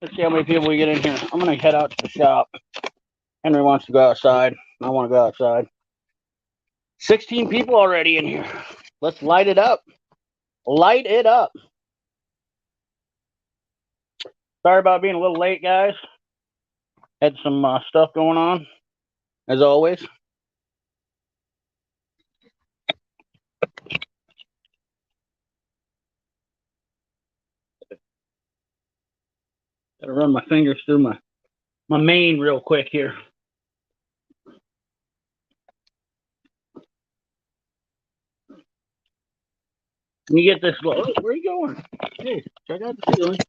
Let's see how many people we get in here. I'm going to head out to the shop. Henry wants to go outside. I want to go outside. 16 people already in here. Let's light it up. Light it up. Sorry about being a little late, guys. Had some stuff going on, as always. Gotta run my fingers through my mane real quick here. You get this. Oh, where are you going? Hey, check out the ceiling.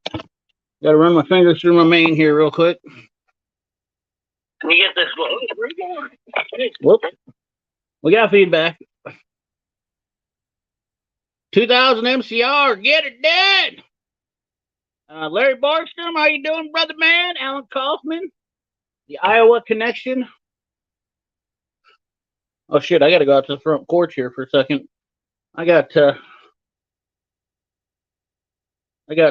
Gotta run my fingers through my mane here real quick. You get this. Oh, where are you going? Hey, whoops. We got feedback. 2000 MCR, get it done. Larry Barkstrom, how you doing, brother man? Alan Kaufman, the Iowa Connection. Oh shit, I gotta go out to the front porch here for a second. I got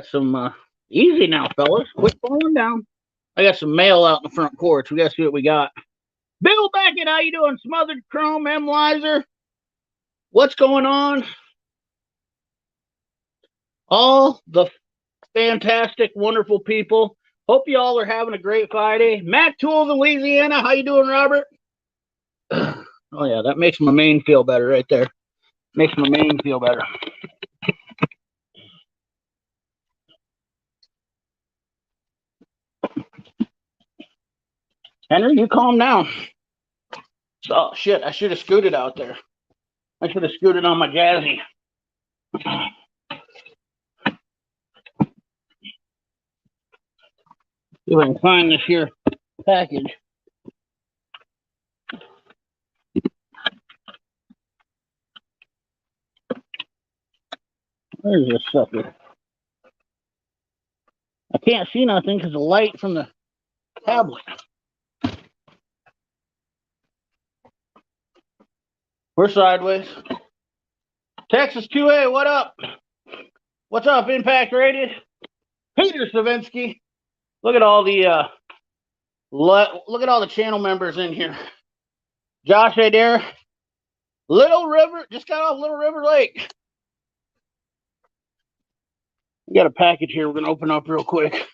some easy now, fellas. Quit falling down. I got some mail out in the front porch. We gotta see what we got. Bill Beckett, how you doing? Smothered Chrome, M. Lizer. What's going on? All the fantastic, wonderful people. Hope you all are having a great Friday. Matt Tools in Louisiana. How you doing, Robert? Oh, yeah, that makes my mane feel better right there. Makes my mane feel better. Henry, you calm down. Oh, shit, I should have scooted out there. I should have scooted on my Jazzy. See if I can find this here package. Where's this sucker? I can't see nothing because the light from the tablet. We're sideways. Texas 2A, what up? What's up, Impact Rated? Peter Savinsky. Look at all the look at all the channel members in here. Josh Adair. Little River, just got off Little River Lake. We got a package here we're gonna open up real quick.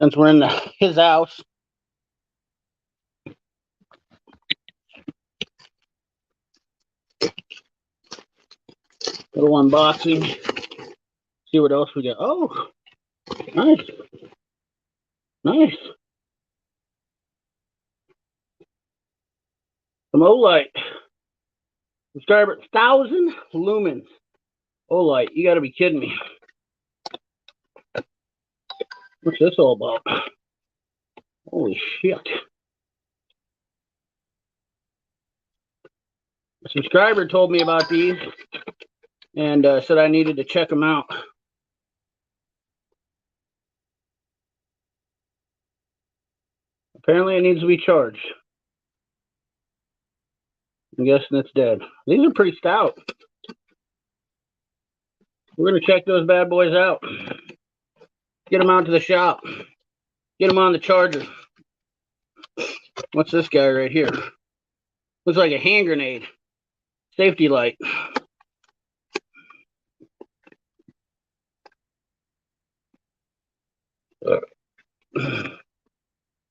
Since we're in his house. Little unboxing. See what else we got. Oh, nice. Nice. Some Olight. Subscriber 1,000 lumens. Olight, you gotta be kidding me. What's this all about? Holy shit. A subscriber told me about these and said I needed to check them out. Apparently it needs to be charged. I'm guessing it's dead. These are pretty stout. We're going to check those bad boys out. Get them out to the shop. Get them on the charger. What's this guy right here? Looks like a hand grenade. Safety light.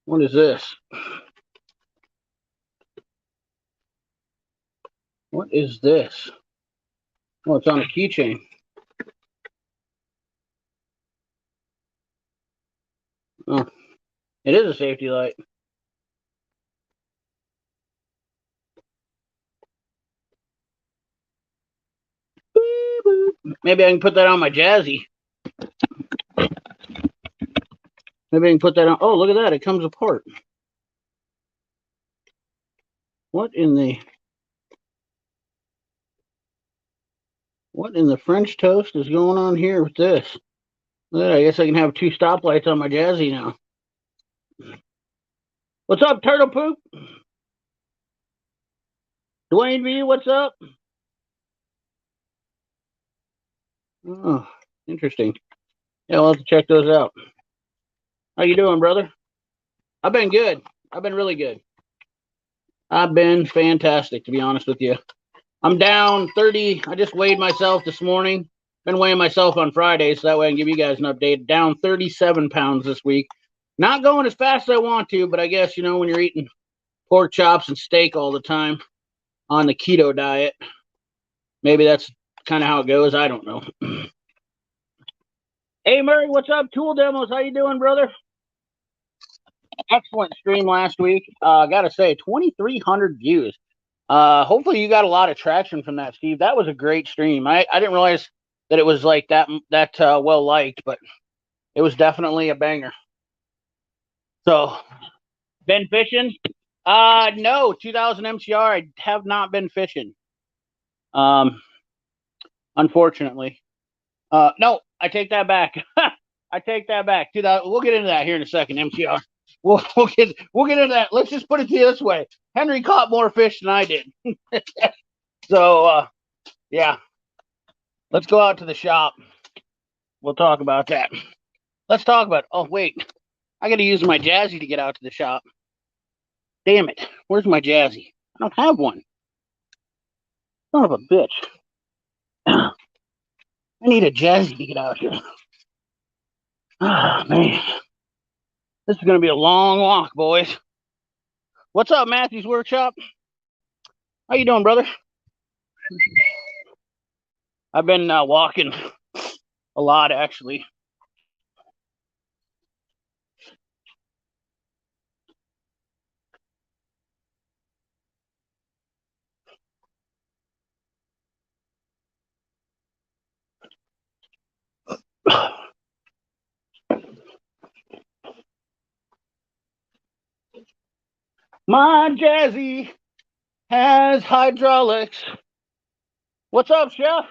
What is this? What is this? Oh, it's on a keychain. Oh, it is a safety light. Maybe I can put that on my Jazzy. Maybe I can put that on. Oh, look at that. It comes apart. What in the French toast is going on here with this? I guess I can have 2 stoplights on my Jazzy now. What's up, Turtle Poop? Dwayne V, what's up? Oh, interesting. Yeah, we'll have to check those out. How you doing, brother? I've been good. I've been really good. I've been fantastic, to be honest with you. I'm down 30. I just weighed myself this morning. Been weighing myself on Friday, so that way I can give you guys an update. Down 37 pounds this week. Not going as fast as I want to, but I guess, you know, when you're eating pork chops and steak all the time on the keto diet, maybe that's kind of how it goes. I don't know. Hey, Murray, what's up? Tool Demos, how you doing, brother? Excellent stream last week. Gotta say, 2,300 views. Hopefully you got a lot of traction from that, Steve. That was a great stream. I didn't realize that it was like that well liked, but it was definitely a banger. So, been fishing? No, 2000 MCR. I have not been fishing. Unfortunately. No, I take that back. I take that back. 2000. We'll get into that here in a second. MCR. We'll get into that. Let's just put it to you this way: Henry caught more fish than I did. So yeah, let's go out to the shop. We'll talk about that. Let's talk about. Oh wait, I got to use my Jazzy to get out to the shop. Damn it! Where's my Jazzy? I don't have one. Son of a bitch. I need a Jazzy to get out here. Ah, man. This is going to be a long walk, boys. What's up, Matthew's Workshop? How you doing, brother? I've been walking a lot, actually. My Jazzy has hydraulics. What's up, Chef?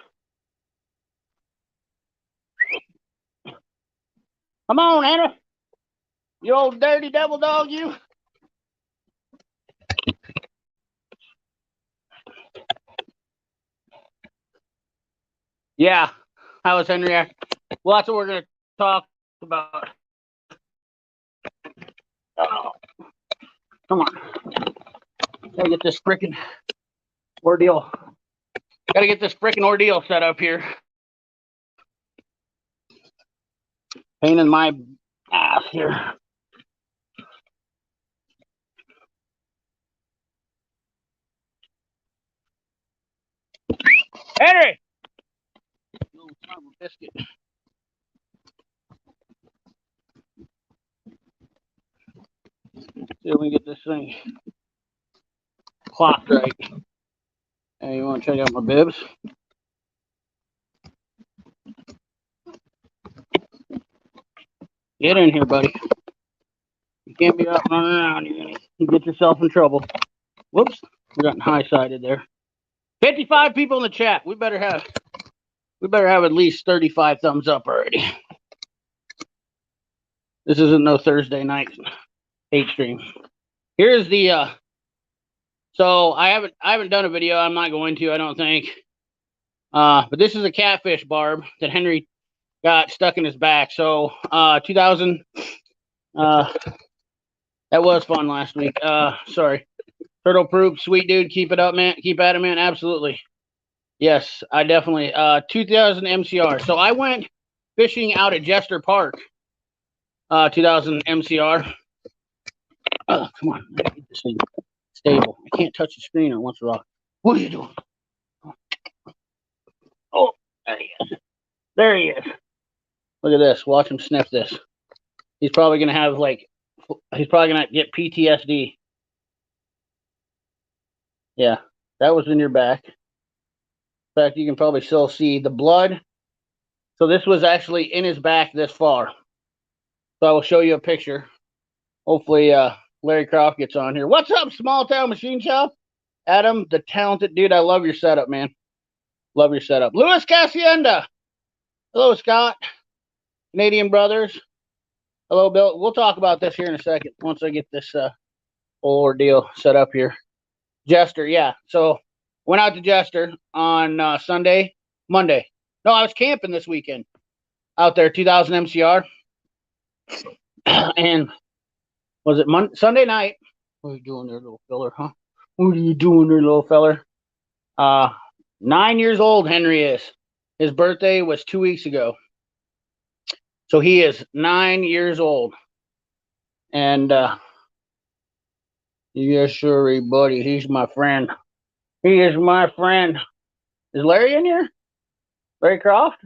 Come on, Anna. You old dirty devil dog, you. Yeah. How was Henry? Well, that's what we're going to talk about. Oh, come on. Gotta get this frickin' ordeal. Gotta get this frickin' ordeal set up here. Pain in my ass here. Henry! Little son of a biscuit. See if we can get this thing clocked right. Hey, you want to check out my bibs? Get in here, buddy. You can't be up running around. You get yourself in trouble. Whoops. We got high-sided there. 55 people in the chat. We better have at least 35 thumbs up already. This isn't no Thursday night hate stream. Here's the so I haven't done a video. I'm not going to, I don't think. But this is a catfish barb that Henry got stuck in his back. So 2000 that was fun last week. Sorry. Turtle Proof, sweet dude, keep it up, man. Keep at it, man. Absolutely. Yes, I definitely 2000 MCR. So I went fishing out at Jester Park. 2000 MCR. Oh, come on. I gotta get this thing stable. I can't touch the screen or once rock. What are you doing? Oh, there he is. There he is. Look at this. Watch him sniff this. He's probably gonna have he's probably gonna get PTSD. Yeah, that was in your back. In fact, you can probably still see the blood. So this was actually in his back this far. So I will show you a picture. Hopefully, Larry Croft gets on here. What's up, Small Town Machine Shop? Adam, the talented dude. I love your setup, man. Love your setup. Louis Casienda. Hello, Scott. Canadian Brothers. Hello, Bill. We'll talk about this here in a second once I get this whole ordeal set up here. Jester, yeah. So went out to Jester on Monday. No, I was camping this weekend. out there, 2000 MCR. And was it Sunday night? What are you doing there, little feller, huh? What are you doing there, little feller? 9 years old, Henry is. His birthday was 2 weeks ago. So he is 9 years old. And yes, sir, buddy. He's my friend. He is my friend. Is Larry in here? Larry Croft?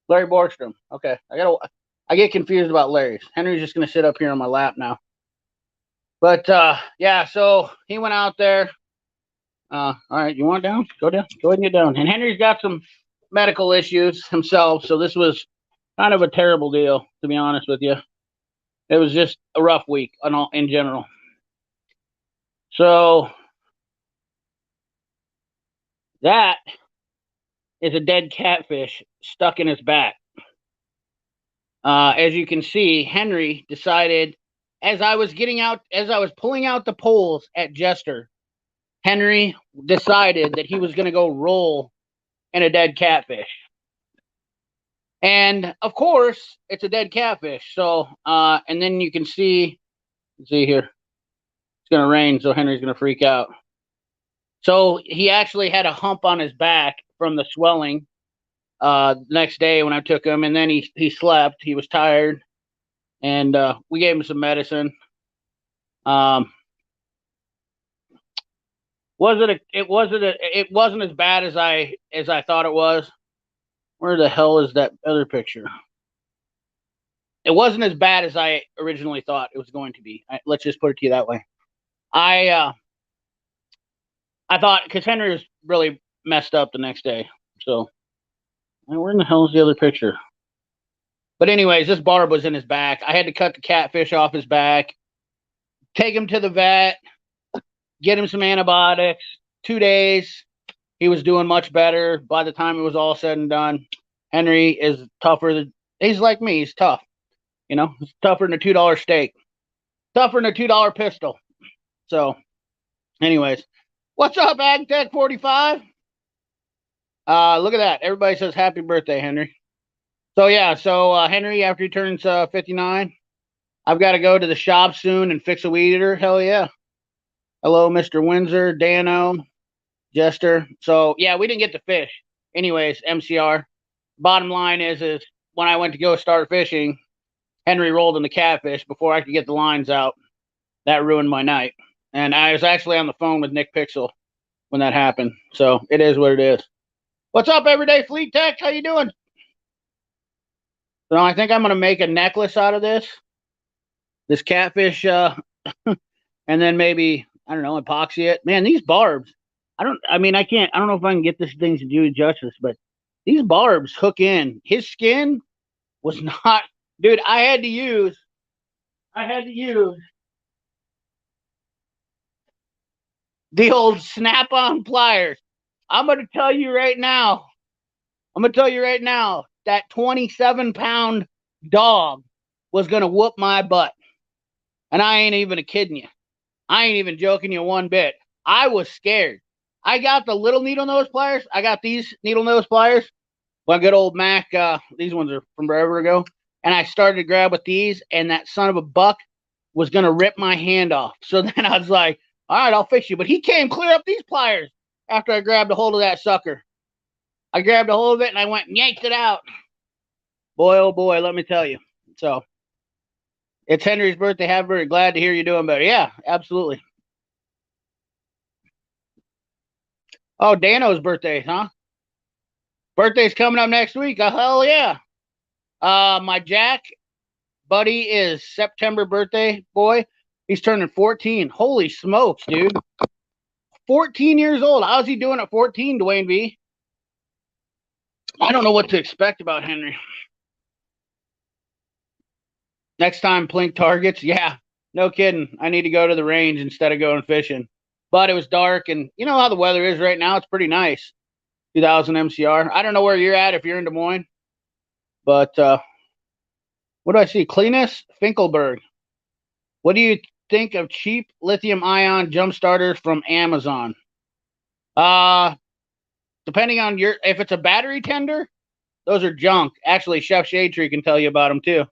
Larry Borgstrom. Okay. I get confused about Larry's. Henry's just gonna sit up here on my lap now. But yeah, so he went out there. All right, you want down? Go down. Go ahead and get down. And Henry's got some medical issues himself, so this was kind of a terrible deal, to be honest with you. It was just a rough week in general. So that is a dead catfish stuck in his back. As you can see, Henry decided, as I was pulling out the poles at Jester, Henry decided that he was going to go roll in a dead catfish. And of course, it's a dead catfish. So, and then you can see here, it's going to rain, so Henry's going to freak out. So he actually had a hump on his back from the swelling next day when I took him, and then he slept. He was tired, and we gave him some medicine. It wasn't as bad as I thought it was. Where the hell is that other picture? It wasn't as bad as I originally thought it was going to be. Let's just put it to you that way. I thought, because Henry was really messed up the next day. So, where in the hell is the other picture? But anyways, this barb was in his back. I had to cut the catfish off his back, take him to the vet, get him some antibiotics. 2 days, he was doing much better. By the time it was all said and done, Henry is tougher. He's like me. He's tough. You know, he's tougher than a $2 steak. Tougher than a $2 pistol. So, anyways, what's up, AgTech 45? Look at that. Everybody says happy birthday, Henry. So, yeah. So, Henry, after he turns 59, I've got to go to the shop soon and fix a weed eater. Hell yeah. Hello, Mr. Windsor, Dano, Jester. So, yeah, we didn't get to fish. Anyways, MCR. Bottom line is when I went to go start fishing, Henry rolled in the catfish before I could get the lines out. That ruined my night. And I was actually on the phone with Nick Pixel when that happened. So, it is what it is. What's up, Everyday Fleet Tech? How you doing? So, I think I'm going to make a necklace out of this catfish, and then maybe, I don't know, epoxy it. Man, these barbs, I don't know if I can get this thing to do justice, but these barbs hook in. His skin was not, dude, I had to use the old snap-on pliers. I'm going to tell you right now, that 27-pound dog was going to whoop my butt. And I ain't even kidding you. I ain't even joking you one bit. I was scared. I got the little needle nose pliers. I got these needle nose pliers. My good old Mac, these ones are from forever ago. And I started to grab with these, and that son of a buck was going to rip my hand off. So then I was like, all right, I'll fix you. But he came clear up these pliers after I grabbed a hold of that sucker. I grabbed a hold of it, and I went and yanked it out. Boy, oh boy, let me tell you. So, it's Henry's birthday. Very glad to hear you're doing better. Yeah, absolutely. Oh, Dano's birthday, huh? Birthday's coming up next week. Oh, hell yeah. My Jack buddy is September birthday boy. He's turning 14. Holy smokes, dude. 14 years old. How's he doing at 14, Dwayne B? I don't know what to expect about Henry. Next time, plink targets. Yeah, no kidding. I need to go to the range instead of going fishing. But it was dark, and you know how the weather is right now. It's pretty nice. 2000 MCR. I don't know where you're at if you're in Des Moines. But what do I see? Cleanest Finkelberg. What do you think of cheap lithium-ion jump starters from Amazon? Depending on if it's a battery tender, Those are junk. Actually, Chef Shade Tree can tell you about them too.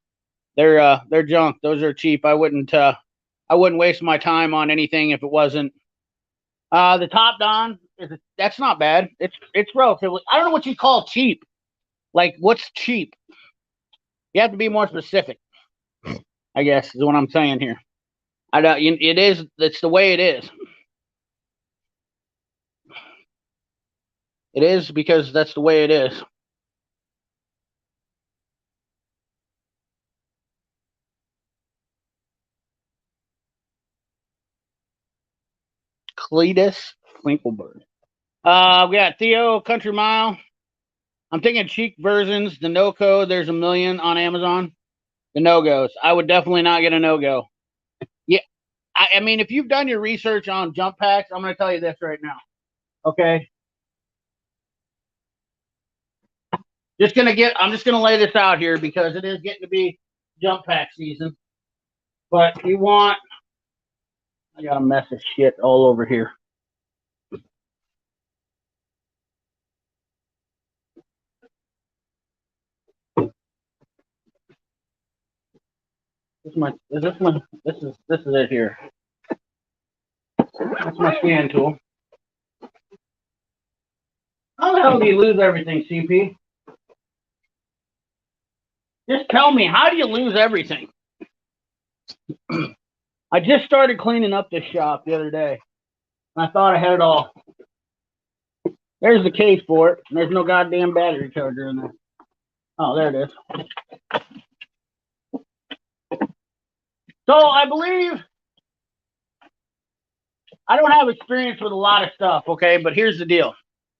They're junk. Those are cheap. I wouldn't waste my time on anything if it wasn't. The Top Don that's not bad. It's relatively. I don't know what you call cheap. Like what's cheap? You have to be more specific. I guess is what I'm saying here. I don't. It is. It's the way it is. It is because that's the way it is. Cletus Winkleberg. We got Theo Country Mile. I'm thinking cheap versions. The no code. There's a million on Amazon. The no goes. I would definitely not get a no go. Yeah, I mean, if you've done your research on jump packs, I'm going to tell you this right now. Okay. I'm just gonna lay this out here because it is getting to be jump pack season. But you want, I got a mess of shit all over here. This is it here. That's my scan tool. How the hell do you lose everything, CP? Just tell me, how do you lose everything? I just started cleaning up this shop the other day. And I thought I had it all. There's the case for it. There's no goddamn battery charger in there. Oh, there it is. So I believe I don't have experience with a lot of stuff, okay? But here's the deal.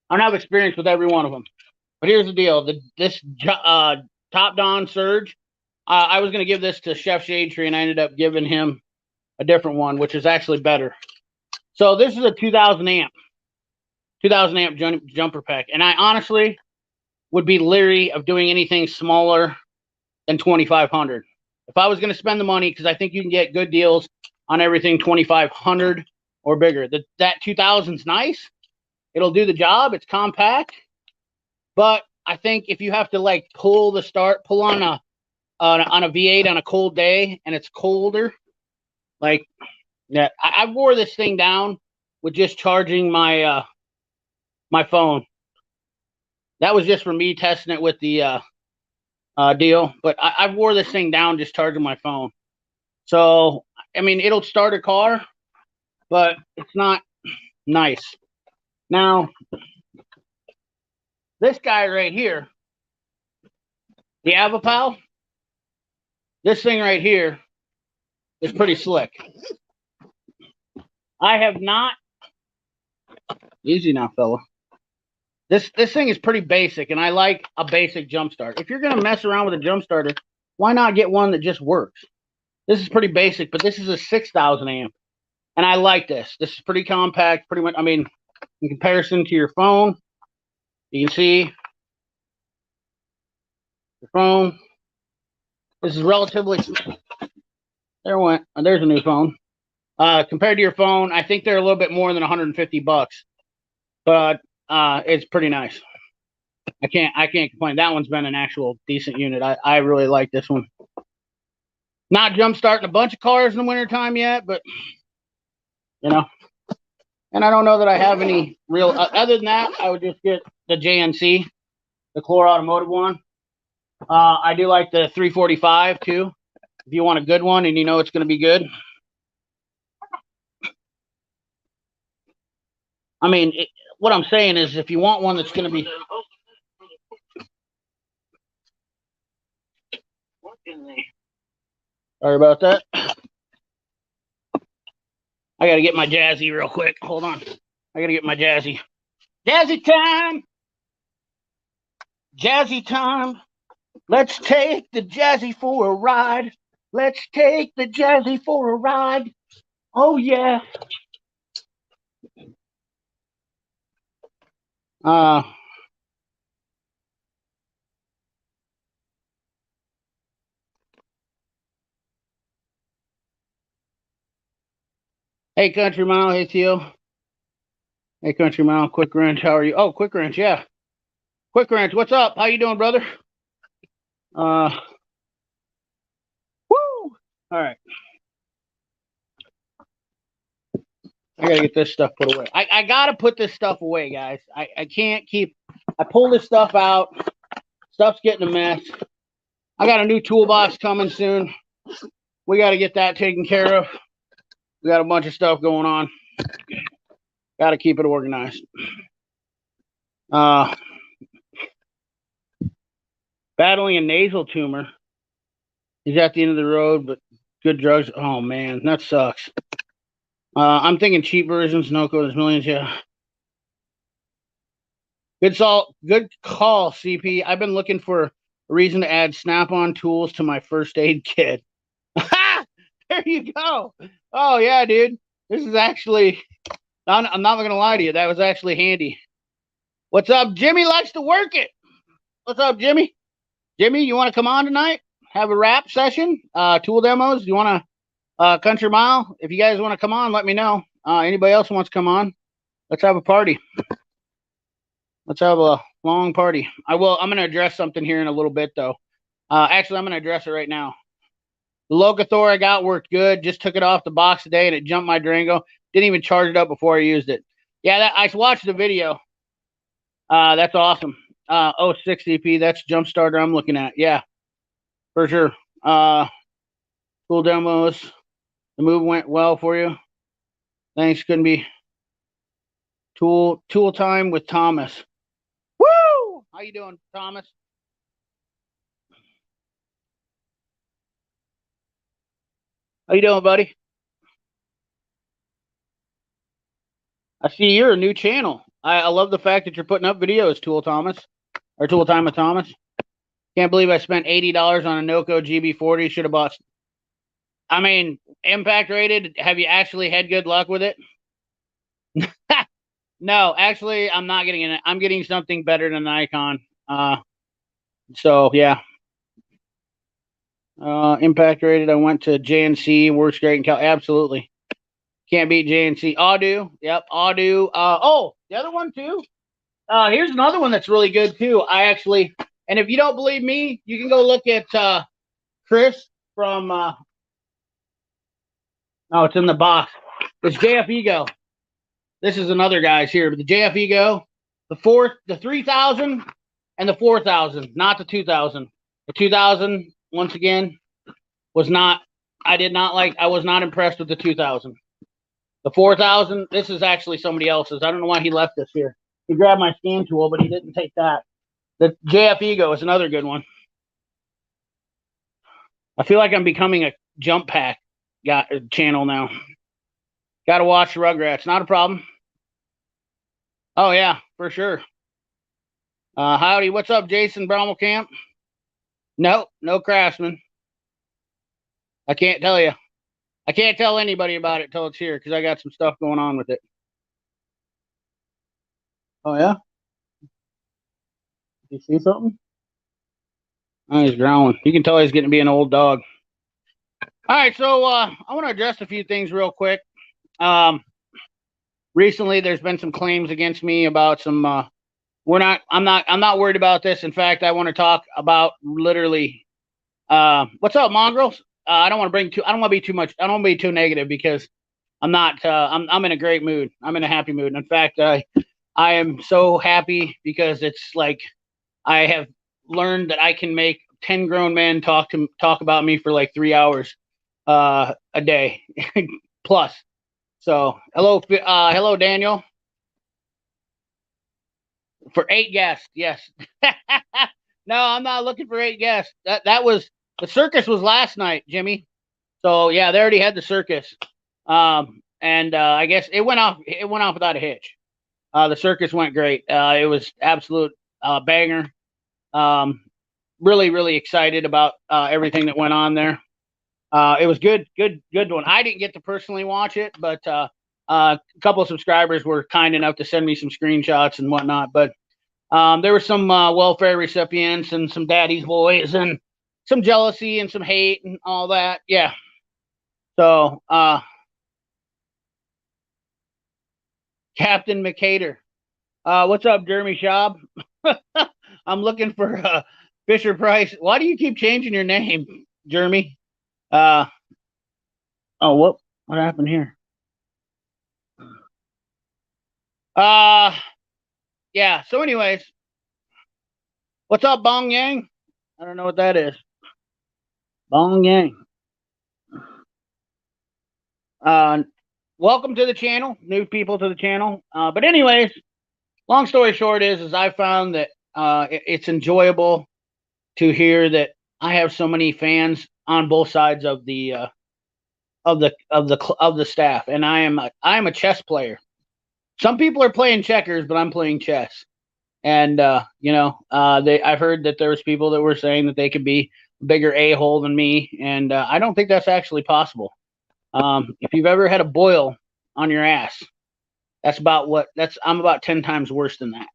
I don't have experience with every one of them. But here's the deal. This Top Don Surge, I was going to give this to Chef Shade Tree, and I ended up giving him a different one, which is actually better. So this is a 2,000 amp jumper pack. And I honestly would be leery of doing anything smaller than 2,500. If I was going to spend the money, because I think you can get good deals on everything 2,500 or bigger. That 2,000's nice. It'll do the job. It's compact. But I think if you have to like pull on a V8 on a cold day and it's colder, like yeah, I wore this thing down with just charging my my phone. That was just for me testing it with the deal. But I wore this thing down just charging my phone. So I mean, it'll start a car, but it's not nice. Now, this guy right here, the Avapal, this thing right here is pretty slick. I have not. Easy now, fella. This thing is pretty basic, and I like a basic jump start. If you're gonna mess around with a jump starter, why not get one that just works? This is pretty basic, but this is a 6,000 amp, and I like this. This is pretty compact, pretty much. I mean, in comparison to your phone, you can see your phone. This is relatively. There's a new phone. Compared to your phone, I think they're a little bit more than 150 bucks, but it's pretty nice. I can't complain. That one's been an actual decent unit. I really like this one. Not jump starting a bunch of cars in the wintertime yet, but you know. And I don't know that I have any real. Other than that, I would just get the JNC, the Core Automotive one. I do like the 345 too. If you want a good one and you know it's going to be good. I mean, what I'm saying is if you want one that's going to be... Sorry about that. I got to get my Jazzy real quick. Hold on. I got to get my Jazzy. Jazzy time! Jazzy time! Let's take the Jazzy for a ride. Let's take the Jazzy for a ride. Oh, yeah. Hey, Country Mile. Hey, Teal. Hey, Country Mile. Quick Wrench. How are you? Oh, Quick Wrench. Yeah. Quick Ranch, what's up? How you doing, brother? Woo! All right. I gotta get this stuff put away. I gotta put this stuff away, guys. I can't keep. I pull this stuff out. Stuff's getting a mess. I got a new toolbox coming soon. We got to get that taken care of. We got a bunch of stuff going on. Got to keep it organized. Battling a nasal tumor. He's at the end of the road, but good drugs. Oh man, that sucks. I'm thinking cheap versions. No code is millions. Yeah. Good call, CP. I've been looking for a reason to add Snap-on tools to my first aid kit. There you go. Oh yeah, dude. This is actually. I'm not gonna lie to you. That was actually handy. What's up? Jimmy likes to work it. What's up, Jimmy? Jimmy, you want to come on tonight? Have a rap session? Tool demos? You want to country mile? If you guys want to come on, let me know. Anybody else wants to come on? Let's have a party. Let's have a long party. I'm going to address something here in a little bit, though. Actually, I'm going to address it right now. The Locathor I got worked good. Just took it off the box today, and it jumped my Durango. Didn't even charge it up before I used it. Yeah, I watched the video. That's awesome. 06 CP, that's jump starter I'm looking at. Yeah, for sure. Cool demos. The move went well for you. Thanks. Couldn't be tool time with Thomas. Woo! How you doing, Thomas? How you doing, buddy? I see you're a new channel. I love the fact that you're putting up videos, Tool Thomas, or Tool Time with Thomas. Can't believe I spent $80 on a Noco GB40. Should have bought. I mean, impact rated. Have you actually had good luck with it? No, actually, I'm not getting it. I'm getting something better than Nikon. So yeah. Impact rated. I went to JNC. Works great in Cal. Absolutely. Can't beat JNC. Audu. Yep. Audu. Oh, the other one too. Here's another one that's really good too. And if you don't believe me, you can go look at Chris from. Oh, it's in the box. It's JF Ego. This is another guy's here, but the JF Ego, the 3000 and the 4000, not the 2000. The 2000, once again, was not. I was not impressed with the 2000. The 4000, this is actually somebody else's. I don't know why he left this here. He grabbed my scan tool, but he didn't take that. The JF Ego is another good one. I feel like I'm becoming a jump pack channel now. Got to watch the Rugrats. Not a problem. Oh, yeah, for sure. Howdy. What's up, Jason Brommelkamp? No Craftsman. I can't tell you. I can't tell anybody about it till it's here because I got some stuff going on with it. Oh, yeah? You see something? Oh, he's growling. You can tell he's getting to be an old dog. All right, so I want to address a few things real quick. Recently, there's been some claims against me about some. I'm not worried about this. In fact, I want to talk about literally. What's up, mongrels? I don't want to be too much. I don't want to be too negative because I'm not. I'm in a great mood. I'm in a happy mood. In fact, I am so happy because it's like I have learned that I can make 10 grown men talk about me for like 3 hours a day plus. So hello Daniel. For 8 guests, yes. No, I'm not looking for 8 guests. That was the circus was last night, Jimmy. So yeah, they already had the circus. And I guess it went off without a hitch. The circus went great. It was absolute banger. Really, really excited about everything that went on there. It was good one. I didn't get to personally watch it, but a couple of subscribers were kind enough to send me some screenshots and whatnot. But there were some welfare recipients and some daddy's boys and some jealousy and some hate and all that. Yeah. So Captain McCater. What's up, Jeremy Schaub? I'm looking for Fisher Price. Why do you keep changing your name, Jeremy? Oh, what happened here? Yeah. So, anyways, what's up, Bong Yang? I don't know what that is. Bong Yang. Welcome to the channel, new people to the channel. But anyways, long story short is I found that it's enjoyable to hear that I have so many fans on both sides of the staff, and I am a chess player. Some people are playing checkers, but I'm playing chess. And I've heard that there was people that were saying that they could be a bigger a-hole than me, and I don't think that's actually possible. If you've ever had a boil on your ass, I'm about 10 times worse than that.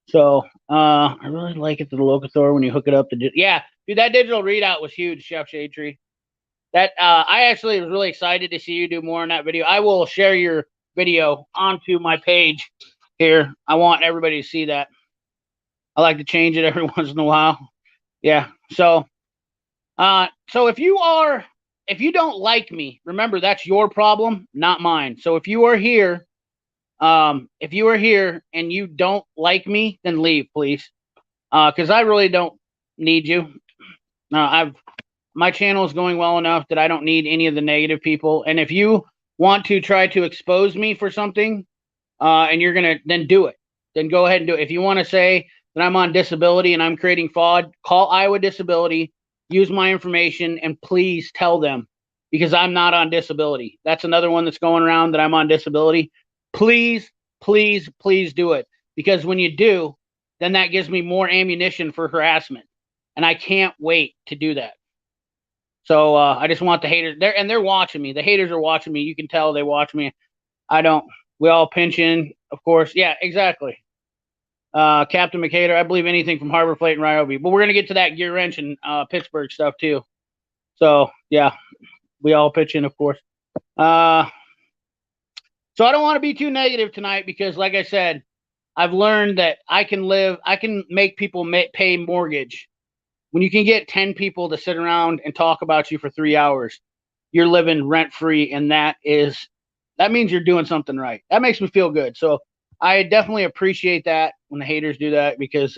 So I really like it to the Locathor when you hook it up to yeah, dude, that digital readout was huge, Chef Shade Tree. That I actually was really excited to see you do more on that video. I will share your video onto my page here. I want everybody to see that. I like to change it every once in a while. Yeah. So if you don't like me, remember that's your problem, not mine. So if you are here and you don't like me, then leave, please. Because I really don't need you. My channel is going well enough that I don't need any of the negative people. And if you want to try to expose me for something, and you're gonna then do it, then go ahead and do it. If you want to say that I'm on disability and I'm creating fraud, call Iowa Disability, use my information, and please tell them, because I'm not on disability. That's another one that's going around, that I'm on disability. Please, please, please do it, because when you do, then that gives me more ammunition for harassment, and I can't wait to do that. So I just want the haters there, and they're watching me. The haters are watching me. You can tell they watch me. We all pinch in, of course. Yeah, exactly. Captain McHater, I believe anything from Harbor Freight and Ryobi. But we're going to get to that gear wrench and Pittsburgh stuff too. So, yeah, we all pitch in, of course. So I don't want to be too negative tonight, because, like I said, I've learned that I can make people pay mortgage. When you can get 10 people to sit around and talk about you for 3 hours, you're living rent-free, and that means you're doing something right. That makes me feel good. So I definitely appreciate that when the haters do that, because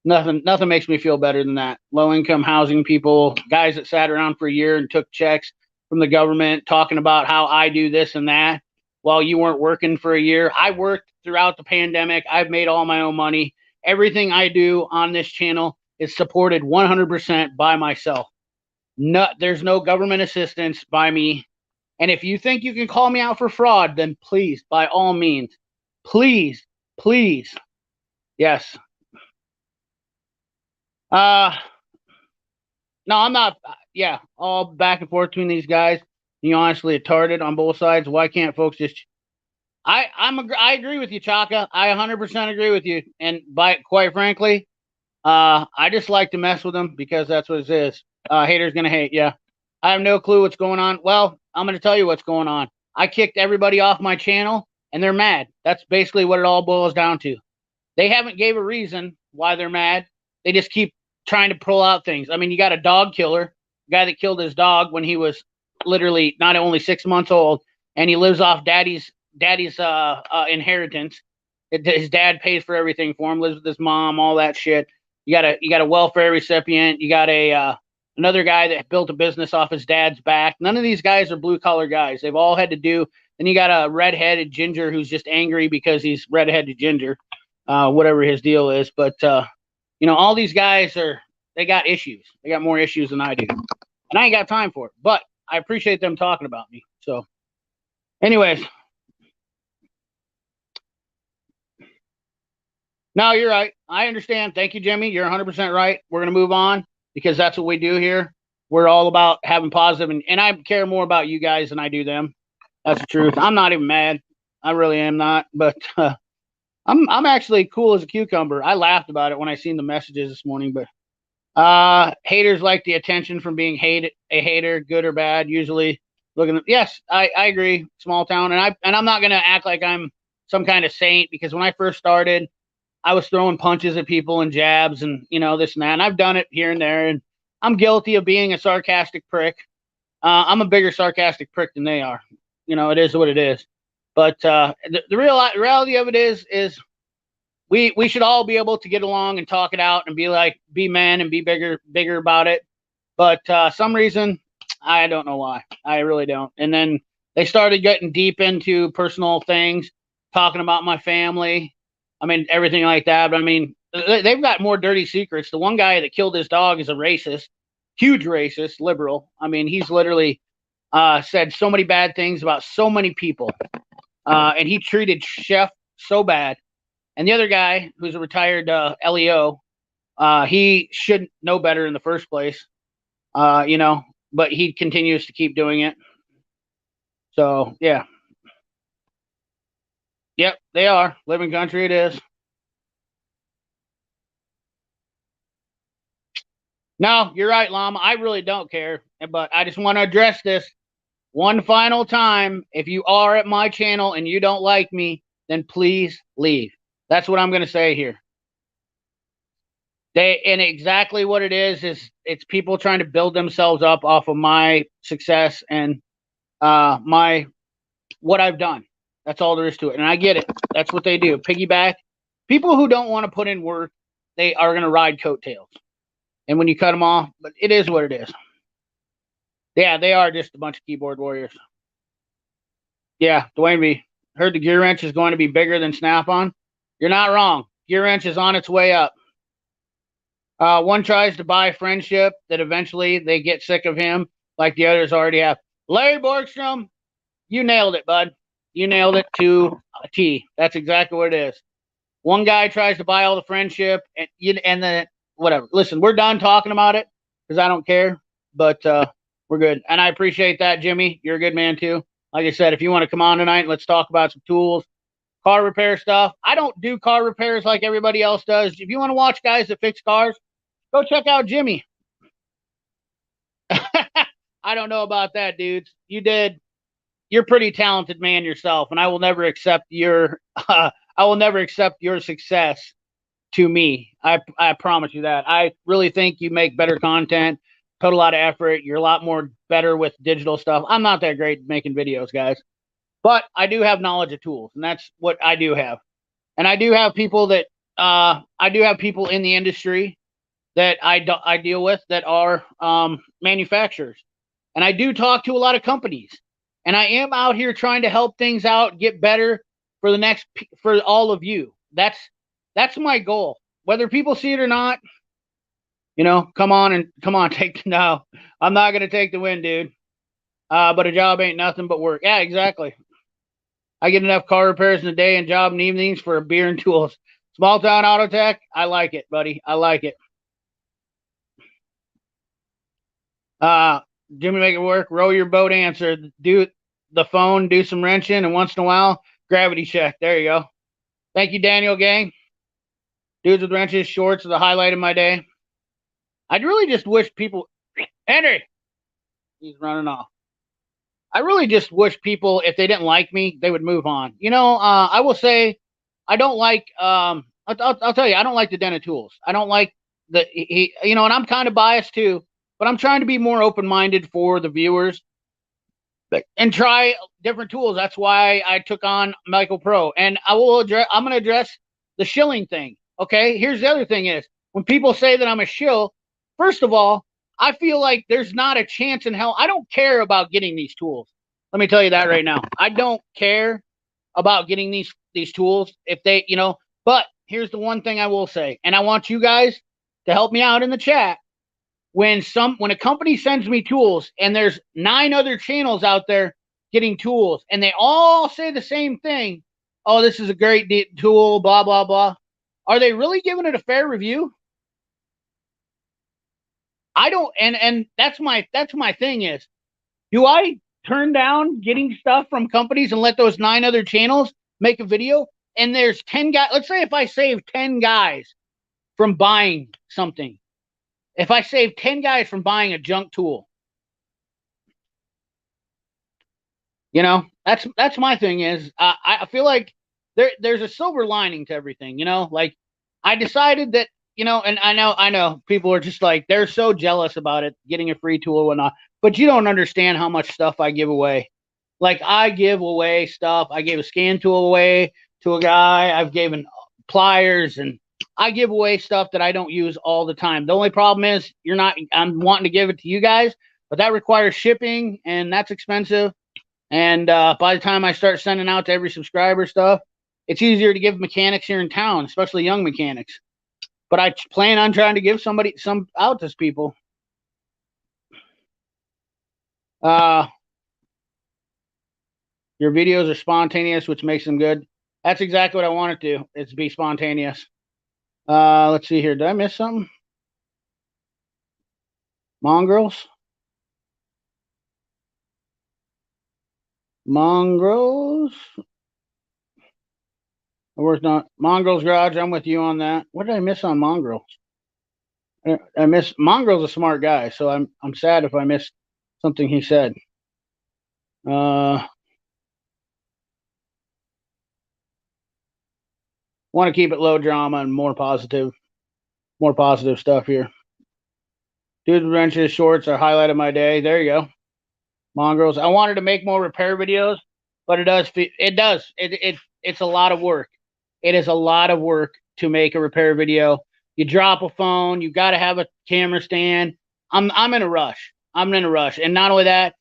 nothing makes me feel better than that. Low-income housing people, guys that sat around for a year and took checks from the government talking about how I do this and that while you weren't working for a year. I worked throughout the pandemic. I've made all my own money. Everything I do on this channel is supported 100% by myself. There's no government assistance by me. And if you think you can call me out for fraud, then please, by all means, please, please. Yes. No, I'm not. Yeah, all back and forth between these guys. You honestly retarded on both sides. Why can't folks just? I agree with you, Chaka. I 100% agree with you. And quite frankly, I just like to mess with them, because that's what it is. Haters gonna hate. Yeah, I have no clue what's going on. Well, I'm gonna tell you what's going on. I kicked everybody off my channel, and they're mad. That's basically what it all boils down to. They haven't gave a reason why they're mad. They just keep trying to pull out things. I mean, you got a dog killer, a guy that killed his dog when he was literally not only 6 months old, and he lives off daddy's inheritance. His dad pays for everything for him, lives with his mom, all that shit. You got a welfare recipient. You got another guy that built a business off his dad's back. None of these guys are blue collar guys. They've all had to do. Then you got a redheaded ginger who's just angry because he's redheaded ginger, whatever his deal is. But all these guys they got issues. They got more issues than I do, and I ain't got time for it. But I appreciate them talking about me. So, anyways. No, you're right. I understand. Thank you, Jimmy. You're 100% right. We're going to move on, because that's what we do here. We're all about having positive, and I care more about you guys than I do them. That's the truth. I'm not even mad. I really am not. But I'm actually cool as a cucumber. I laughed about it when I seen the messages this morning. But haters like the attention from being a hater, good or bad. Usually, yes, I agree. Small town, and I'm not going to act like I'm some kind of saint, because when I first started, I was throwing punches at people and jabs and, this and that. And I've done it here and there. And I'm guilty of being a sarcastic prick. I'm a bigger sarcastic prick than they are. It is what it is. But the reality of it is we should all be able to get along and talk it out and be men and be bigger about it. But some reason, I don't know why. I really don't. And then they started getting deep into personal things, talking about my family. I mean, everything like that. But I mean, they've got more dirty secrets. The one guy that killed his dog is a racist, huge racist, liberal. I mean, he's literally said so many bad things about so many people. And he treated Chef so bad. And the other guy, who's a retired LEO, he should know better in the first place, but he continues to keep doing it. So, yeah. Yep, they are. Living country it is. No, you're right, Llama. I really don't care. But I just want to address this one final time. If you are at my channel and you don't like me, then please leave. That's what I'm going to say here. And exactly what it is it's people trying to build themselves up off of my success and what I've done. That's all there is to it. And I get it. That's what they do. Piggyback. People who don't want to put in work, they are going to ride coattails. And when you cut them off, but it is what it is. Yeah, they are just a bunch of keyboard warriors. Yeah, Dwayne B. Heard the gear wrench is going to be bigger than Snap-on. You're not wrong. Gear wrench is on its way up. One tries to buy friendship that eventually they get sick of him like the others already have. Larry Borgstrom, you nailed it, bud. You nailed it to a T. That's exactly what it is. One guy tries to buy all the friendship and then whatever. Listen, we're done talking about it because I don't care, but we're good. And I appreciate that, Jimmy. You're a good man too. Like I said, if you want to come on tonight, let's talk about some tools, car repair stuff. I don't do car repairs like everybody else does. If you want to watch guys that fix cars, go check out Jimmy. I don't know about that, dudes. You're a pretty talented man yourself, and I will never accept your success to me. I promise you that. I really think you make better content, put a lot of effort. You're a lot more better with digital stuff. I'm not that great making videos, guys, but I do have knowledge of tools, and that's what I do have. And I do have people in the industry that I deal with that are manufacturers, and I do talk to a lot of companies. And I am out here trying to help things out, get better for all of you. That's my goal. Whether people see it or not, come on, no. I'm not gonna take the win, dude. But a job ain't nothing but work. Yeah, exactly. I get enough car repairs in a day and job in evenings for a beer and tools. Small town auto tech, I like it, buddy. I like it. Jimmy, make it work. Row your boat answer. Do the phone, do some wrenching, and once in a while, gravity check. There you go. Thank you, Daniel Gang. Dudes with wrenches, shorts are the highlight of my day. I'd really just wish people... Henry! He's running off. I really just wish people, if they didn't like me, they would move on. I will say, I don't like... I'll tell you, I don't like the Den of Tools. I don't like and I'm kind of biased too, but I'm trying to be more open-minded for the viewers and try different tools. That's why I took on Michael Pro. And I'm going to address the shilling thing. Okay, here's the other thing is, when people say that I'm a shill, first of all, I feel like there's not a chance in hell. I don't care about getting these tools. Let me tell you that right now. I don't care about getting these tools if they, but here's the one thing I will say, and I want you guys to help me out in the chat. When a company sends me tools and there's 9 other channels out there getting tools and they all say the same thing, oh, this is a great tool, blah, blah, blah. Are they really giving it a fair review? I don't, and that's my thing is, do I turn down getting stuff from companies and let those 9 other channels make a video? And there's 10 guys, let's say if I save 10 guys from buying something, if I save 10 guys from buying a junk tool, that's my thing is, I feel like there's a silver lining to everything, like I decided that, you know, and I know people are just like, they're so jealous about it, getting a free tool and whatnot, but you don't understand how much stuff I give away. Like, I give away stuff. I gave a scan tool away to a guy. I've given pliers, and I give away stuff that I don't use all the time. The only problem is I'm wanting to give it to you guys, but that requires shipping, and that's expensive. And by the time I start sending out to every subscriber stuff, it's easier to give mechanics here in town, especially young mechanics. But I plan on trying to give some out to people. Your videos are spontaneous, which makes them good. That's exactly what I want it to. It's to be spontaneous. Let's see here. Did I miss something? Mongrels. Or not. Mongrels Garage. I'm with you on that. What did I miss on Mongrels? I miss Mongrel's a smart guy, so I'm sad if I missed something he said. Want to keep it low drama and more positive stuff here. Dude wrenches shorts are highlight of my day. There you go. Mongrels. I wanted to make more repair videos, but it's a lot of work. It is a lot of work to make a repair video. You drop a phone, you got to have a camera stand. I'm in a rush. And not only that,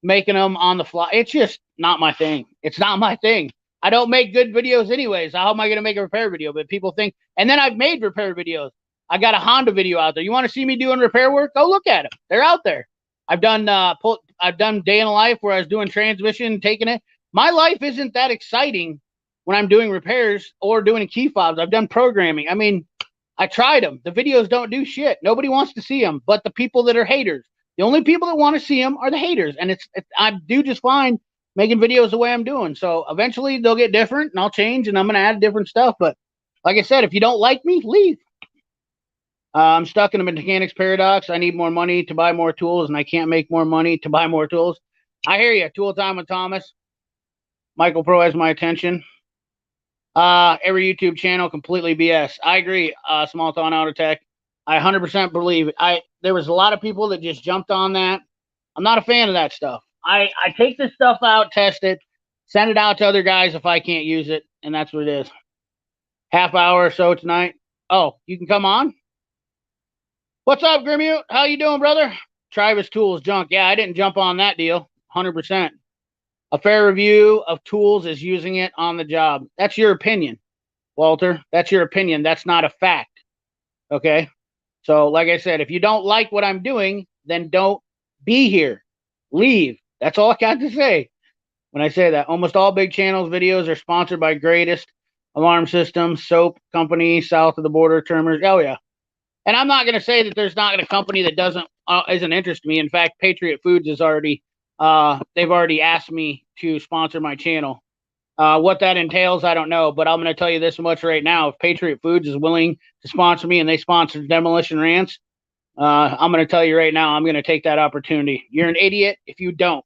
making them on the fly, it's just not my thing. It's not my thing. I don't make good videos anyways. How am I going to make a repair video? But people think, and then I've made repair videos. I got a Honda video out there. You want to see me doing repair work? Go look at them. They're out there. I've done day in a life where I was doing transmission, taking it. My life isn't that exciting when I'm doing repairs or doing key fobs. I've done programming. I mean, I tried them. The videos don't do shit. Nobody wants to see them, but the people that are haters. The only people that want to see them are the haters, and I do just fine making videos the way I'm doing. So eventually they'll get different, and I'll change, and I'm going to add different stuff. But like I said, if you don't like me, leave. I'm stuck in a mechanics paradox. I need more money to buy more tools, and I can't make more money to buy more tools. I hear you. Tool time with Thomas. Michael Pro has my attention. Every YouTube channel completely BS. I agree. Small Town Auto Tech. I 100% believe it. There was a lot of people that just jumped on that. I'm not a fan of that stuff. I take this stuff out, test it, send it out to other guys if I can't use it, and that's what it is. Half hour or so tonight. Oh, you can come on? What's up, Grimute? How you doing, brother? Travis Tools junk. Yeah, I didn't jump on that deal. 100%. A fair review of tools is using it on the job. That's your opinion, Walter. That's your opinion. That's not a fact. Okay? So, like I said, if you don't like what I'm doing, then don't be here. Leave. That's all I got to say when I say that. Almost all big channels' videos are sponsored by Greatest Alarm Systems, Soap Company, South of the Border, Termers. Oh, yeah. And I'm not going to say that there's not a company that isn't interested in me. In fact, Patriot Foods is already they've already asked me to sponsor my channel. What that entails, I don't know, but I'm going to tell you this much right now. If Patriot Foods is willing to sponsor me and they sponsor Demolition Rants, I'm going to tell you right now, I'm going to take that opportunity. You're an idiot if you don't.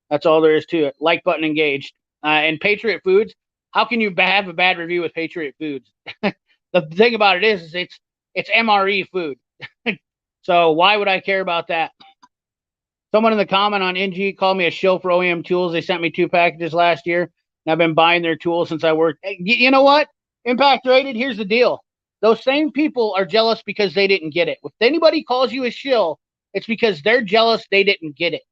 That's all there is to it. Like button engaged. And Patriot Foods, how can you have a bad review with Patriot Foods? The thing about it is it's MRE food. So why would I care about that? Someone in the comment on NG called me a shill for OEM tools. They sent me 2 packages last year, and I've been buying their tools since I worked. Hey, you know what? Impact Rated, here's the deal. Those same people are jealous because they didn't get it. If anybody calls you a shill, it's because they're jealous they didn't get it.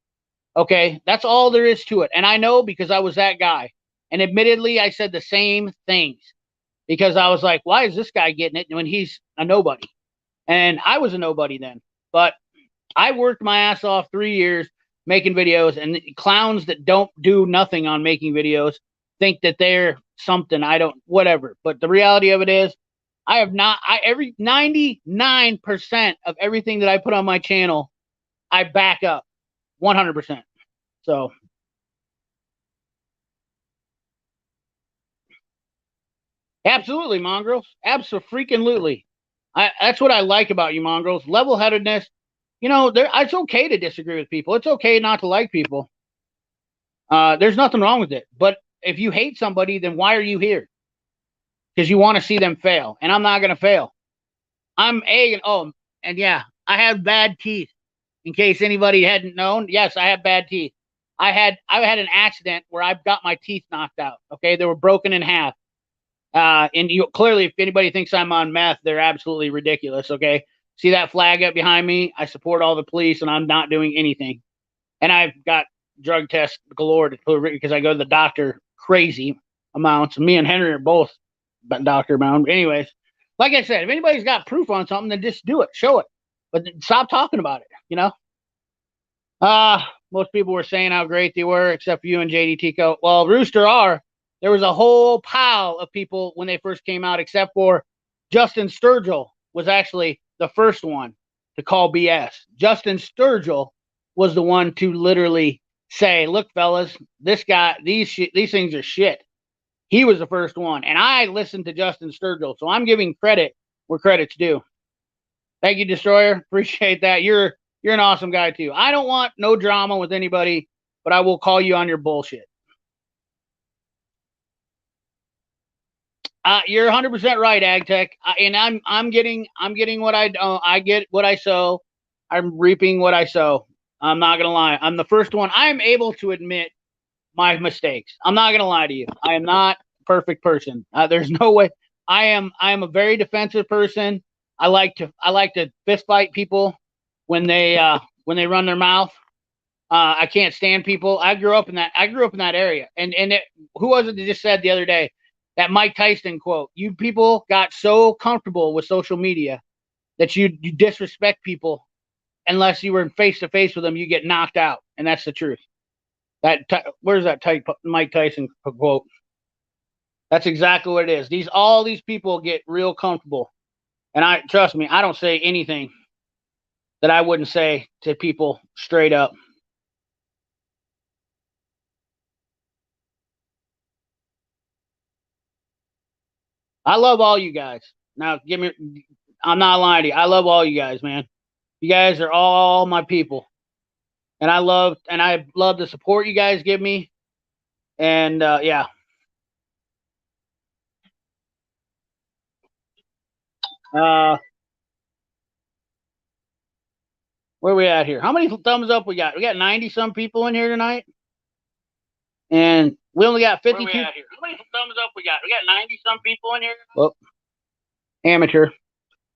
Okay? That's all there is to it. And I know because I was that guy. And admittedly, I said the same things. Because I was like, why is this guy getting it when he's a nobody? And I was a nobody then. But I worked my ass off 3 years making videos, and clowns that don't do nothing on making videos think that they're something. Whatever. But the reality of it is, every 99% of everything that I put on my channel, I back up 100%. So. Absolutely, Mongrels. Absolutely. That's what I like about you, Mongrels. Level-headedness. You know, it's okay to disagree with people. It's okay not to like people. There's nothing wrong with it. But if you hate somebody, then why are you here? because you want to see them fail, and I'm not going to fail. I'm and yeah, I have bad teeth. In case anybody hadn't known, yes, I have bad teeth. I had an accident where I got my teeth knocked out. Okay, they were broken in half. And you clearly, if anybody thinks I'm on meth, they're absolutely ridiculous. Okay, see that flag up behind me? I support all the police, and I'm not doing anything. And I've got drug tests galore because I go to the doctor crazy amounts. Me and Henry are both doctor bound. Anyways, like I said, if anybody's got proof on something, then just do it, show it, but stop talking about it. You know. Most people were saying how great they were, except for you and JD Tico. Well, Rooster R, there was a whole pile of people when they first came out, except for Justin Sturgill was actually the first one to call BS. Justin Sturgill was the one to literally say, look, fellas, this guy, these things are shit. He was the first one. And I listened to Justin Sturgill, so I'm giving credit where credit's due. Thank you, Destroyer. Appreciate that. You're an awesome guy, too. I don't want no drama with anybody, but I will call you on your bullshit. You're 100% right, AgTech. And I'm getting what I get what I sow. I'm reaping what I sow. I'm not gonna lie. I'm the first one. I'm able to admit my mistakes. I'm not gonna lie to you. I am not a perfect person. There's no way. I am a very defensive person. I like to fist fight people when they run their mouth. I can't stand people. I grew up in that area. And who was it that just said the other day that Mike Tyson quote? You people got so comfortable with social media that you disrespect people unless you were face to face with them. You get knocked out, and that's the truth. Where's that Mike Tyson quote? That's exactly what it is. All these people get real comfortable, and trust me, I don't say anything that I wouldn't say to people straight up. I love all you guys. Now, I'm not lying to you. I love all you guys, man. You guys are all my people. And I love the support you guys give me. And, yeah. Where are we at here? How many thumbs up we got? We got 90 some people in here tonight. And we only got 52. Where are we at here? How many thumbs up we got? We got 90 some people in here. Well, amateur.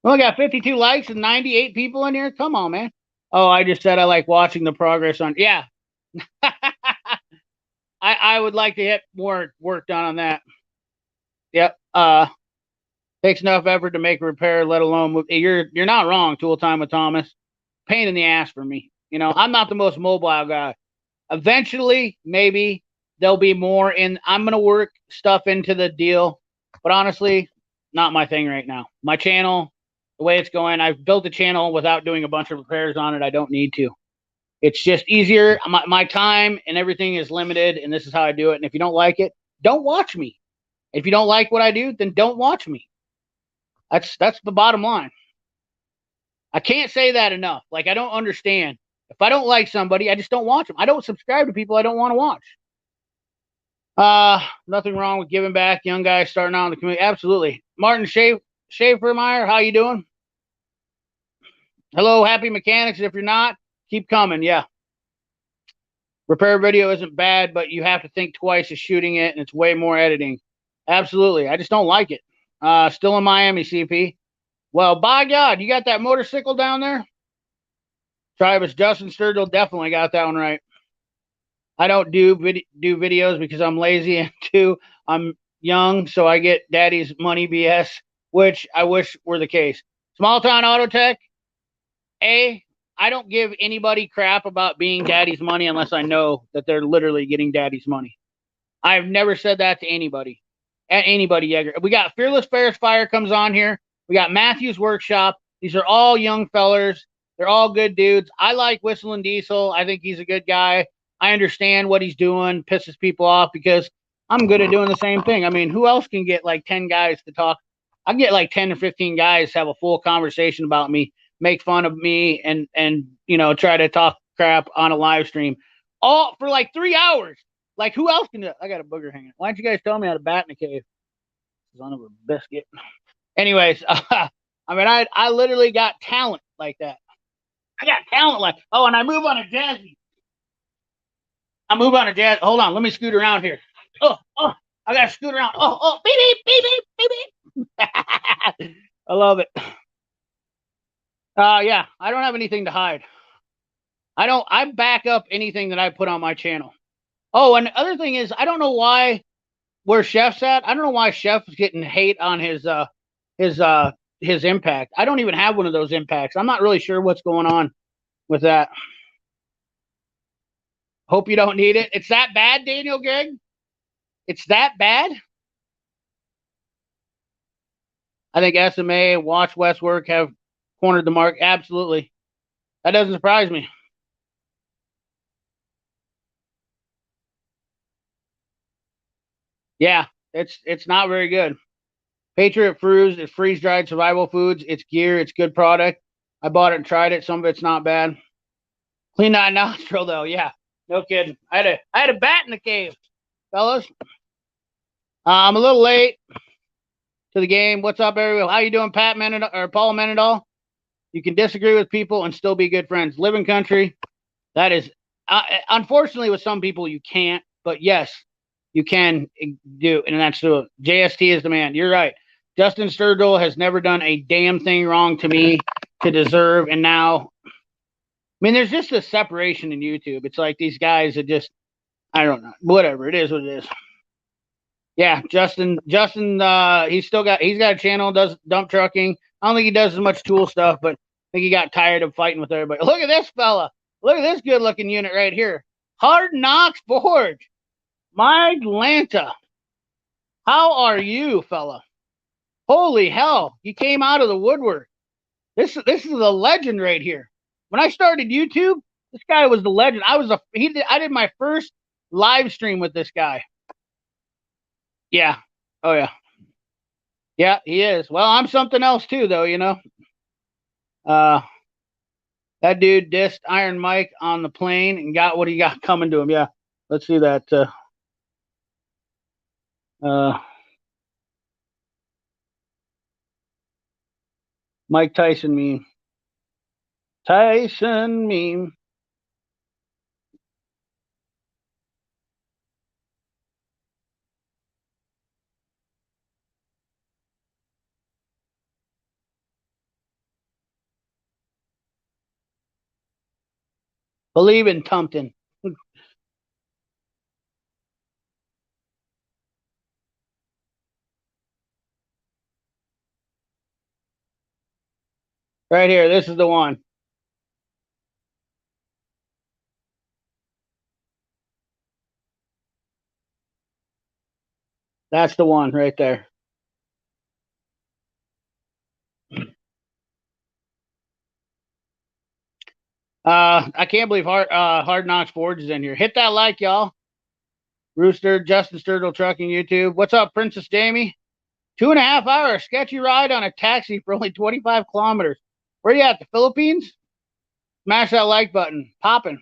We only got 52 likes and 98 people in here. Come on, man. Oh, I just said I like watching the progress on. Yeah. I would like to get more work done on that. Yep. Takes enough effort to make a repair, let alone move. You're not wrong, Tool Time with Thomas. Pain in the ass for me. You know, I'm not the most mobile guy. Eventually, maybe there'll be more in. I'm gonna work stuff into the deal, but honestly, not my thing right now. My channel, the way it's going, I've built a channel without doing a bunch of repairs on it. I don't need to. It's just easier. My time and everything is limited, and this is how I do it. And if you don't like it, don't watch me. If you don't like what I do, then don't watch me. That's the bottom line. I can't say that enough. Like, I don't understand. If I don't like somebody, I just don't watch them. I don't subscribe to people I don't want to watch. Nothing wrong with giving back. Young guys starting out in the community. Absolutely. Martin Schaefermeyer, how you doing? Hello, Happy Mechanics. If you're not, keep coming. Yeah. Repair video isn't bad, but you have to think twice of shooting it, and it's way more editing. Absolutely. I just don't like it. Still in Miami, CP. Well, by God, you got that motorcycle down there? Travis, Justin Sturgill definitely got that one right. I don't do videos because I'm lazy, and two, I'm young, so I get daddy's money BS, which I wish were the case. Small Town Auto Tech, I don't give anybody crap about being daddy's money unless I know that they're literally getting daddy's money. I've never said that to anybody. At anybody, Yeager. We got Fearless Ferris Fire comes on here. We got Matthew's Workshop. These are all young fellers. They're all good dudes. I like Whistling Diesel. I think he's a good guy. I understand what he's doing. Pisses people off because I'm good at doing the same thing. I mean, who else can get like 10 guys to talk? I can get like 10 or 15 guys to have a full conversation about me, make fun of me, and you know, try to talk crap on a live stream all for like 3 hours. Like, who else can do it? I got a booger hanging. Why don't you guys tell me how to bat in a cave? Son of a biscuit. Anyways, I mean, I literally got talent like that. I got talent like. Oh, and I move on a jazzy. I move on a jazz. Hold on, let me scoot around here. Oh, I gotta scoot around. Oh, beep beep beep beep beep beep. I love it. Yeah, I don't have anything to hide. I back up anything that I put on my channel. Oh, and the other thing is, I don't know where Chef's at. I don't know why Chef's getting hate on his impact. I don't even have one of those impacts. I'm not really sure what's going on with that. Hope you don't need it. It's that bad, Daniel Greg? It's that bad? I think SMA, Watch Westwork have cornered the mark. Absolutely. That doesn't surprise me. Yeah, it's not very good. Patriot Fruits, it's freeze-dried survival foods. It's gear. It's good product. I bought it and tried it. Some of it's not bad. Clean that nostril, though. Yeah, no kidding. I had a bat in the cave, fellas. I'm a little late to the game. What's up, everyone? How you doing, Pat Menadol or Paul Menadol? You can disagree with people and still be good friends. Live in country. That is, unfortunately, with some people you can't. But yes, you can do, and that's true. JST is the man. You're right. Justin Sturgill has never done a damn thing wrong to me to deserve, and now, I mean, there's just a separation in YouTube. It's like these guys that just, I don't know, whatever. It is what it is. Yeah, Justin, he's got a channel, does dump trucking. I don't think he does as much tool stuff, but I think he got tired of fighting with everybody. Look at this fella. Look at this good-looking unit right here. Hard Knocks Forge. My Atlanta. How are you, fella? Holy hell. You came out of the woodwork. This is a legend right here. When I started YouTube, this guy was the legend. I did my first live stream with this guy. Yeah. Oh, yeah. Yeah, he is. Well, I'm something else, too, though, you know. That dude dissed Iron Mike on the plane and got what he got coming to him. Yeah. Let's see that. Mike Tyson meme. Tyson meme. Believe in Tumpton. Right here. This is the one. That's the one right there. I can't believe Hard Knocks Forge is in here. Hit that like, y'all. Rooster, Justin Sturgill Trucking YouTube. What's up, Princess Jamie? 2.5 hours sketchy ride on a taxi for only 25 kilometers. Where you at? The Philippines? Smash that like button. Popping.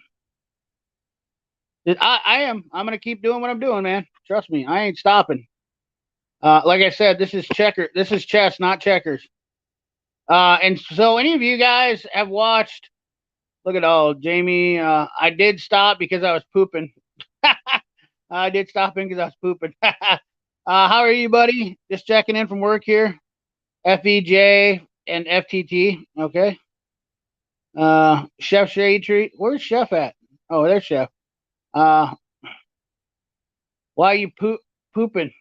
I am. I'm gonna keep doing what I'm doing, man. Trust me, I ain't stopping. Like I said, this is chess, not checkers. And so any of you guys have watched? Look at all, Jamie. I did stop because I was pooping. I did stop in because I was pooping. How are you, buddy? Just checking in from work here. FEJ and FTT. Okay. Chef Shade Treat. Where's Chef at? Oh, there's Chef. Why are you pooping?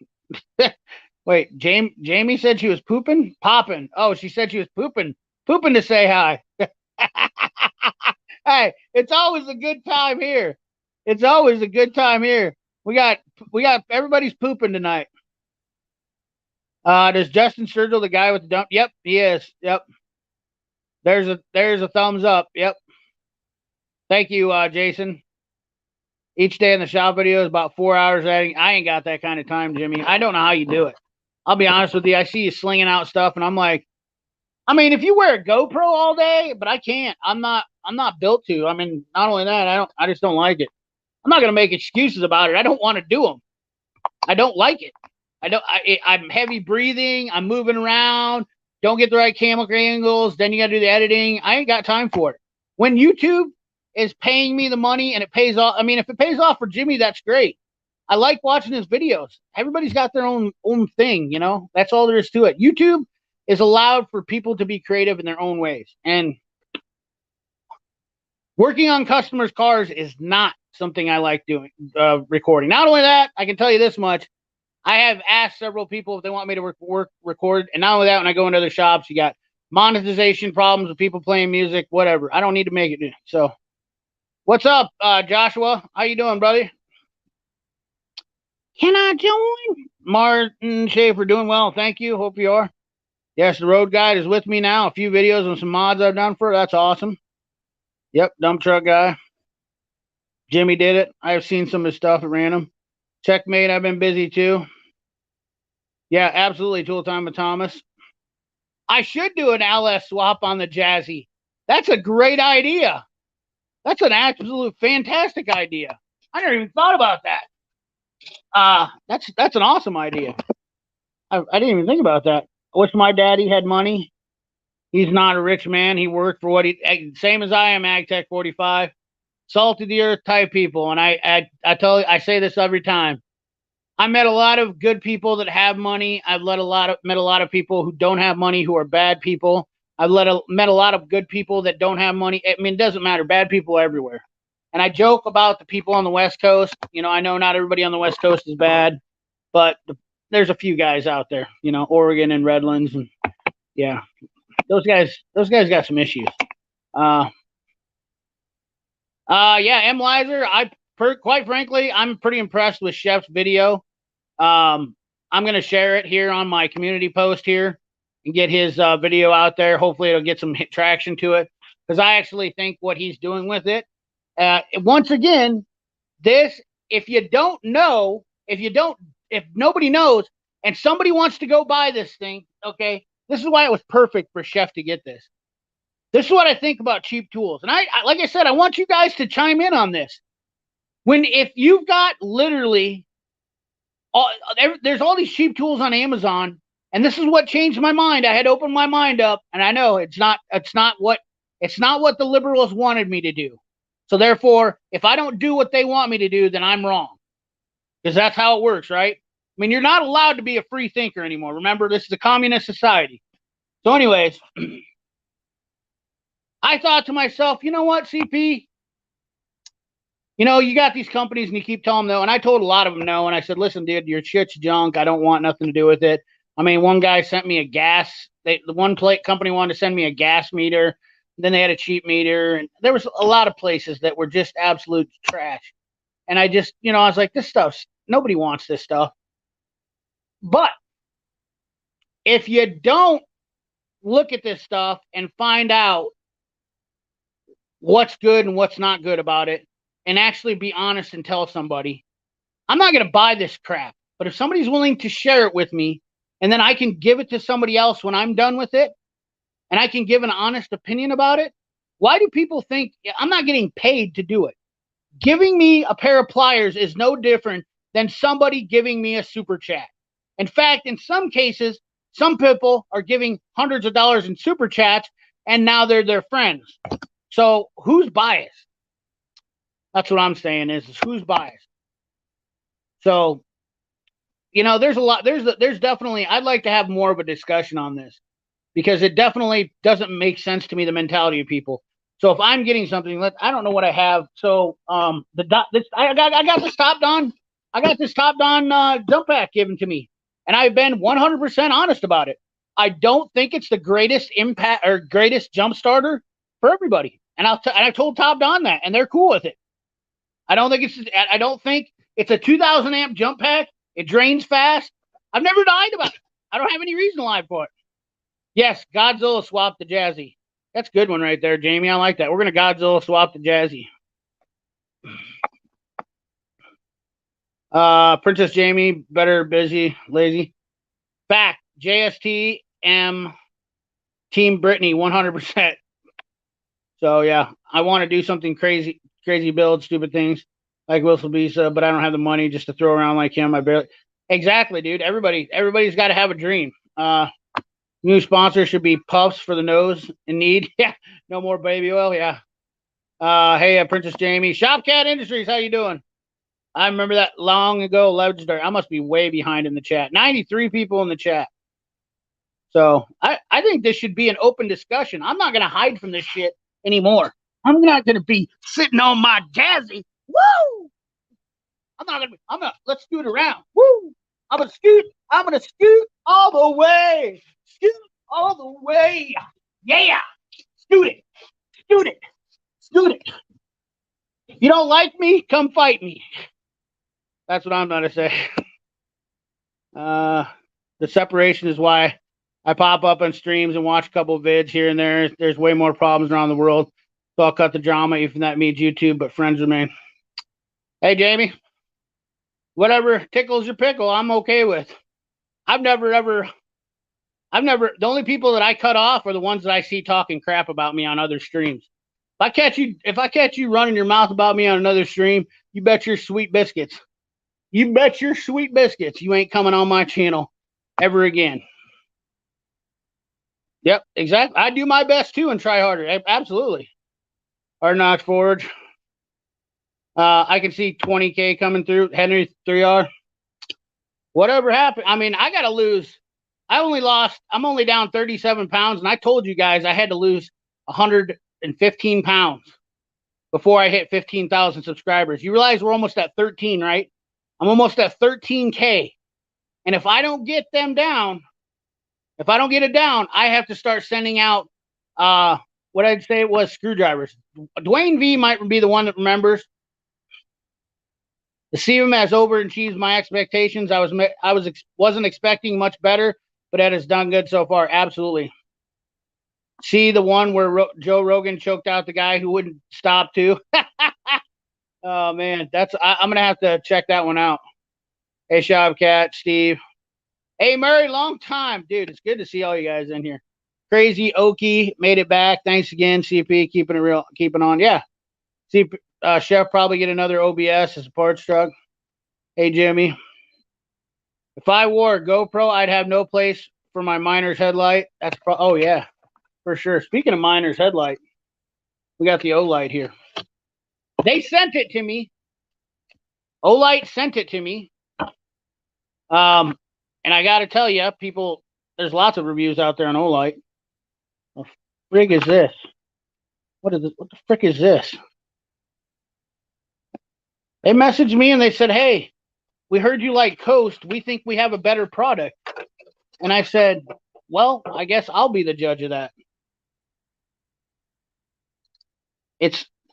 Wait, Jamie said she was pooping? Popping. Oh, she said she was pooping. Pooping to say hi. Hey, it's always a good time here. It's always a good time here. We got everybody's pooping tonight. Does Justin Sturgill, the guy with the dump? Yep, he is. Yep. There's a thumbs up. Yep. Thank you, Jason. Each day in the shop video is about 4 hours editing. I ain't got that kind of time, Jimmy. I don't know how you do it. I'll be honest with you. I see you slinging out stuff, and I'm like, I mean, if you wear a GoPro all day, but I can't. I'm not built to. I mean, not only that, I just don't like it. I'm not gonna make excuses about it. I don't want to do them. I don't like it. I'm heavy breathing. I'm moving around. Don't get the right camera angles. Then you got to do the editing. I ain't got time for it. When YouTube is paying me the money and it pays off, I mean, if it pays off for Jimmy, that's great. I like watching his videos. Everybody's got their own thing, you know. That's all there is to it. YouTube is allowed for people to be creative in their own ways, and working on customers' cars is not something I like doing. Recording. Not only that, I can tell you this much: I have asked several people if they want me to record, and not only that, when I go into other shops, you got monetization problems with people playing music, whatever. I don't need to make it. So, what's up, Joshua? How you doing, buddy? Can I join? Martin Schaefer, doing well. Thank you. Hope you are. Yes, the road guide is with me now. A few videos and some mods I've done for it. That's awesome. Yep, dump truck guy. Jimmy did it. I've seen some of his stuff at random. Checkmate, I've been busy too. Yeah, absolutely. Tool time with Thomas. I should do an LS swap on the Jazzy. That's a great idea. That's an absolute fantastic idea. I never even thought about that. That's an awesome idea. I didn't even think about that. I wish my daddy had money. He's not a rich man. He worked for what he, same as I am, AgTech 45. Salt of the earth type people. And I tell you, I say this every time. I met a lot of good people that have money. I've met a lot of people who don't have money, who are bad people. I've met a lot of good people that don't have money. I mean, it doesn't matter. Bad people are everywhere. And I joke about the people on the West Coast. You know, I know not everybody on the West Coast is bad, but there's a few guys out there, you know, Oregon and Redlands. And yeah, those guys got some issues. Yeah, M. Lizer, quite frankly, I'm pretty impressed with Chef's video. I'm going to share it here on my community post here and get his video out there. Hopefully it'll get some traction to it, because I actually think what he's doing with it, once again, if nobody knows and somebody wants to go buy this thing, okay, this is why it was perfect for Chef to get this. This is what I think about cheap tools. And I like I said, I want you guys to chime in on this. If you've got literally there's all these cheap tools on Amazon, and this is what changed my mind. I had opened my mind up, and I know it's not what the liberals wanted me to do. So therefore, if I don't do what they want me to do, then I'm wrong. Because that's how it works, right? I mean, you're not allowed to be a free thinker anymore. Remember, this is a communist society. So anyways, I thought to myself, you know what, CP? You know, you got these companies and you keep telling them no. And I told a lot of them no. And I said, listen, dude, your shit's junk. I don't want nothing to do with it. I mean, one guy sent me a gas. The one company wanted to send me a gas meter. Then they had a cheap meter. And there was a lot of places that were just absolute trash. And I just, you know, I was like, this stuff's, nobody wants this stuff. But if you don't look at this stuff and find out what's good and what's not good about it, and actually be honest and tell somebody, I'm not going to buy this crap. But if somebody's willing to share it with me, and then I can give it to somebody else when I'm done with it, and I can give an honest opinion about it, why do people think I'm not getting paid to do it? Giving me a pair of pliers is no different than somebody giving me a super chat. In fact, in some cases, some people are giving hundreds of dollars in super chats, and now they're their friends. So who's biased? That's what I'm saying is who's biased. So, you know, there's definitely, I'd like to have more of a discussion on this, because it definitely doesn't make sense to me, the mentality of people. So if I'm getting something, I don't know what I have. So I got this top Don dump pack given to me, and I've been 100% honest about it. I don't think it's the greatest impact or greatest jump starter for everybody, and I told Top Don that, and they're cool with it. I don't think it's a 2,000 amp jump pack. It drains fast. I've never died about it. I don't have any reason to lie for it. Yes, Godzilla swapped the Jazzy. That's a good one right there, Jamie. I like that. We're going to Godzilla swap the Jazzy. Princess Jamie, better, busy, lazy. Fact, JSTM, Team Brittany, 100%. So, yeah, I want to do something crazy build, stupid things like Wilson Bisa, but I don't have the money just to throw around like him. Exactly, dude. Everybody's got to have a dream. New sponsor should be Puffs for the nose in need. Yeah, no more baby oil. Yeah. Hey, Princess Jamie, Shopcat Industries. How you doing? I remember that long ago. Legendary. I must be way behind in the chat. 93 people in the chat. So I think this should be an open discussion. I'm not gonna hide from this shit anymore. I'm not gonna be sitting on my jazzy. Woo! I'm gonna let's scoot around. Woo! I'm gonna scoot all the way. Scoot all the way. Yeah. Scoot it. Scoot it. Scoot it. You don't like me? Come fight me. That's what I'm gonna say. The separation is why I pop up on streams and watch a couple of vids here and there. There's way more problems around the world. So I'll cut the drama, even that means YouTube, but friends remain. Hey, Jamie, whatever tickles your pickle, I'm okay with. The only people that I cut off are the ones that I see talking crap about me on other streams. If I catch you running your mouth about me on another stream, you bet your sweet biscuits. You ain't coming on my channel ever again. Yep, exactly. I do my best too and try harder. Absolutely. Hard Knocks Forge. I can see 20K coming through. Henry 3R. Whatever happened. I mean, I got to lose. I'm only down 37 pounds. And I told you guys I had to lose 115 pounds before I hit 15,000 subscribers. You realize we're almost at 13, right? I'm almost at 13K. And if I don't get it down, I have to start sending out what I'd say it was screwdrivers. Dwayne V might be the one that remembers. To see him has overachieved my expectations. Wasn't expecting much better, but that has done good so far. Absolutely. See the one where Joe Rogan choked out the guy who wouldn't stop too. Oh man, I'm gonna have to check that one out. Hey, Shopcat, Steve. Hey, Murray, long time, dude. It's good to see all you guys in here. Crazy Okie made it back. Thanks again, CP. Keeping it real, keeping on. Yeah. CP, Chef probably get another OBS as a parts truck. Hey, Jimmy. If I wore a GoPro, I'd have no place for my miner's headlight. Oh yeah, for sure. Speaking of miner's headlight, we got the Olight here. They sent it to me. Olight sent it to me. And I got to tell you, people, there's lots of reviews out there on Olight. What the frig is this? What the frick is this? They messaged me and they said, hey, we heard you like Coast. We think we have a better product. And I said, well, I guess I'll be the judge of that.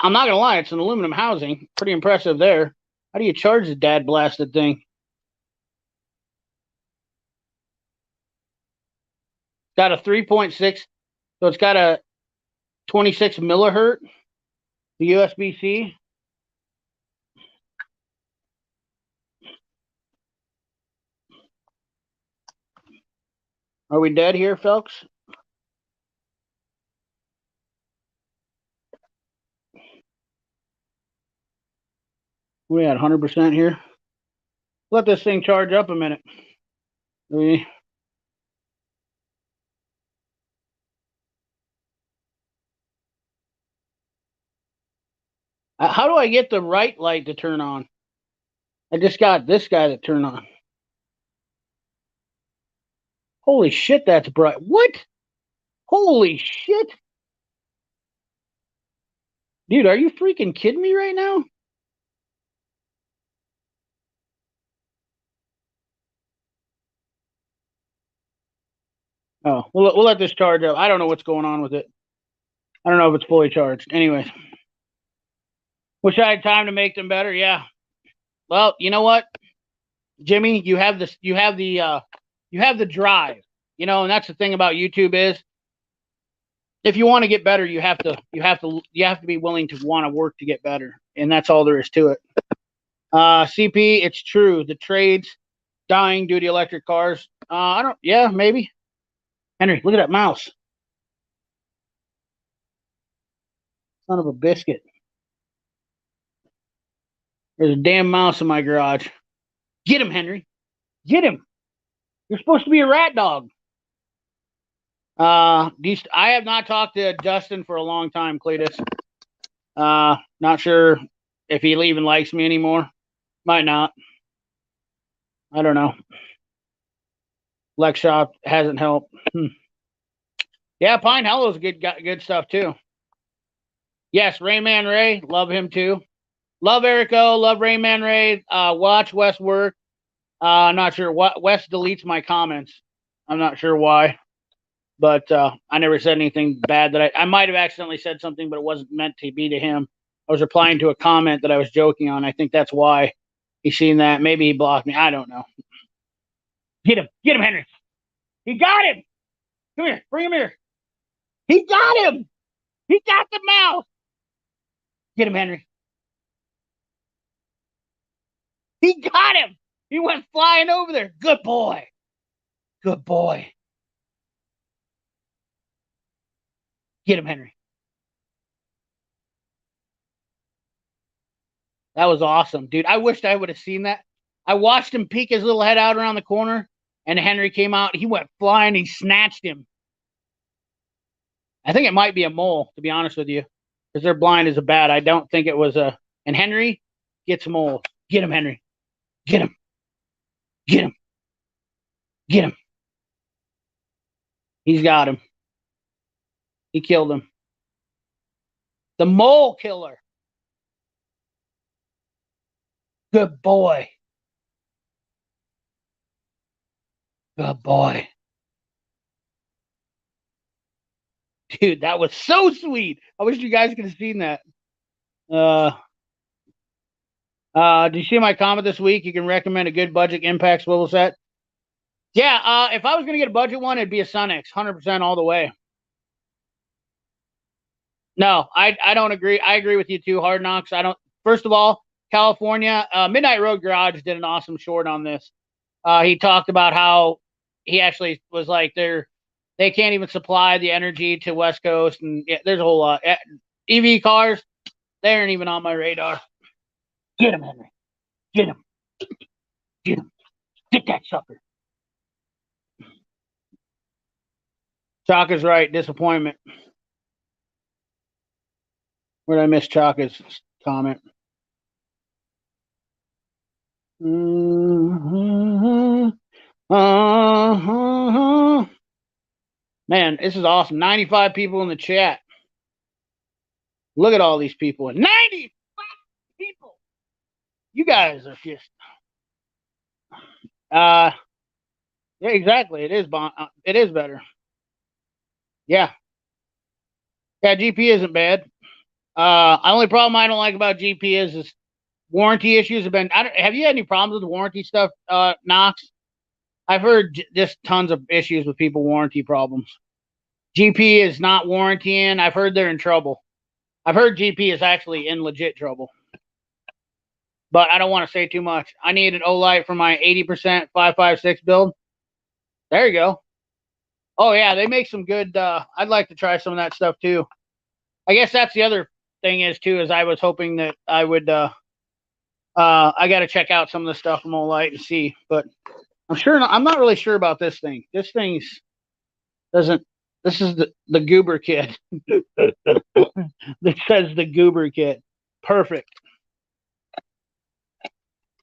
I'm not going to lie, it's an aluminum housing. Pretty impressive there. How do you charge the dad blasted thing? Got a 3.6, so it's got a 26 millihertz, the USB-C. Are we dead here, folks? We at 100% here. Let this thing charge up a minute. How do I get the right light to turn on? I just got this guy to turn on. Holy shit, that's bright. What? Holy shit. Dude, are you freaking kidding me right now? Oh, we'll let this charge up. I don't know what's going on with it. I don't know if it's fully charged. Anyways. Wish I had time to make them better. Yeah. Well, you know what, Jimmy, you have the drive, and that's the thing about YouTube is if you want to get better, you have to be willing to want to work to get better. And that's all there is to it. CP, it's true. The trades dying due to electric cars. Maybe. Henry, look at that mouse. Son of a biscuit. There's a damn mouse in my garage. Get him, Henry. Get him. You're supposed to be a rat dog. I have not talked to Justin for a long time, Cletus. Not sure if he even likes me anymore. Might not. I don't know. Lex Shop hasn't helped. Yeah, Pine Hollow's good stuff too. Yes, Rayman Ray, love him too. Love Erico, love Rayman Ray. Watch Wes work. I'm not sure what Wes deletes my comments. I'm not sure why, but I never said anything bad that I might have accidentally said something, but it wasn't meant to be to him. I was replying to a comment that I was joking on. I think that's why he's seen that. Maybe he blocked me. I don't know. Get him, Henry. He got him. Come here, bring him here. He got him. He got the mouse. Get him, Henry. He got him. He went flying over there. Good boy. Good boy. Get him, Henry. That was awesome, dude. I wished I would have seen that. I watched him peek his little head out around the corner, and Henry came out. He went flying. He snatched him. I think it might be a mole, to be honest with you, because their blind is a bat. I don't think it was a. And Henry gets mole. Get him, Henry. Get him. Get him. Get him. He's got him. He killed him. The mole killer. Good boy. Good boy. Dude, that was so sweet. I wish you guys could have seen that. Did you see my comment this week? You can recommend a good budget impact swivel set. Yeah, if I was going to get a budget one, it'd be a Sunex, 100% all the way. No, I don't agree. I agree with you too, Hard Knocks. I don't. First of all, California, Midnight Road Garage did an awesome short on this. He talked about how he actually was like they can't even supply the energy to West Coast, and yeah, there's a whole lot. EV cars, they aren't even on my radar. Get him, Henry. Get him. Get him. Get that sucker. Chaka's right. Disappointment. Where did I miss Chaka's comment? Man, this is awesome. 95 people in the chat. Look at all these people. 95 people. You guys are just. Yeah, exactly. It is it is better. Yeah. Yeah, GP isn't bad. Only problem I don't like about GP is warranty issues have been. Have you had any problems with the warranty stuff, Knox? I've heard just tons of issues with people warranty problems. GP is not warrantying. I've heard they're in trouble. I've heard GP is actually in legit trouble. But I don't want to say too much. I need an Olight for my 80% 556 build. There you go. Oh, yeah, they make some good. I'd like to try some of that stuff, too. I guess that's the other thing is, too, is I was hoping that I would. I got to check out some of the stuff from Olight and see. But I'm not really sure about this thing. This thing's doesn't. This is the Goober kit. That says the Goober kit. Perfect.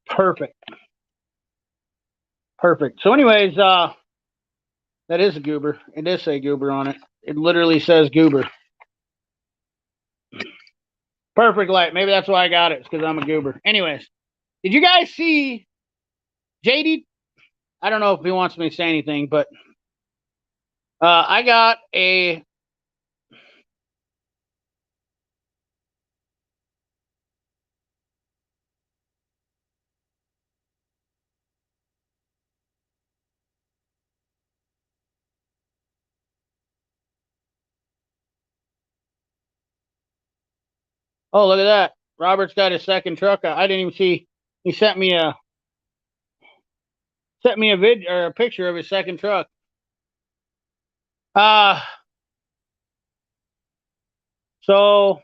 Perfect. So anyways, that is a Goober. It does say Goober on it. It literally says Goober. Perfect light. Maybe that's why I got it. It's because I'm a Goober. Anyways, did you guys see JD? I don't know if he wants me to say anything, but I got a. Oh, look at that. Robert's got his second truck. I didn't even see. He sent me a video or a picture of his second truck. So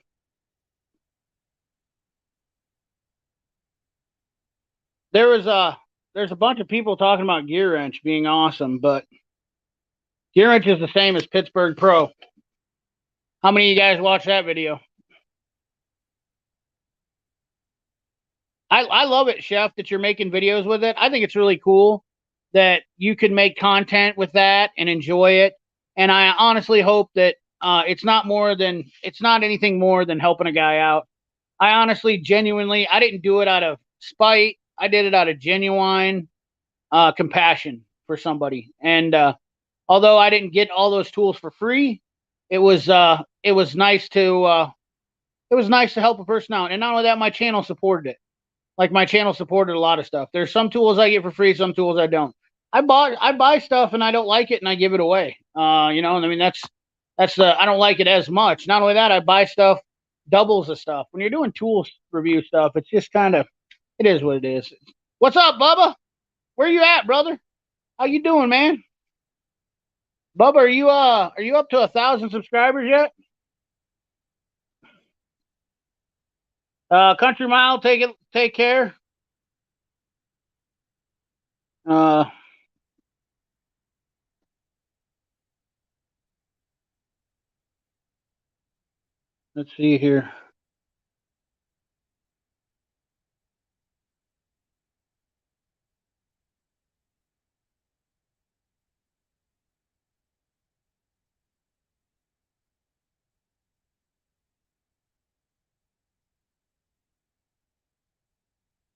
there was there's a bunch of people talking about Gear Wrench being awesome, but Gear Wrench is the same as Pittsburgh Pro. How many of you guys watched that video? I love it, Chef, that you're making videos with it. I think it's really cool that you can make content with that and enjoy it. And I honestly hope that it's not anything more than helping a guy out. I honestly, genuinely, I didn't do it out of spite. I did it out of genuine compassion for somebody. And although I didn't get all those tools for free, it was nice to help a person out. And not only that, my channel supported it. Like my channel supported a lot of stuff. There's some tools I get for free, some tools I don't. I buy stuff and I don't like it and I give it away. You know, and I mean that's I don't like it as much. Not only that, I buy stuff doubles of stuff. When you're doing tools review stuff, it's just kind of, it is what it is. What's up, Bubba? Where you at, brother? How you doing, man? Bubba, are you up to 1,000 subscribers yet? Country Mile, take care. Let's see here.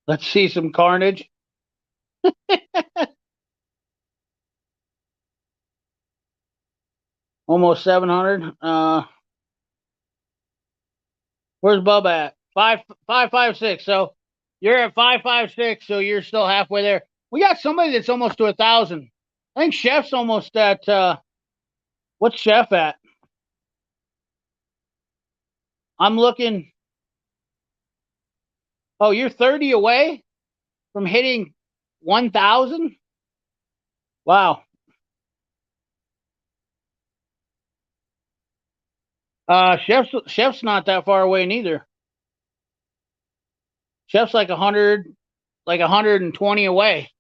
Let's see some carnage. Almost 700. Where's Bubba at? 556. So you're at 556. So you're still halfway there. We got somebody that's almost to 1,000. I think Chef's almost at. What's Chef at? I'm looking. Oh, you're 30 away from hitting 1,000. Wow. Chef's not that far away neither. Chef's like 120 away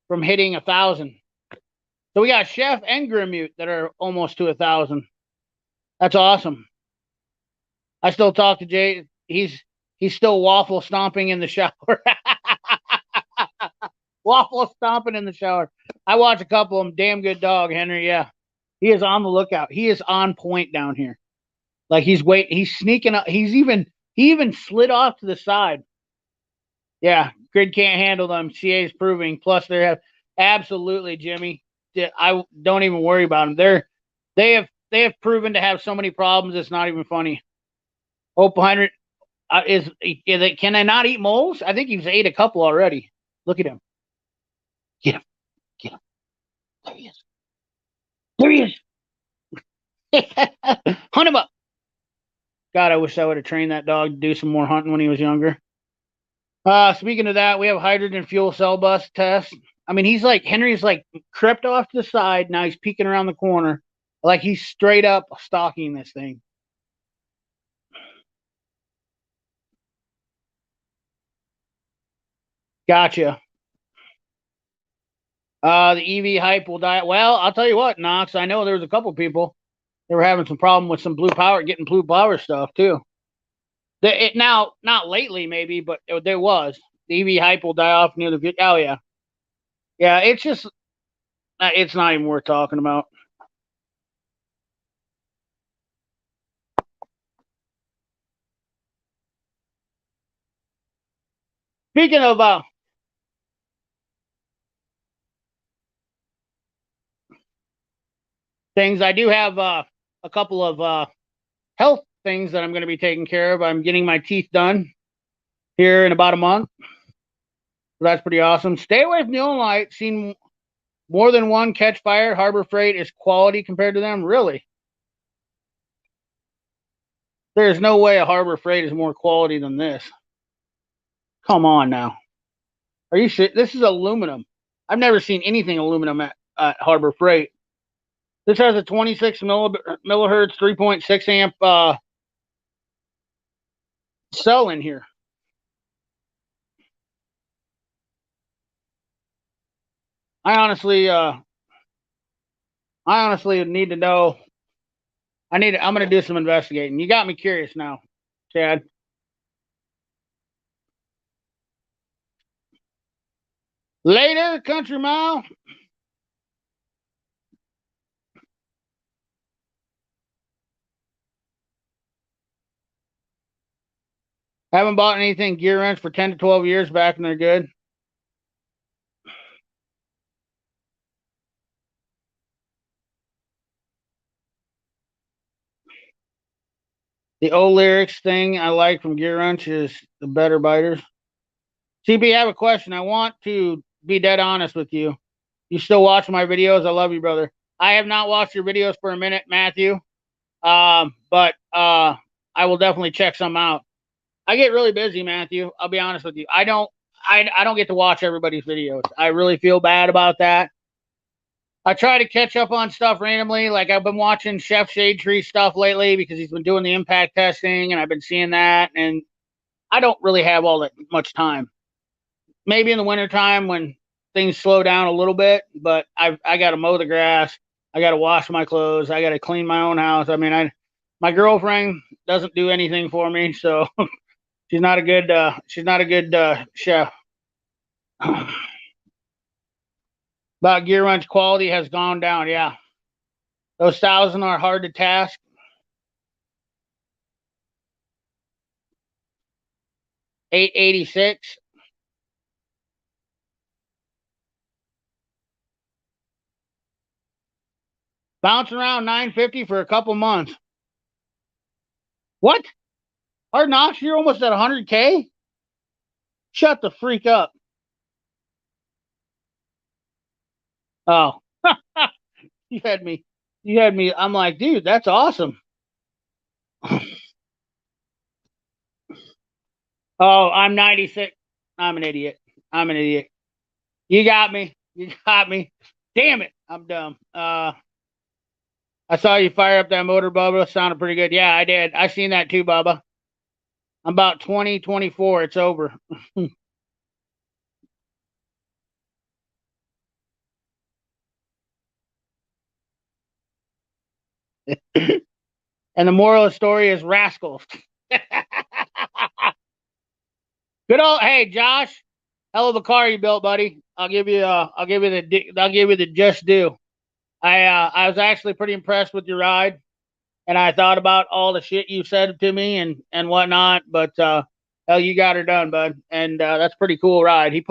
from hitting 1,000. So we got Chef and Grimmute that are almost to 1,000. That's awesome. I still talk to Jay. He's still waffle stomping in the shower. Waffle stomping in the shower. I watch a couple of them. Damn good dog, Henry. Yeah, he is on the lookout. He is on point down here. Like he's sneaking up. He even slid off to the side. Yeah, grid can't handle them. CA is proving. Plus, they have absolutely, Jimmy. I don't even worry about them. They have proven to have so many problems. It's not even funny. Hope 100 can I not eat moles? I think he's ate a couple already. Look at him. Get him. Get him. There he is. There he is. Hunt him up. God, I wish I would have trained that dog to do some more hunting when he was younger. Speaking of that, we have hydrogen fuel cell bus test. I mean, Henry's like crept off to the side. Now he's peeking around the corner. Like he's straight up stalking this thing. Gotcha. The EV hype will die. Well, I'll tell you what, Knox. I know there's a couple people that were having some problem with some getting blue power stuff too. Now, not lately, maybe, but there was. The EV hype will die off near the. Oh yeah, yeah. It's just, it's not even worth talking about. Speaking of things, I do have a couple of health things that I'm going to be taking care of. I'm getting my teeth done here in about a month. So that's pretty awesome. Stay away from the Neon Light. Seen more than one catch fire. Harbor Freight is quality compared to them. Really? There's no way a Harbor Freight is more quality than this. Come on now. Are you sure? This is aluminum. I've never seen anything aluminum at Harbor Freight. This has a 26 millihertz, 3.6 amp cell in here. I honestly need to know. I'm going to do some investigating. You got me curious now, Chad. Later, Country Mile. Haven't bought anything gear wrench for 10 to 12 years back, and they're good. The old lyrics thing I like from gear wrench is the better biters. CB, I have a question. I want to be dead honest with you. You still watch my videos? I love you, brother. I have not watched your videos for a minute, Matthew. But I will definitely check some out. I get really busy, Matthew. I'll be honest with you. I don't get to watch everybody's videos. I really feel bad about that. I try to catch up on stuff randomly. Like I've been watching Chef Shade Tree stuff lately because he's been doing the impact testing and I've been seeing that. And I don't really have all that much time. Maybe in the wintertime when things slow down a little bit, but I got to mow the grass. I got to wash my clothes. I got to clean my own house. I mean, my girlfriend doesn't do anything for me. So she's not a good chef. But gear wrench quality has gone down. Yeah. Those 1,000 are hard to task. $886. Bouncing around $950 for a couple months. What? Hard knocks? You're almost at 100K? Shut the freak up. Oh. You had me. I'm like, dude, that's awesome. Oh, I'm 96. I'm an idiot. You got me. Damn it. I'm dumb. I saw you fire up that motor, Bubba. Sounded pretty good. Yeah, I did. I seen that too, Bubba. I'm about 24. It's over. And the moral of the story is rascals. Good old, hey Josh, hell of a car you built, buddy. I'll give you the just due. I was actually pretty impressed with your ride, and I thought about all the shit you said to me and whatnot. But hell, you got her done, bud, and that's a pretty cool ride. You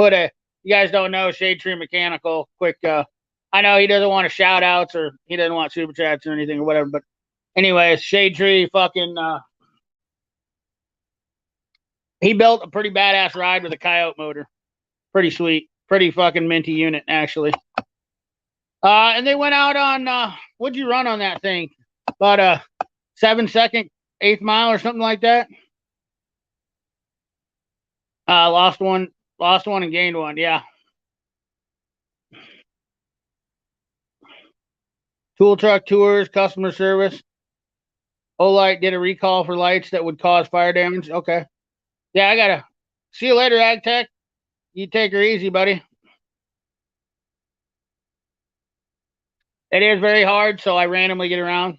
guys don't know Shade Tree Mechanical. Quick, I know he doesn't want to shout outs or he doesn't want super chats or anything or whatever, but anyways, Shade Tree fucking he built a pretty badass ride with a coyote motor. Pretty sweet. Pretty fucking minty unit, actually. And they went out on what'd you run on that thing? About a 7-second 1/8 mile or something like that. Lost one and gained one, yeah. Tool truck tours, customer service. Olight did a recall for lights that would cause fire damage. Okay. Yeah, I gotta see you later, Ag Tech. You take her easy, buddy. It is very hard, so I randomly get around.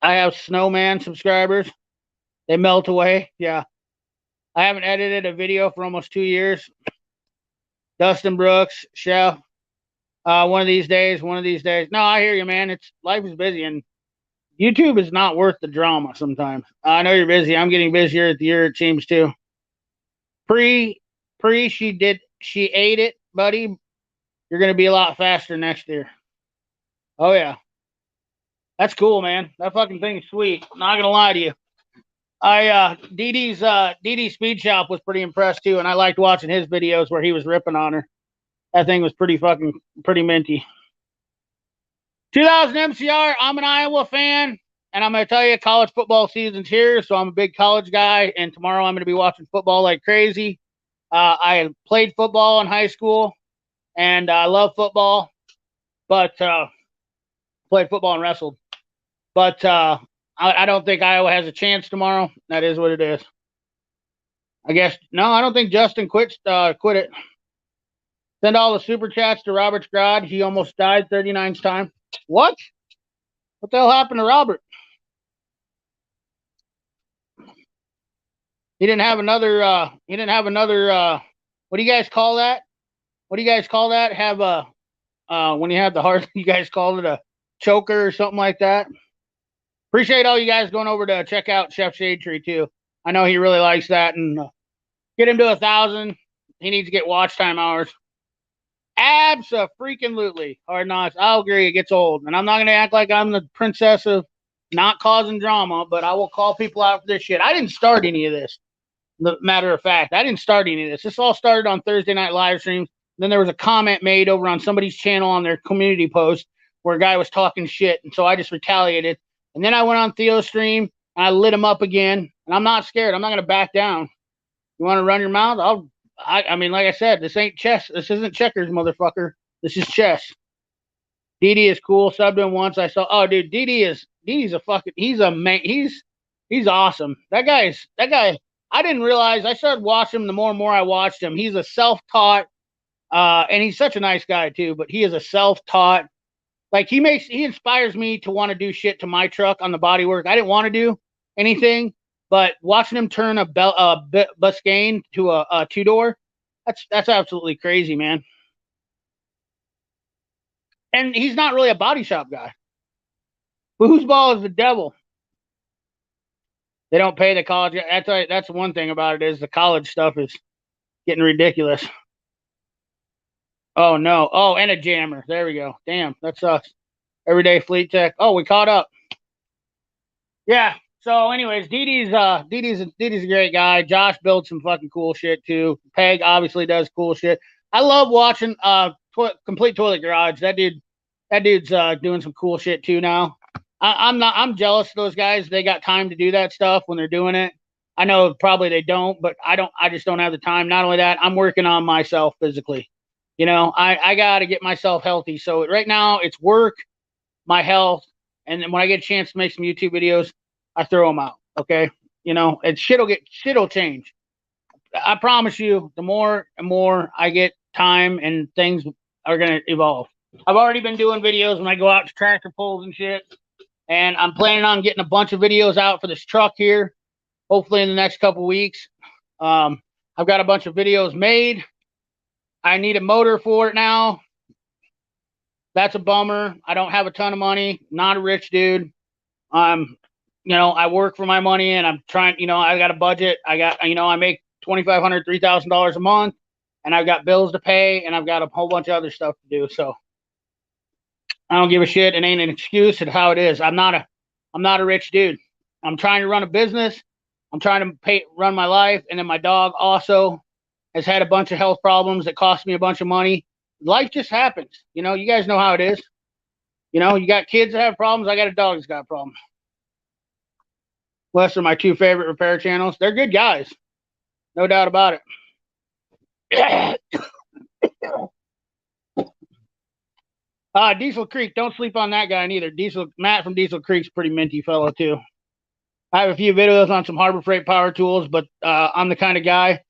I have Snowman subscribers. They melt away. Yeah. I haven't edited a video for almost 2 years. Dustin Brooks, Chef. One of these days. No, I hear you, man. Life is busy, and YouTube is not worth the drama sometimes. I know you're busy. I'm getting busier at the year, it seems too. She ate it, buddy. You're gonna be a lot faster next year. Oh yeah. That's cool, man. That fucking thing is sweet. Not gonna lie to you. DD's Speed Shop was pretty impressed too, and I liked watching his videos where he was ripping on her. That thing was pretty minty. 2000 MCR. I'm an Iowa fan, and I'm gonna tell you, college football season's here, so I'm a big college guy. And tomorrow I'm gonna be watching football like crazy. I played football in high school, and I love football, but played football and wrestled. But I don't think Iowa has a chance tomorrow. That is what it is. I guess no, I don't think Justin quit it. Send all the super chats to Robert's Grod. He almost died 39th time. What? What the hell happened to Robert? He didn't have another, what do you guys call that? What do you guys call that? Have when you have the heart, you guys call it a choker or something like that. Appreciate all you guys going over to check out Chef Shade Tree too. I know he really likes that, and get him to 1,000. He needs to get watch time hours. Abso-freaking-lutely. Hard Knocks. I'll agree. It gets old. And I'm not going to act like I'm the princess of not causing drama, but I will call people out for this shit. I didn't start any of this. Matter of fact, I didn't start any of this. This all started on Thursday night live streams. Then there was a comment made over on somebody's channel on their community post where a guy was talking shit. And so I just retaliated. And then I went on Theo's stream and I lit him up again. And I'm not scared. I'm not going to back down. You want to run your mouth? I mean, like I said, this ain't chess. This isn't checkers, motherfucker. This is chess. DD is cool. Subbed him once. I saw. Oh, dude, DD's a fucking. He's a man. He's awesome. That guy. I didn't realize. I started watching him. The more and more I watched him, he's a self-taught. And he's such a nice guy too. But he is a self-taught. Like he inspires me to want to do shit to my truck on the bodywork. I didn't want to do anything. But watching him turn a Biscayne to a two-door, that's absolutely crazy, man. And he's not really a body shop guy. Foosball is the devil. They don't pay the college. That's one thing about it is the college stuff is getting ridiculous. Oh, no. Oh, and a jammer. There we go. Damn, that sucks. Everyday Fleet Tech. Oh, we caught up. Yeah. So, anyways, DD's a great guy. Josh builds some fucking cool shit too. Peg obviously does cool shit. I love watching Complete Toilet Garage. That dude's doing some cool shit too now. I'm jealous of those guys. They got time to do that stuff when they're doing it. I know probably they don't, but I just don't have the time. Not only that, I'm working on myself physically. You know, I got to get myself healthy. So right now it's work, my health, and then when I get a chance to make some YouTube videos, I throw them out. Okay. You know, and shit'll change. I promise you, the more and more I get time and things are going to evolve. I've already been doing videos when I go out to tractor pulls and shit. And I'm planning on getting a bunch of videos out for this truck here, hopefully in the next couple weeks. I've got a bunch of videos made. I need a motor for it now. That's a bummer. I don't have a ton of money. Not a rich dude. You know, I work for my money and I'm trying, you know, I got a budget. I make $2,500, $3,000 a month and I've got bills to pay and I've got a whole bunch of other stuff to do. So I don't give a shit. It ain't an excuse. It's how it is. I'm not a rich dude. I'm trying to run a business. I'm trying to run my life. And then my dog also has had a bunch of health problems that cost me a bunch of money. Life just happens. You know, you guys know how it is. You know, you got kids that have problems. I got a dog that's got problems. Those are my two favorite repair channels. They're good guys. No doubt about it. Diesel Creek. Don't sleep on that guy neither. Matt from Diesel Creek's pretty minty fellow too. I have a few videos on some Harbor Freight power tools, but I'm the kind of guy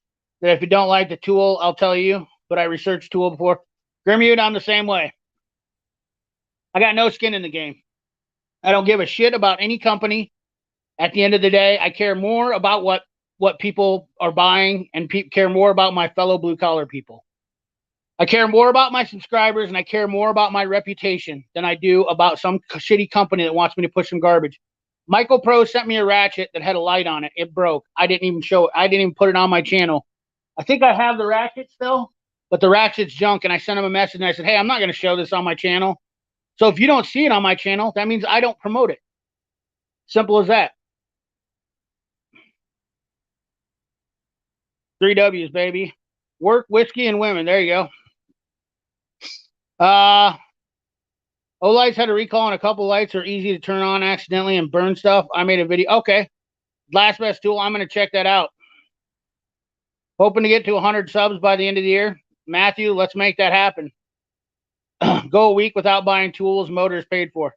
that if you don't like the tool, I'll tell you, but I researched tool before. Grimute, I'm the same way. I got no skin in the game. I don't give a shit about any company. At the end of the day, I care more about what people are buying and care more about my fellow blue collar people. I care more about my subscribers and I care more about my reputation than I do about some shitty company that wants me to push some garbage. Michael Pro sent me a ratchet that had a light on it. It broke. I didn't even show it. I didn't even put it on my channel. I think I have the ratchet still, but the ratchet's junk. And I sent him a message and I said, hey, I'm not going to show this on my channel. So if you don't see it on my channel, that means I don't promote it. Simple as that. 3 W's, baby. Work, whiskey, and women. There you go. O-Lights had a recall on a couple lights are easy to turn on accidentally and burn stuff. I made a video. Okay. Last best tool. I'm going to check that out. Hoping to get to 100 subs by the end of the year. Matthew, let's make that happen. Go a week without buying tools. Motors paid for.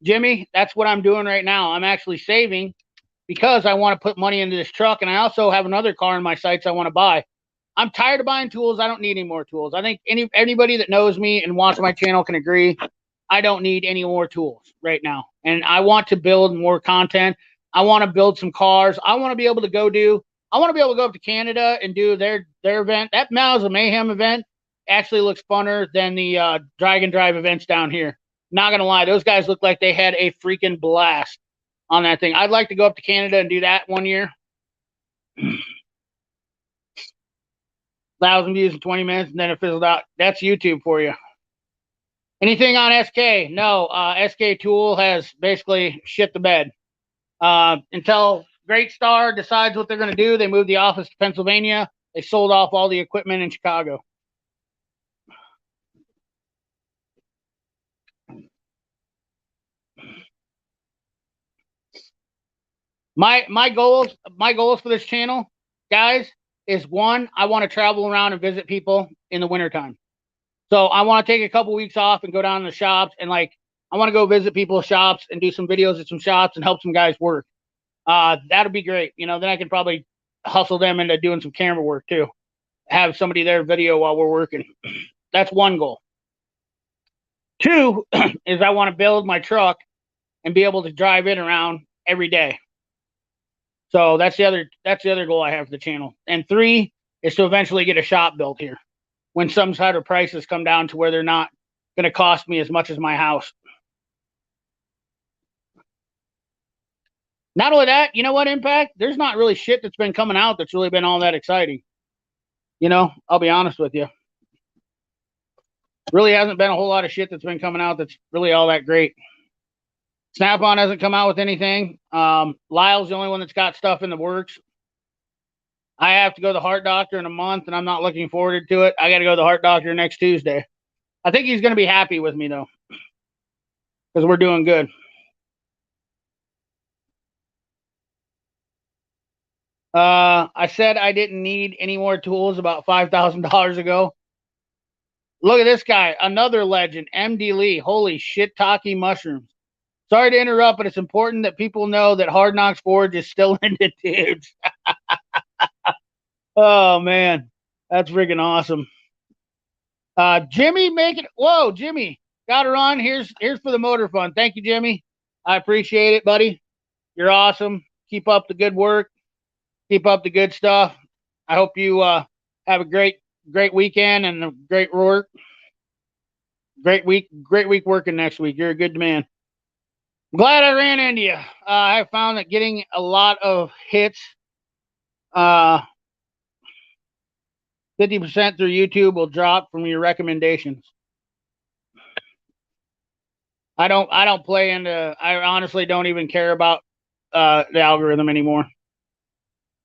Jimmy, that's what I'm doing right now. I'm actually saving because I want to put money into this truck. And I also have another car in my sights I want to buy. I'm tired of buying tools. I don't need any more tools. I think anybody that knows me and watches my channel can agree. I don't need any more tools right now. And I want to build more content. I want to build some cars. I want to be able to go up to Canada and do their event. That Miles of Mayhem event actually looks funner than the Drag and Drive events down here. Not going to lie. Those guys look like they had a freaking blast on that thing. I'd like to go up to Canada and do that one year. 1,000 views in 20 minutes, and then it fizzled out. That's YouTube for you. Anything on SK? No. SK Tool has basically shit the bed. Until Great Star decides what they're going to do, they moved the office to Pennsylvania. They sold off all the equipment in Chicago. My goals for this channel, guys, is one, I want to travel around and visit people in the wintertime. So I want to take a couple weeks off and go down to the shops and I want to go visit people's shops and do some videos at some shops and help some guys work. That'd be great. Then I can probably hustle them into doing some camera work too. Have somebody there video while we're working. That's one goal. Two is I want to build my truck and be able to drive it around every day. So that's the other goal I have for the channel. And three is to eventually get a shop built here when some sort of prices come down to where they're not going to cost me as much as my house. Not only that, you know what, Impact? There's not really shit that's been coming out that's really been all that exciting. I'll be honest with you. Really hasn't been a whole lot of shit that's been coming out that's really all that great. Snap-on hasn't come out with anything. Lyle's the only one that's got stuff in the works. I have to go to the heart doctor in a month, and I'm not looking forward to it. I got to go to the heart doctor next Tuesday. I think he's going to be happy with me, though, because we're doing good. I said I didn't need any more tools about $5,000 ago. Look at this guy, another legend, MD Lee. Holy shit, talkie mushrooms. Sorry to interrupt, but it's important that people know that Hard Knocks Forge is still into dudes. Oh, man. That's freaking awesome. Jimmy, whoa, Jimmy. Got her on. Here's for the motor fund. Thank you, Jimmy. I appreciate it, buddy. You're awesome. Keep up the good work. Keep up the good stuff. I hope you have a great weekend and a great work. Great week working next week. You're a good man. I'm glad I ran into you. I found that getting a lot of hits, 50% through YouTube will drop from your recommendations. I honestly don't even care about the algorithm anymore.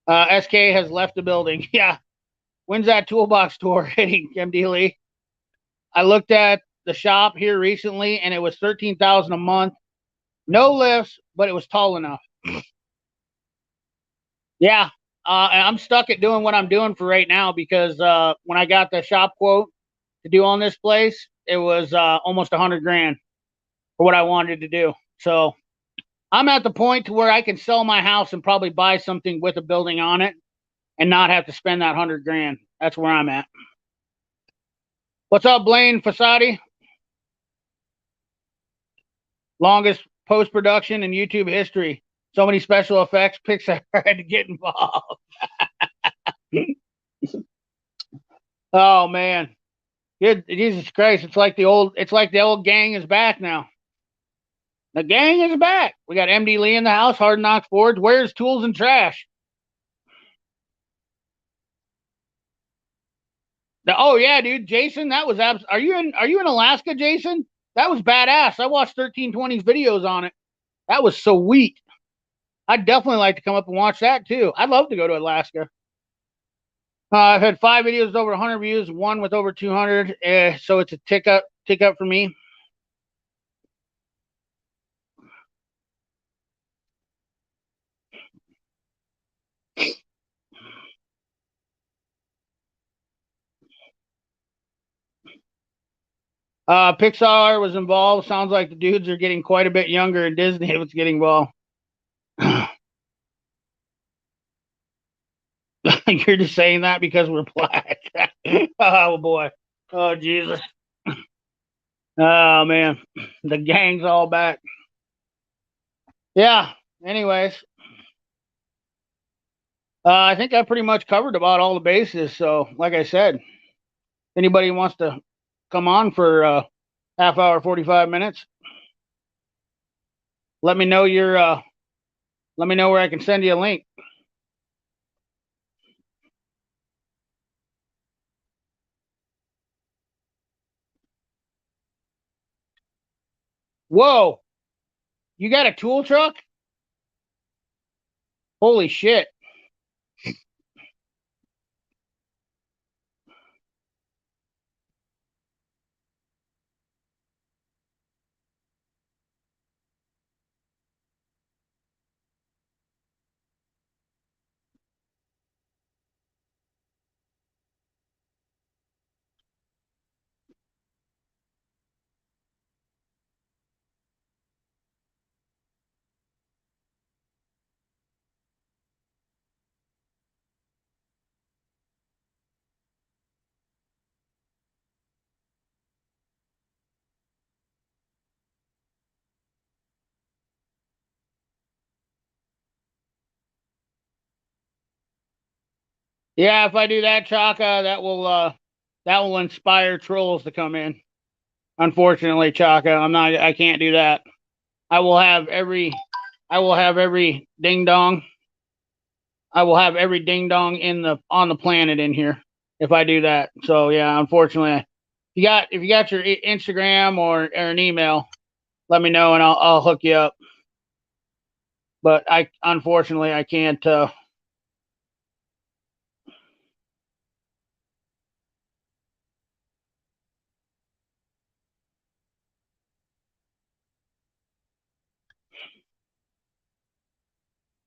SK has left the building. Yeah. When's that toolbox tour hitting, MD Lee? I looked at the shop here recently, and it was $13,000 a month. No lifts, but it was tall enough. Yeah. I'm stuck at doing what I'm doing for right now because when I got the shop quote to do on this place, it was almost $100,000 for what I wanted to do. So I'm at the point to where I can sell my house and probably buy something with a building on it and not have to spend that $100,000. That's where I'm at. What's up, Blaine Fasadi? Longest post-production in YouTube history. So many special effects. Pixar had to get involved. Oh man. Good Jesus Christ. It's like the old gang is back now. The gang is back. We got MD Lee in the house, Hard Knocks Forge. Where's Tools and Trash? Oh yeah, dude. Jason, that was are you in Alaska, Jason? That was badass. I watched 1320's videos on it. That was sweet. I'd definitely like to come up and watch that too. I'd love to go to Alaska. I've had 5 videos with over 100 views, 1 with over 200. So it's a tick up for me. Pixar was involved. Sounds like the dudes are getting quite a bit younger, and Disney was getting involved. You're just saying that because we're black. Oh boy. Oh Jesus. Oh man. The gang's all back. Yeah. Anyways. I think I pretty much covered about all the bases. So, like I said, anybody wants to come on for half hour, 45 minutes, let me know let me know where I can send you a link. Whoa, you got a tool truck? Holy shit. Yeah, if I do that, Chaka, that will inspire trolls to come in. Unfortunately, Chaka, I can't do that. I will have every ding dong. I will have every ding dong on the planet in here if I do that. So yeah, unfortunately, if you got your Instagram or an email, let me know and I'll hook you up. But unfortunately I can't.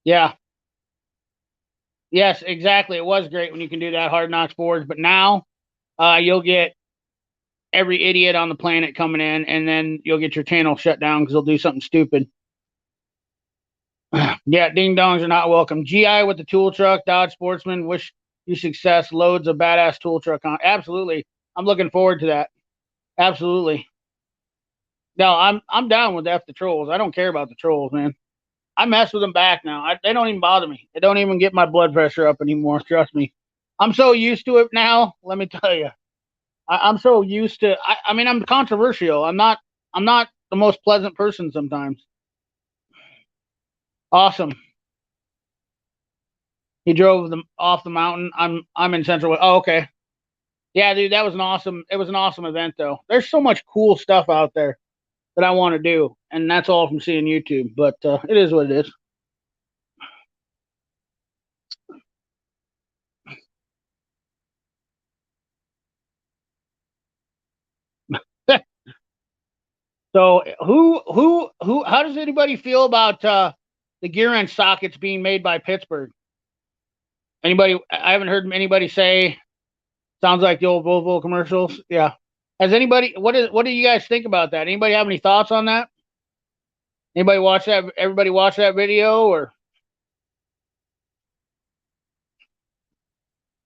Yeah. Yes, exactly. It was great when you can do that Hard Knocks boards, but now you'll get every idiot on the planet coming in, and then you'll get your channel shut down because they'll do something stupid. Yeah, ding dongs are not welcome. GI with the tool truck, Dodge Sportsman. Wish you success. Loads of badass tool truck on. Absolutely, I'm looking forward to that. Absolutely. No, I'm down with F the trolls. I don't care about the trolls, man. I mess with them back now. They don't even bother me. They don't even get my blood pressure up anymore. Trust me. I'm so used to it now. Let me tell you. I'm so used to. I mean, I'm controversial. I'm not. I'm not the most pleasant person sometimes. Awesome. He drove them off the mountain. I'm in Central. Oh, okay. Yeah, dude, that was an awesome. It was an awesome event, though. There's so much cool stuff out there that I want to do, and that's all from seeing YouTube. But it is what it is. So who? How does anybody feel about the gear wrench sockets being made by Pittsburgh? Anybody? I haven't heard anybody say. Sounds like the old Volvo commercials. Yeah. Has anybody? What do you guys think about that? Anybody have any thoughts on that? Anybody watch that? Everybody watch that video, or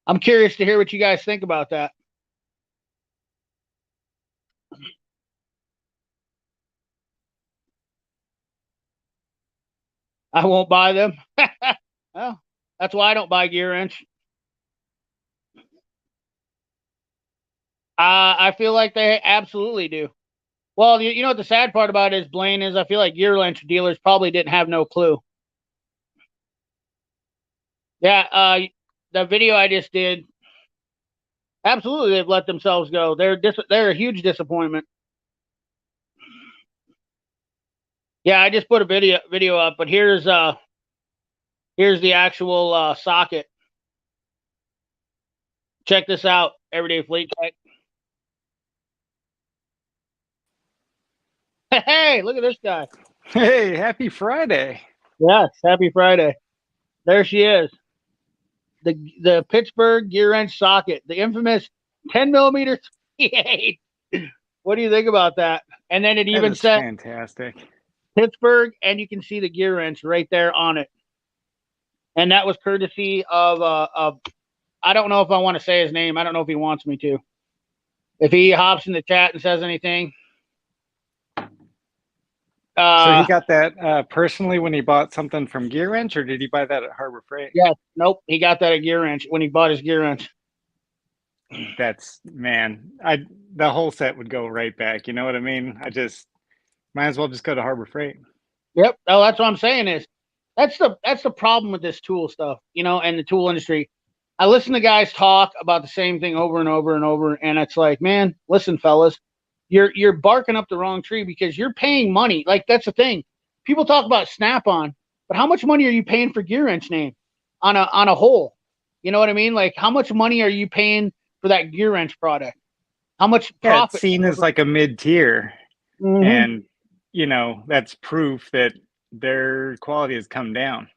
I'm curious to hear what you guys think about that. I won't buy them. Well, that's why I don't buy gear wrench. I feel like they absolutely do. Well, you know what the sad part about it is, Blaine, is I feel like gear wrench dealers probably didn't have no clue. Yeah, the video I just did, absolutely, they've let themselves go. They're a huge disappointment. Yeah, I just put a video up, but here's the actual socket. Check this out, Everyday Fleet Tech. Hey, look at this guy. Hey, happy Friday. Yes, happy Friday. There she is. The Pittsburgh gear wrench socket, the infamous 10 millimeter 38. What do you think about that? And then it That even is said fantastic. Pittsburgh, and you can see the gear wrench right there on it. And that was courtesy of I don't know if I want to say his name. I don't know if he wants me to. If he hops in the chat and says anything. So he got that personally when he bought something from Gear Wrench, or did he buy that at Harbor Freight? Yeah, nope. He got that at Gear Wrench when he bought his Gear Wrench. That's, man, the whole set would go right back. You know what I mean? I just might as well just go to Harbor Freight. Yep. Oh, that's what I'm saying is that's the problem with this tool stuff, you know, and the tool industry. I listen to guys talk about the same thing over and over and over, and it's like, man, listen, fellas, you're barking up the wrong tree because you're paying money. Like, that's the thing. People talk about Snap-on, but how much money are you paying for Gear Wrench name on a hole? You know what I mean? Like, how much money are you paying for that Gear Wrench product? How much profit? It's seen as like a mid-tier, and you know, that's proof that their quality has come down.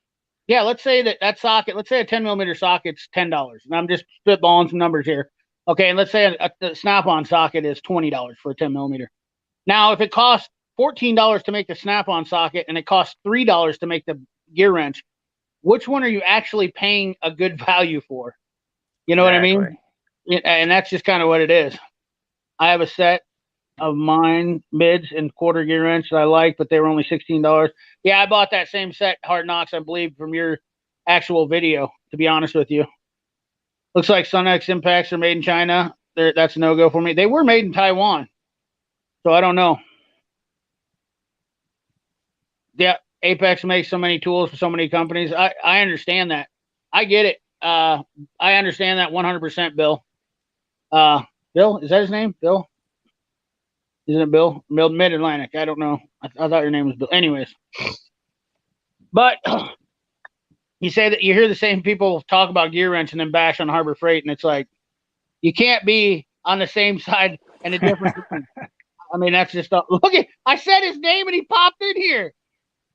Yeah, let's say that socket, let's say a 10 millimeter socket's $10, and I'm just spitballing some numbers here. Okay, and let's say a Snap-on socket is $20 for a 10 millimeter. Now, if it costs $14 to make the Snap-on socket and it costs $3 to make the Gear Wrench, which one are you actually paying a good value for? You know what I mean? And that's just kind of what it is. I have a set of mine mids and quarter Gear Wrench that I like, but they were only $16. Yeah, I bought that same set, Hard Knocks, I believe, from your actual video, to be honest with you. Looks like Sunex impacts are made in China. That's a no-go for me. They were made in Taiwan, so I don't know. Yeah, Apex makes so many tools for so many companies. I understand that. I get it. I understand that 100%, Bill. Bill, is that his name? Bill? Isn't it Bill? Mid-Atlantic. I don't know. I thought your name was Bill. Anyways. But you say that you hear the same people talk about Gear Wrench and then bash on Harbor Freight, and it's like, you can't be on the same side and a different thing. I mean, that's just look at, I said his name and he popped in here.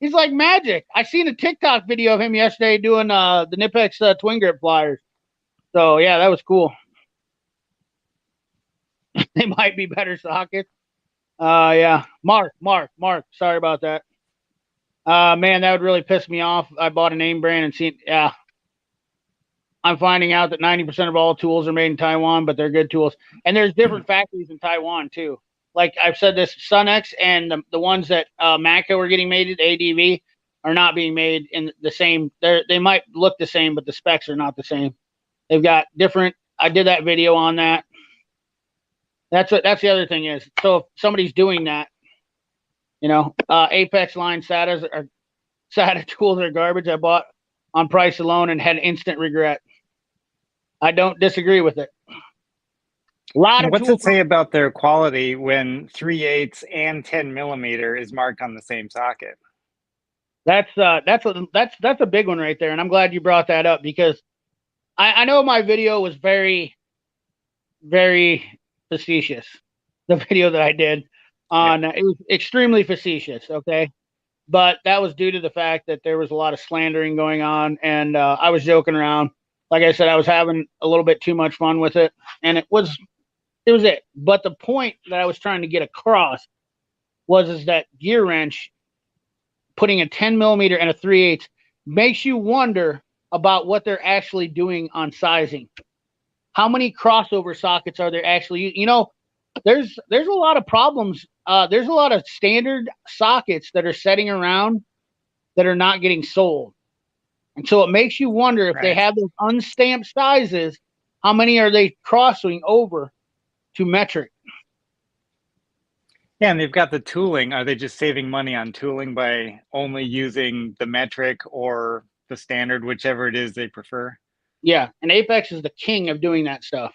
He's like magic. I seen a TikTok video of him yesterday doing the Nipex twin grip flyers. So yeah, that was cool. They might be better sockets. Yeah. Mark. Sorry about that. Man, that would really piss me off. I bought a name brand and seen, yeah. I'm finding out that 90% of all tools are made in Taiwan, but they're good tools. And there's different factories in Taiwan too. Like I've said this, Sunex and the ones that Matco are getting made at ADV are not being made in the same. They might look the same, but the specs are not the same. They've got different. I did that video on that. That's the other thing is. So if somebody's doing that, you know, Apex line SATA tools are garbage. I bought on price alone and had instant regret. I don't disagree with it. What's it say about their quality when 3/8 and 10 millimeter is marked on the same socket? That's a big one right there, and I'm glad you brought that up because I know my video was very, very facetious. The video that I did on it was extremely facetious. Okay, but that was due to the fact that there was a lot of slandering going on, and I was joking around. Like I said, I was having a little bit too much fun with it, and it was it. But the point that I was trying to get across is that Gear Wrench putting a 10 millimeter and a 3/8 makes you wonder about what they're actually doing on sizing. How many crossover sockets are there actually? You know, there's a lot of problems. There's a lot of standard sockets that are sitting around that are not getting sold. And so it makes you wonder if they have those unstamped sizes, how many are they crossing over to metric? Yeah, and they've got the tooling. Are they just saving money on tooling by only using the metric or the standard, whichever it is they prefer? Yeah, and Apex is the king of doing that stuff.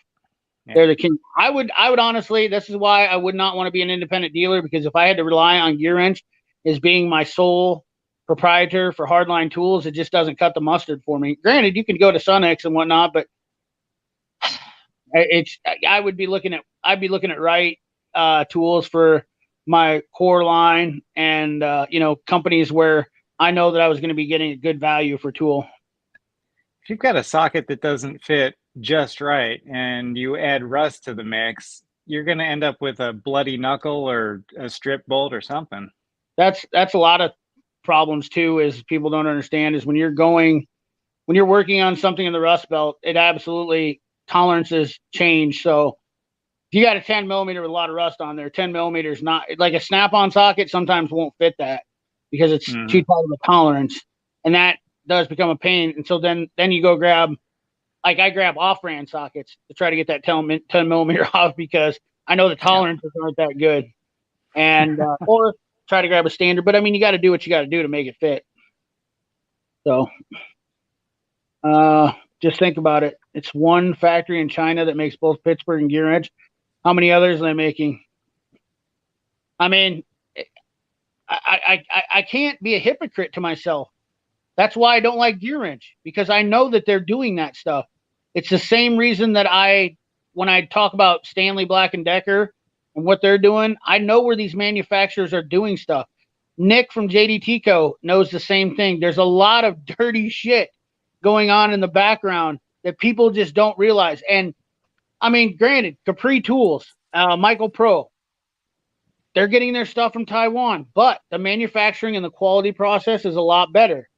Yeah. They're the king. I would honestly, this is why I would not want to be an independent dealer, because if I had to rely on Gear Wrench as being my sole proprietor for hardline tools, it just doesn't cut the mustard for me. Granted, you can go to Sunex and whatnot, but I'd be looking at right tools for my core line and you know, companies where I know that I was going to be getting a good value for tool. If you've got a socket that doesn't fit just right and you add rust to the mix, you're going to end up with a bloody knuckle or a strip bolt or something. That's a lot of problems too, is people don't understand, is when you're going when you're working on something in the rust belt, it absolutely tolerances change. So if you got a 10 millimeter with a lot of rust on there, 10 millimeters, not like a snap-on socket sometimes won't fit that because it's too tight of a tolerance. And that does become a pain. And so then you go grab, like I grab off-brand sockets to try to get that 10 millimeter off because I know the tolerances aren't that good. And, or try to grab a standard, but I mean, you got to do what you got to do to make it fit. So, just think about it. It's one factory in China that makes both Pittsburgh and Gear Edge. How many others are they making? I mean, I can't be a hypocrite to myself. That's why I don't like Gear Edge, because I know that they're doing that stuff. It's the same reason that when I talk about Stanley Black & Decker and what they're doing, I know where these manufacturers are doing stuff. Nick from JDT Co. knows the same thing. There's a lot of dirty shit going on in the background that people just don't realize. And I mean, granted, Capri Tools, Michael Pro, they're getting their stuff from Taiwan, but the manufacturing and the quality process is a lot better.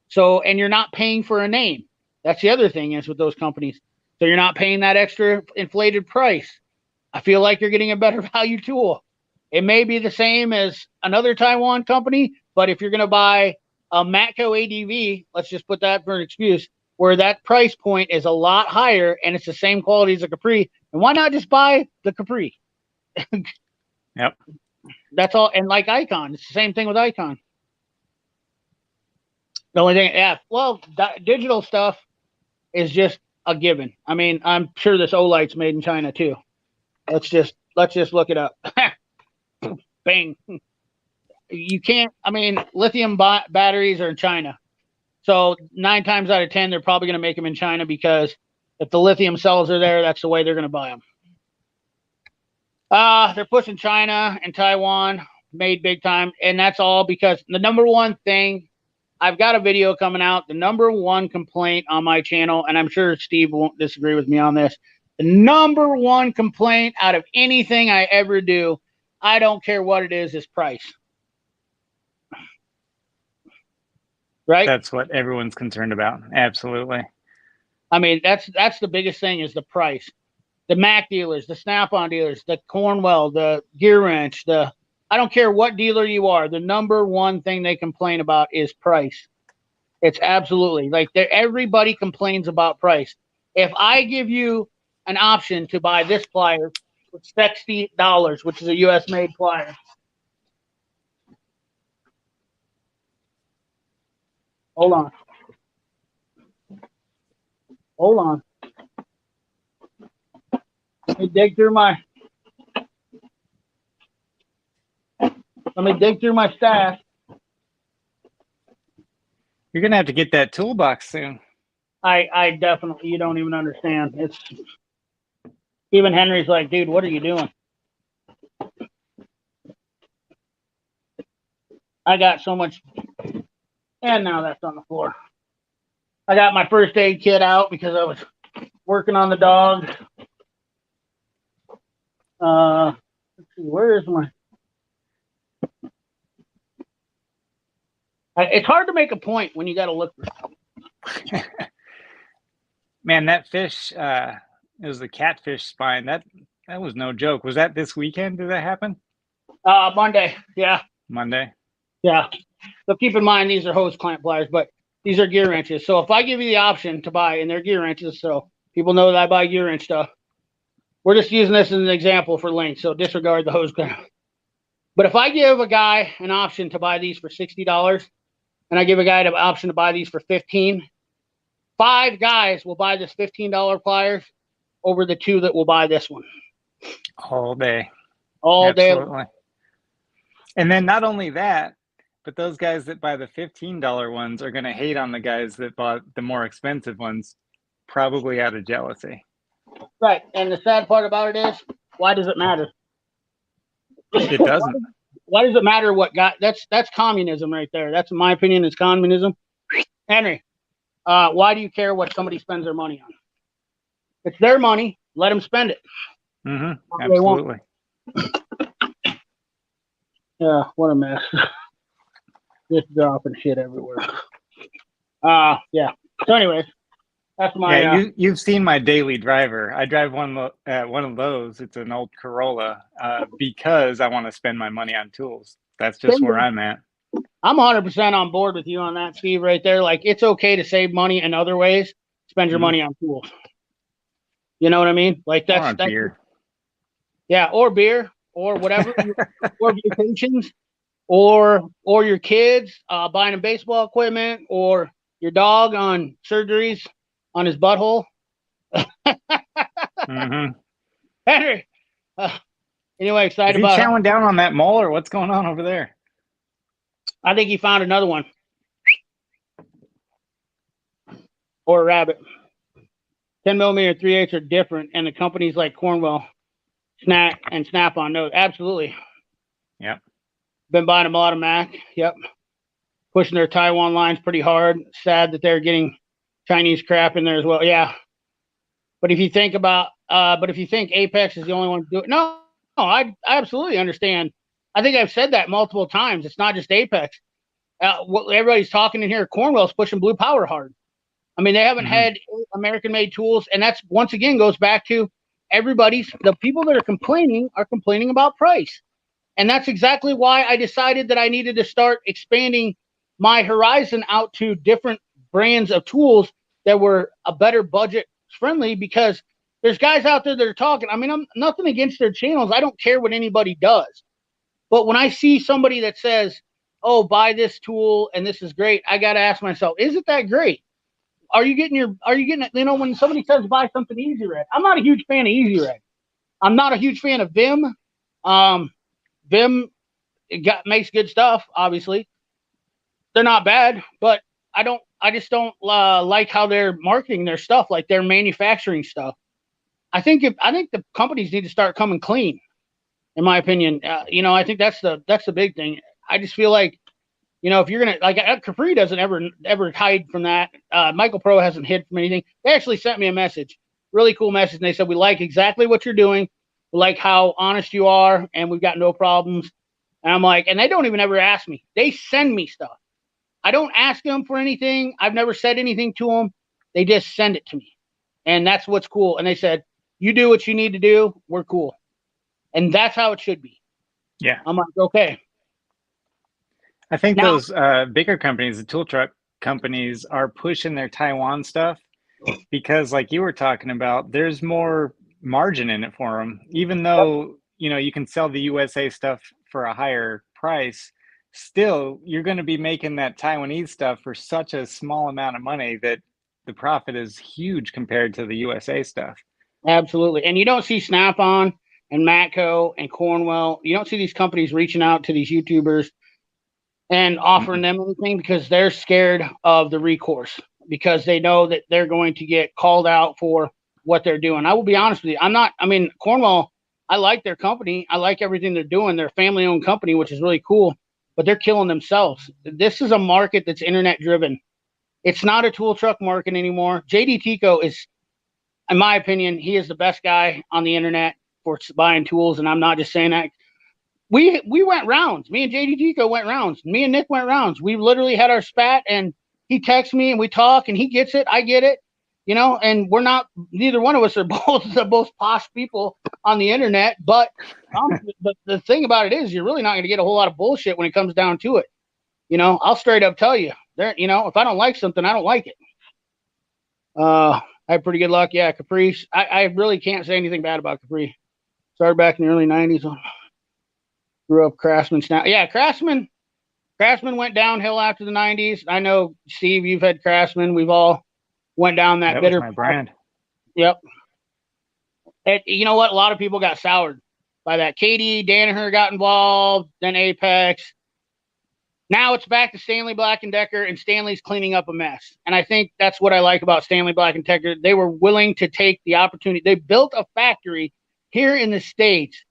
So, and you're not paying for a name. That's the other thing is with those companies. So you're not paying that extra inflated price. I feel like you're getting a better value tool. It may be the same as another Taiwan company, but if you're going to buy a Matco ADV, let's just put that for an excuse, where that price point is a lot higher and it's the same quality as a Capri, and why not just buy the Capri? Yep. That's all. And like Icon, it's the same thing with Icon. The only thing, digital stuff is just a given. I mean, I'm sure this Olight's made in China too. Let's just look it up. Bang. You can't, I mean, lithium batteries are in China. So 9 times out of 10, they're probably going to make them in China because if the lithium cells are there, that's the way they're going to buy them. They're pushing China and Taiwan, made big time. And that's all because the number one thing, I've got a video coming out. The number one complaint on my channel, and I'm sure Steve won't disagree with me on this. The number one complaint out of anything I ever do, I don't care what it is price. Right? That's what everyone's concerned about. Absolutely. I mean, that's the biggest thing is the price. The Mac dealers, the Snap-on dealers, the Cornwell, the Gear Wrench, I don't care what dealer you are, the number one thing they complain about is price. It's absolutely like everybody complains about price. If I give you an option to buy this plier for $60, which is a US made plier. Hold on. Let me dig through my stash. You're going to have to get that toolbox soon. I definitely, you don't even understand. It's even Henry's like, dude, what are you doing? I got so much, and now that's on the floor. I got my first aid kit out because I was working on the dog. Let's see, where is my? It's hard to make a point when you got to look for something. Man, that fish, it was the catfish spine. That was no joke. Was that this weekend? Did that happen? Monday. Yeah. Monday. Yeah. So keep in mind, these are hose clamp pliers, but these are gear wrenches. So if I give you the option to buy, and they're gear wrenches, so people know that I buy gear wrench stuff. We're just using this as an example for length, so disregard the hose clamp. But if I give a guy an option to buy these for $60, and I give a guy an option to buy these for $15, 5 guys will buy this $15 pliers over the 2 that will buy this one. All day. All Absolutely. day. And then not only that, but those guys that buy the $15 ones are going to hate on the guys that bought the more expensive ones, probably out of jealousy. Right. And the sad part about it is, why does it matter? It doesn't. Why does it matter what guy? That's communism right there. That's, in my opinion, is communism. Henry, why do you care what somebody spends their money on? It's their money. Let them spend it. Mm-hmm. Absolutely. Yeah, what a mess. Just dropping shit everywhere. Yeah. So anyways, that's Yeah, my you've seen my daily driver. I drive one of those. It's an old Corolla because I want to spend my money on tools. That's just where bingo. I'm at. I'm 100% on board with you on that, Steve, right there. Like, it's okay to save money in other ways. Spend your Mhm. money on tools. You know what I mean? Like, Or that's on beer. yeah, or beer, or whatever, or vacations, or your kids buying them baseball equipment, or your dog on surgeries on his butthole. Hmm. Henry, anyway, Is excited he about it. chowing down on that mole or what's going on over there? I think he found another one or a rabbit. 10 millimeter 3/8 are different, and the companies like Cornwell, Snap on those. Absolutely. Yep. Been buying them a lot of Mac. Yep. Pushing their Taiwan lines pretty hard. Sad that they're getting Chinese crap in there as well. Yeah. But if you think Apex is the only one to do it, no, I absolutely understand. I think I've said that multiple times. It's not just Apex. What everybody's talking in here, Cornwell's pushing Blue Power hard. I mean, they haven't Hmm. had American-made tools, and that's once again goes back to the people that are complaining about price. And that's exactly why I decided that I needed to start expanding my horizon out to different brands of tools that were a better budget friendly, because there's guys out there that are talking. I mean, I'm nothing against their channels. I don't care what anybody does. But when I see somebody that says, "Oh, buy this tool and this is great," I got to ask myself, is it that great? Are you getting, when somebody says buy something Easy Red, I'm not a huge fan of Easy Red. I'm not a huge fan of Vim. Vim makes good stuff. Obviously, they're not bad, but I just don't like how they're marketing their stuff, like they're manufacturing stuff. I think the companies need to start coming clean, in my opinion. I think that's the big thing. I just feel like, if you're gonna, like, Capri doesn't ever hide from that. Michael Pro hasn't hid from anything. They actually sent me a message, really cool message, and they said, "We like exactly what you're doing. We like how honest you are, and we've got no problems." And I'm like, and they don't even ever ask me. They send me stuff. I don't ask them for anything. I've never said anything to them. They just send it to me, and that's what's cool. And they said, "You do what you need to do. We're cool," and that's how it should be. Yeah. I'm like, okay. I think Now, those bigger companies, the tool truck companies, are pushing their Taiwan stuff because, like you were talking about, there's more margin in it for them. Even though, you can sell the USA stuff for a higher price, still you're going to be making that Taiwanese stuff for such a small amount of money that the profit is huge compared to the USA stuff. absolutely. And you don't see Snap-on and Matco and Cornwell. You don't see these companies reaching out to these YouTubers and offering Mm-mm. them anything, because they're scared of the recourse, because they know that they're going to get called out for what they're doing. I will be honest with you. Cornwell, I like their company. I like everything they're doing. They're a family owned company, which is really cool, but they're killing themselves. This is a market that's internet driven. It's not a tool truck market anymore. JD Tico is, in my opinion, he is the best guy on the internet for buying tools. And I'm not just saying that. We went rounds. Me and JD Tico went rounds. Me and Nick went rounds. We literally had our spat, and he texts me and we talk, and he gets it. I get it. And we're not, neither one of us are both the most posh people on the internet. But the thing about it is, you're really not going to get a whole lot of bullshit when it comes down to it. I'll straight up tell you there, if I don't like something, I don't like it. I had pretty good luck. Yeah. Caprice. I really can't say anything bad about Capri. Started back in the early 90s. Grew up Craftsman. Yeah, Craftsman went downhill after the 90s. I know, Steve, you've had Craftsman. We've all went down that That was bitter my path. brand. Yep. You know what? A lot of people got soured by that. Katie Danaher got involved, then Apex. Now it's back to Stanley Black & Decker, and Stanley's cleaning up a mess. And I think that's what I like about Stanley Black & Decker. They were willing to take the opportunity. They built a factory here in the States.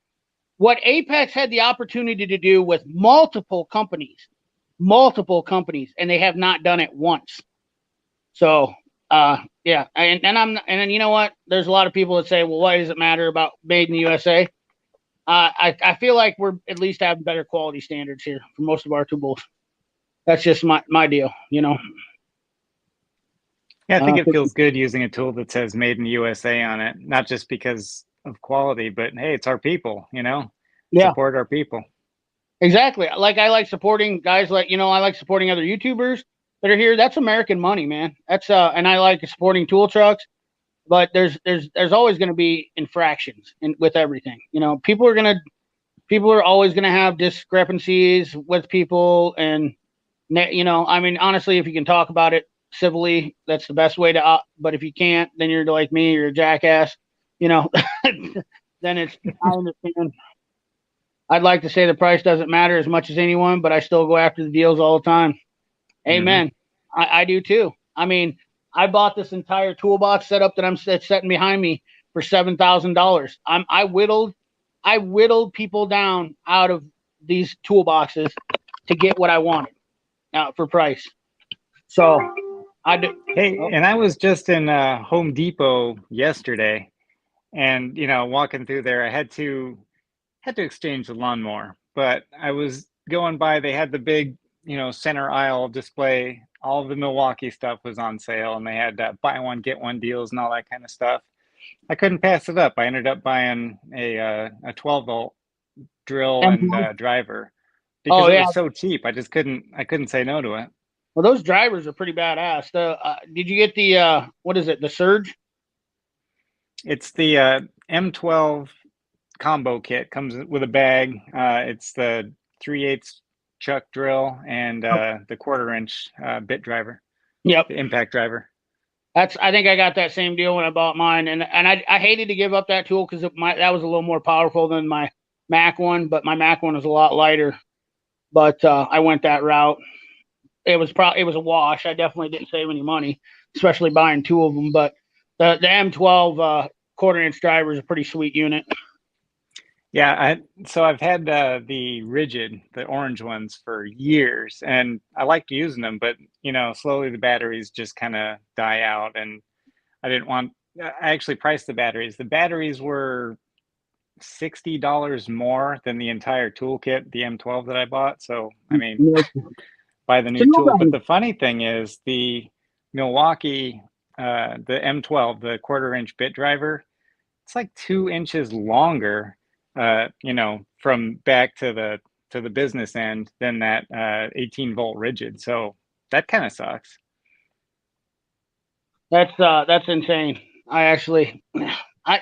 What Apex had the opportunity to do with multiple companies, and they have not done it once. So, yeah. And you know what? There's a lot of people that say, well, why does it matter about made in the USA? I feel like we're at least having better quality standards here for most of our tools. That's just my deal. Yeah, I think it feels good using a tool that says "Made in USA" on it, not just because of quality, but hey, it's our people, Yeah, support our people. exactly. Like I like supporting guys like, I like supporting other YouTubers that are here. That's American money, man. That's and I like supporting tool trucks, but there's always going to be infractions with everything. People are always going to have discrepancies with people, and I mean, honestly, if you can talk about it civilly, that's the best way to. But if you can't, then you're like me, you're a jackass. You know, then I understand. I'd like to say the price doesn't matter as much as anyone, but I still go after the deals all the time. Hmm. Amen. I do too. I mean, I bought this entire toolbox setup that's setting behind me for $7,000. I whittled people down out of these toolboxes to get what I wanted for price. So I do. Hey, Oh, and I was just in Home Depot yesterday, and walking through there, I had to exchange the lawnmower, but I was going by. They had the big, center aisle display. All of the Milwaukee stuff was on sale, and they had buy one get one deals and all that kind of stuff. I couldn't pass it up. I ended up buying a 12-volt drill and driver oh because it yeah. was so cheap. I couldn't say no to it. Well, those drivers are pretty badass. Did you get the what is it? The Surge? It's the M12 combo kit. Comes with a bag. It's the 3/8 chuck drill and the 1/4 inch bit driver, Yep. the impact driver. I think I got that same deal when I bought mine, and I hated to give up that tool because that was a little more powerful than my Mac one, but my Mac one was a lot lighter. But I went that route. It was a wash. I definitely didn't save any money, especially buying two of them. But the M12 1/4 inch driver is a pretty sweet unit. Yeah, so I've had the rigid, the orange ones for years, and I liked using them, but slowly the batteries just kind of die out, and I didn't want. I actually priced the batteries. The batteries were $60 more than the entire toolkit, the M12 that I bought. So I mean, Yeah. buy the So new tool. But no, the funny thing is, the Milwaukee, the M12, the 1/4 inch bit driver, it's like 2 inches longer, from back to the business end than that 18-volt rigid. So that kind of sucks. that's insane. I actually, I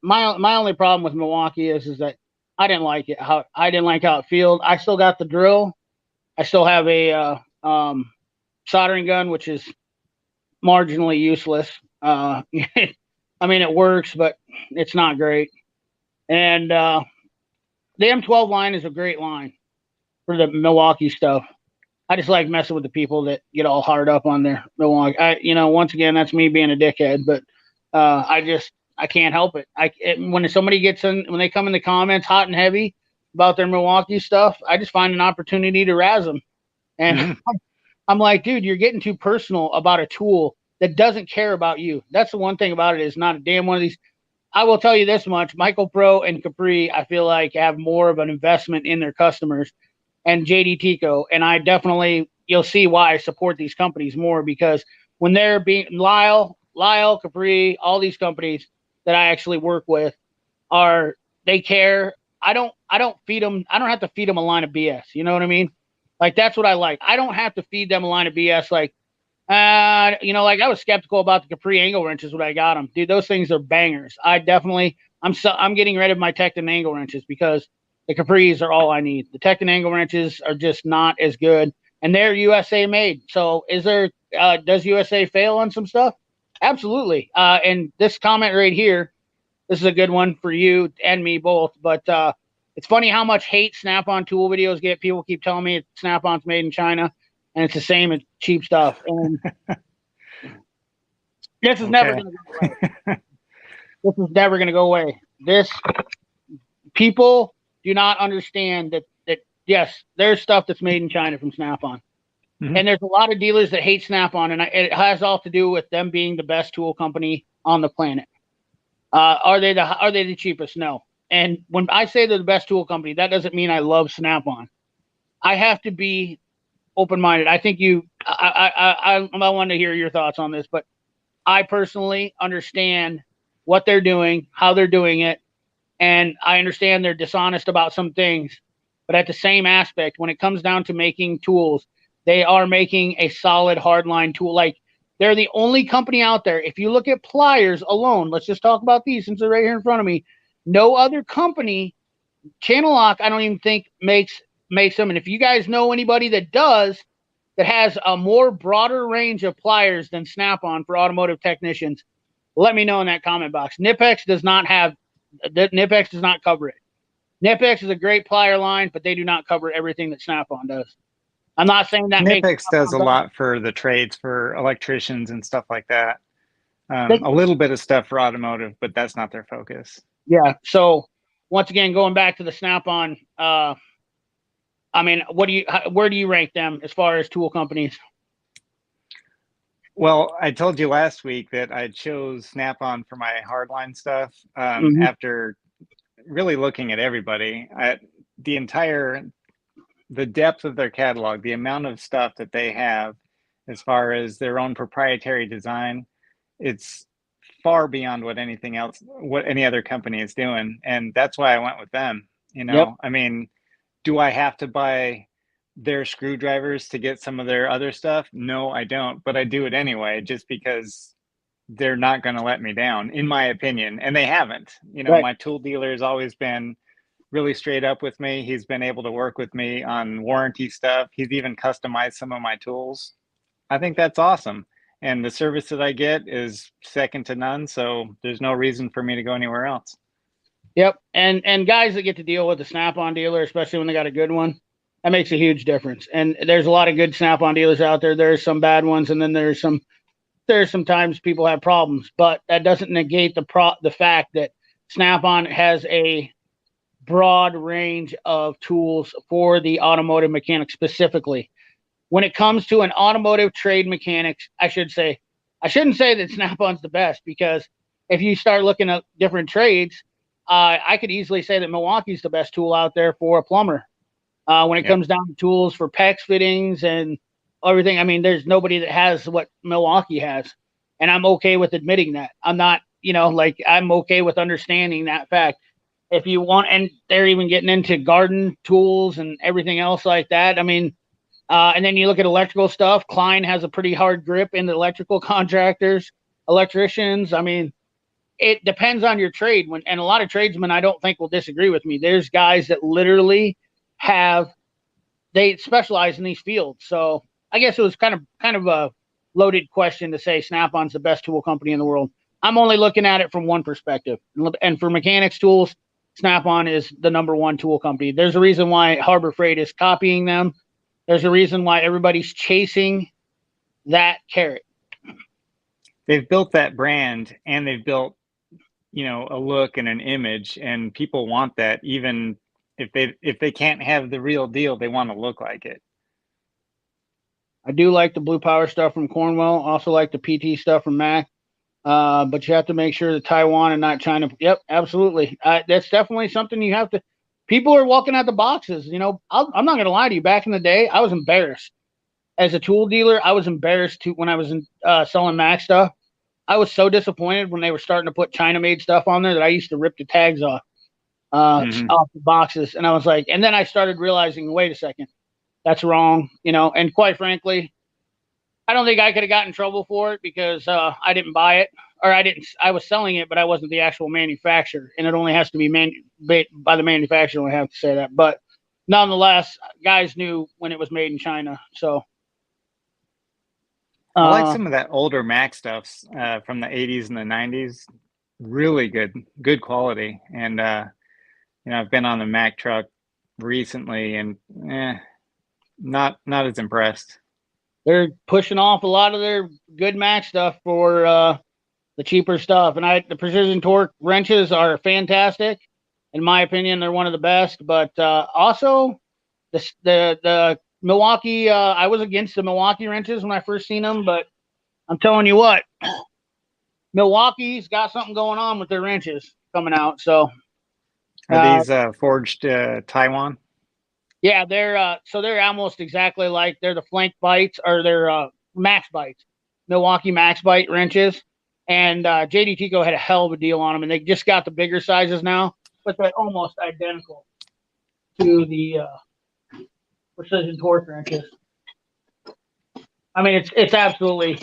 my only problem with Milwaukee is that I didn't like how it felt. I still got the drill. I still have a soldering gun, which is marginally useless. I mean, it works, but it's not great. And the M12 line is a great line for the Milwaukee stuff. I just like messing with the people that get all hard up on their Milwaukee. Once again, that's me being a dickhead, but I can't help it. When somebody when they come in the comments hot and heavy about their Milwaukee stuff, I just find an opportunity to razz them. And Hmm. I'm like, dude, you're getting too personal about a tool that doesn't care about you. That's the one thing about it is not a damn one of these. I will tell you this much: Michael Pro and Capri, I feel like have more of an investment in their customers, and JD Tico, and I definitely you'll see why I support these companies more because when they're being Lyle, Capri, all these companies that I actually work with they care. I don't feed them. I don't have to feed them a line of BS. You know what I mean? Like that's what I like. I don't have to feed them a line of BS. Like like I was skeptical about the Capri angle wrenches when I got them. Dude, those things are bangers. I'm getting rid of my Tecton angle wrenches because the Capris are all I need. The Tecton angle wrenches are just not as good, and they're USA made. So does USA fail on some stuff? Absolutely. And this comment right here, this is a good one for you and me both. But it's funny how much hate Snap-on tool videos get. People keep telling me Snap-on's made in China, and it's the same as cheap stuff. And this is never Okay. going to go away. This is never going to go away. This people do not understand that yes, there's stuff that's made in China from Snap-on, Hmm. and there's a lot of dealers that hate Snap-on, and it has all to do with them being the best tool company on the planet. Are they the cheapest? No. And when I say they're the best tool company, that doesn't mean I love Snap-on. I have to be open-minded. I think I want to hear your thoughts on this, but I personally understand what they're doing, how they're doing it, and I understand they're dishonest about some things. But at the same aspect, when it comes down to making tools, they are making a solid hardline tool. Like, they're the only company out there. If you look at pliers alone, let's just talk about these since they're right here in front of me. No other company, Channel Lock, I don't even think makes them. And if you guys know anybody that does, that has a more broader range of pliers than Snap-on for automotive technicians, let me know in that comment box. Nipex does not cover it. Nipex is a great plier line, but they do not cover everything that Snap-on does. I'm not saying that makes Nipex does a lot for the trades, for electricians and stuff like that. A little bit of stuff for automotive, but that's not their focus. Yeah. So once again, going back to the Snap-on, I mean, where do you rank them as far as tool companies? Well, I told you last week that I chose Snap-on for my hardline stuff after really looking at everybody. The depth of their catalog, the amount of stuff that they have as far as their own proprietary design, it's far beyond what any other company is doing. And that's why I went with them. Yep. I mean, do I have to buy their screwdrivers to get some of their other stuff? No, I don't, but I do it anyway, just because they're not going to let me down, in my opinion. And they haven't. Right. My tool dealer has always been really straight up with me. He's been able to work with me on warranty stuff. He's even customized some of my tools. I think that's awesome. And the service that I get is second to none. So there's no reason for me to go anywhere else. Yep. And guys that get to deal with the Snap-on dealer, especially when they got a good one, that makes a huge difference. And there's a lot of good Snap-on dealers out there. There's some bad ones, and then there's sometimes people have problems, but that doesn't negate the fact that Snap-on has a broad range of tools for the automotive mechanic specifically. When it comes to an automotive trade mechanic, I shouldn't say that Snap-on's the best, because if you start looking at different trades, I could easily say that Milwaukee's the best tool out there for a plumber. When it comes down to tools for PEX fittings and everything, I mean, there's nobody that has what Milwaukee has. And I'm okay with admitting that. I'm not, I'm okay with understanding that fact. If you want, and they're even getting into garden tools and everything else like that. I mean, and then you look at electrical stuff. Klein has a pretty hard grip in the electrical contractors, electricians. I mean, it depends on your trade. And a lot of tradesmen, I don't think, will disagree with me. There's guys that literally they specialize in these fields. So I guess it was kind of a loaded question to say Snap-on's the best tool company in the world. I'm only looking at it from one perspective. And for mechanics tools, Snap-on is the number one tool company. There's a reason why Harbor Freight is copying them. There's a reason why everybody's chasing that carrot. They've built that brand, and they've built, a look and an image, and people want that. Even if they can't have the real deal, they want to look like it. I do like the Blue Power stuff from Cornwell. Also like the PT stuff from Mac. But you have to make sure that Taiwan and not China. Yep, absolutely. That's definitely something you have to. People are walking out the boxes. I'm not going to lie to you. Back in the day, I was embarrassed. As a tool dealer, I was embarrassed when I was selling Mac stuff. I was so disappointed when they were starting to put China-made stuff on there that I used to rip the tags off the boxes. And I was like, and then I started realizing, wait a second, that's wrong. And quite frankly, I don't think I could have gotten in trouble for it, because I didn't buy it, or I was selling it, but I wasn't the actual manufacturer, and it only has to be by the manufacturer. I have to say that, but nonetheless, guys knew when it was made in China. So I like some of that older Mac stuff from the 80s and the 90s. Really good quality. And I've been on the Mac truck recently, and not as impressed. They're pushing off a lot of their good Mac stuff for the cheaper stuff. And the Precision Torque wrenches are fantastic. In my opinion, they're one of the best. But also, the Milwaukee, I was against the Milwaukee wrenches when I first seen them. But I'm telling you what, Milwaukee's got something going on with their wrenches coming out. So are these forged Taiwan? Yeah, they're almost exactly like they're the flank bites or they're max bites, Milwaukee max bite wrenches. And JD Tico had a hell of a deal on them, and they just got the bigger sizes now, but they're almost identical to the precision torque wrenches. I mean, it's absolutely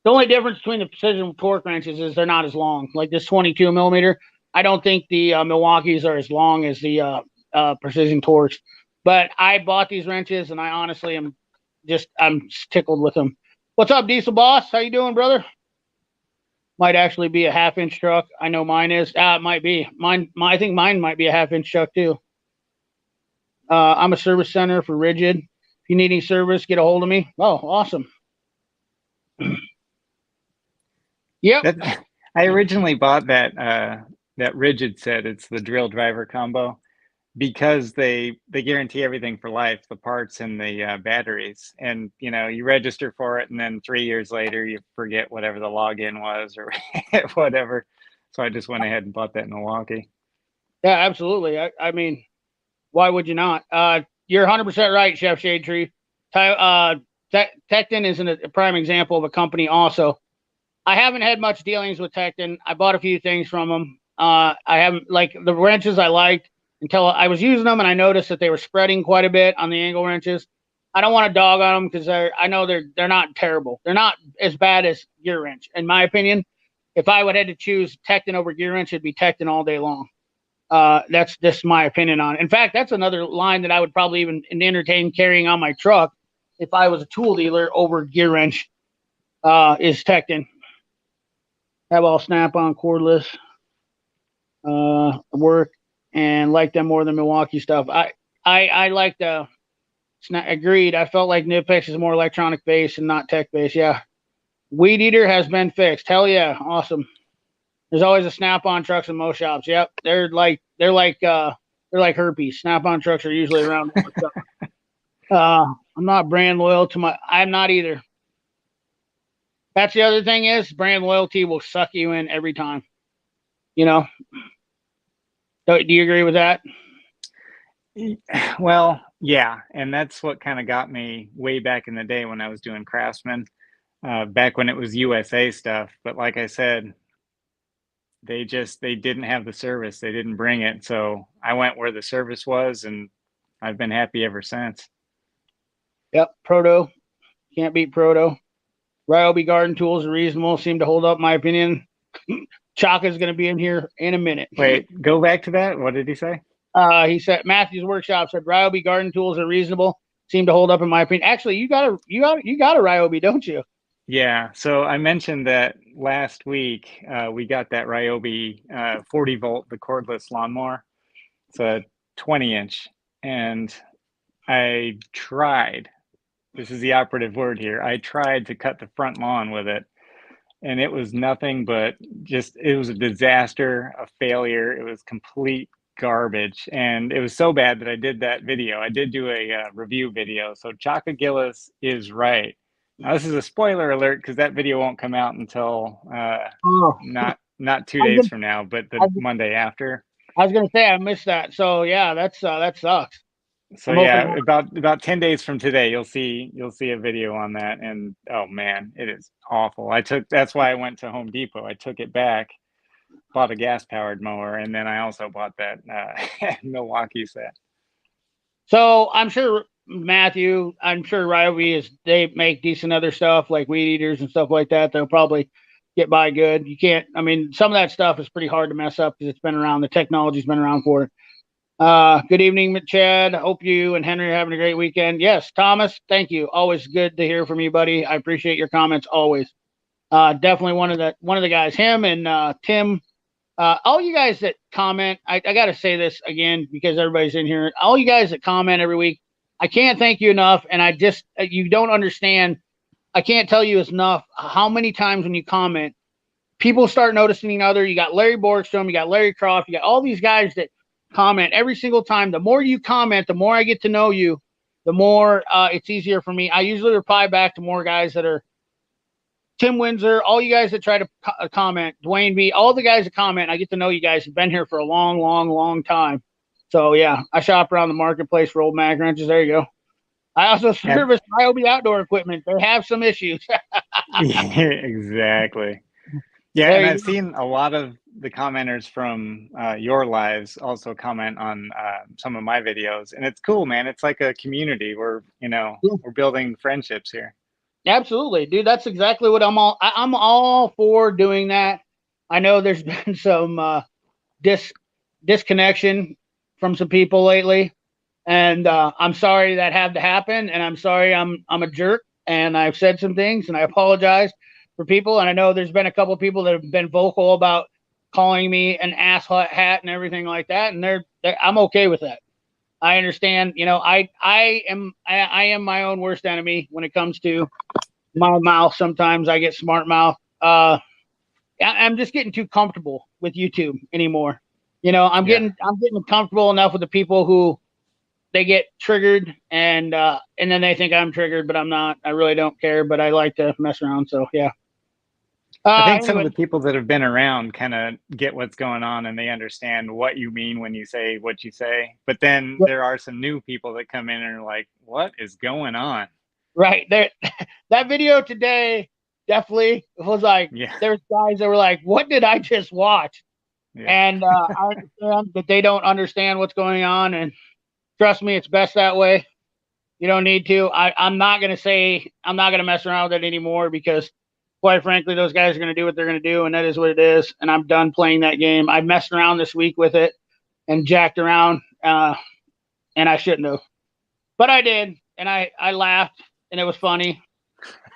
the only difference between the precision torque wrenches is they're not as long. Like this 22 millimeter, I don't think the Milwaukees are as long as the precision torques. But I bought these wrenches, and I honestly I'm tickled with them. What's up, Diesel Boss? How you doing, brother? Might actually be a half-inch truck. I know mine is. It might be mine. I think mine might be a half-inch truck too. I'm a service center for Rigid. If you need any service, get a hold of me. Oh, awesome. Yep. I originally bought that Rigid set. It's the drill driver combo because they guarantee everything for life, the parts and the batteries. And you register for it, and then 3 years later you forget whatever the login was or whatever. So I just went ahead and bought that in Milwaukee. Yeah, absolutely. I mean, why would you not? You're 100% right, Chef Shade Tree. Tecton is a prime example of a company also. I haven't had much dealings with Tecton. I bought a few things from them. I haven't, like, the wrenches I liked until I was using them, and I noticed that they were spreading quite a bit on the angle wrenches. I don't want to dog on them because I know they're not terrible. They're not as bad as gear wrench, in my opinion. If I would have to choose Tecton over gear wrench, it'd be Tecton all day long. That's just my opinion on it. In fact, that's another line that I would probably even entertain carrying on my truck if I was a tool dealer over gear wrench. Is Tecton. Have all snap-on cordless work and like them more than Milwaukee stuff. I like the agreed. I felt like Nipex is more electronic based and not tech based. Yeah. Weed Eater has been fixed. Hell yeah. Awesome. There's always a snap-on trucks in most shops. Yep. They're like herpes. Snap-on trucks are usually around. I'm not brand loyal to I'm not either. That's the other thing is brand loyalty will suck you in every time. Do you agree with that? Well, yeah. And that's what kind of got me way back in the day when I was doing Craftsman, back when it was USA stuff. But like I said, they didn't have the service. They didn't bring it. So I went where the service was, and I've been happy ever since. Yep. Proto. Can't beat Proto. Ryobi garden tools are reasonable. Seem to hold up, my opinion. Chaka's going to be in here in a minute. Wait, go back to that. What did he say? He said Matthew's Workshop said Ryobi garden tools are reasonable. Seem to hold up, in my opinion. Actually, you got a Ryobi, don't you? Yeah. So I mentioned that last week. We got that Ryobi 40 volt, the cordless lawnmower. It's a 20-inch, and I tried. This is the operative word here. I tried to cut the front lawn with it, and it was nothing but it was a disaster, a failure. It was complete garbage. And it was so bad that I did that video. I did do a review video. So Chaka Gillis is right. Now, this is a spoiler alert because that video won't come out until not 2 days from now, but the Monday after. I was going to say I missed that. So yeah, that sucks. So yeah, about 10 days from today, you'll see a video on that, and oh man, it is awful. That's why I went to Home Depot. I took it back, bought a gas powered mower, and then I also bought that Milwaukee set. So I'm sure Ryobi they make decent other stuff like Weed Eaters and stuff like that. They'll probably get by good. You can't. I mean, some of that stuff is pretty hard to mess up because it's been around. The technology's been around for it. Good evening, Chad. Hope you and Henry are having a great weekend. Yes, Thomas, thank you. Always good to hear from you, buddy. I appreciate your comments always. Definitely one of the guys, him and Tim. All you guys that comment, I got to say this again because everybody's in here. All you guys that comment every week, I can't thank you enough. And you don't understand. I can't tell you enough how many times when you comment, people start noticing each other. You got Larry Borgstrom, you got Larry Croft, you got all these guys that comment every single time. The more you comment, the more I get to know you, the more it's easier for me. I usually reply back to more guys that are Tim Windsor, all you guys that try to comment, Dwayne B, all the guys that comment. I get to know you guys have been here for a long, long, long time. So yeah, I shop around the marketplace for old mag wrenches. There you go. I also And service Ryobi outdoor equipment. They have some issues. yeah, exactly. Yeah, There and you I've go. seen a lot of the commenters from your lives also comment on some of my videos, and it's cool, man. It's like a community. We're building friendships here. Absolutely, dude. That's exactly what I'm all for doing that. I know there's been some dis disconnection from some people lately, and I'm sorry that had to happen. And I'm sorry I'm a jerk, and I've said some things, and I apologize for people. And I know there's been a couple of people that have been vocal about calling me an ass hat and everything like that, and I'm okay with that. I understand. You know, I am my own worst enemy when it comes to my mouth. Sometimes I get smart mouth. I'm just getting too comfortable with YouTube anymore. You know, Yeah. I'm getting comfortable enough with the people who they get triggered and then they think I'm triggered, but I'm not. I really don't care, but I like to mess around. So yeah. I think some of Anyway, the people that have been around kind of get what's going on and they understand what you mean when you say what you say. But then there are some new people that come in and are like, what is going on? right there, that video today definitely was like Yeah. there's guys that were like, "What did I just watch?" Yeah. And I understand that they don't understand what's going on, and trust me, it's best that way. You don't need to. I'm not gonna say I'm not gonna mess around with it anymore because, quite frankly, those guys are gonna do what they're gonna do, and that is what it is. And I'm done playing that game. I messed around this week with it and jacked around, and I shouldn't have, but I did, and I laughed, and it was funny.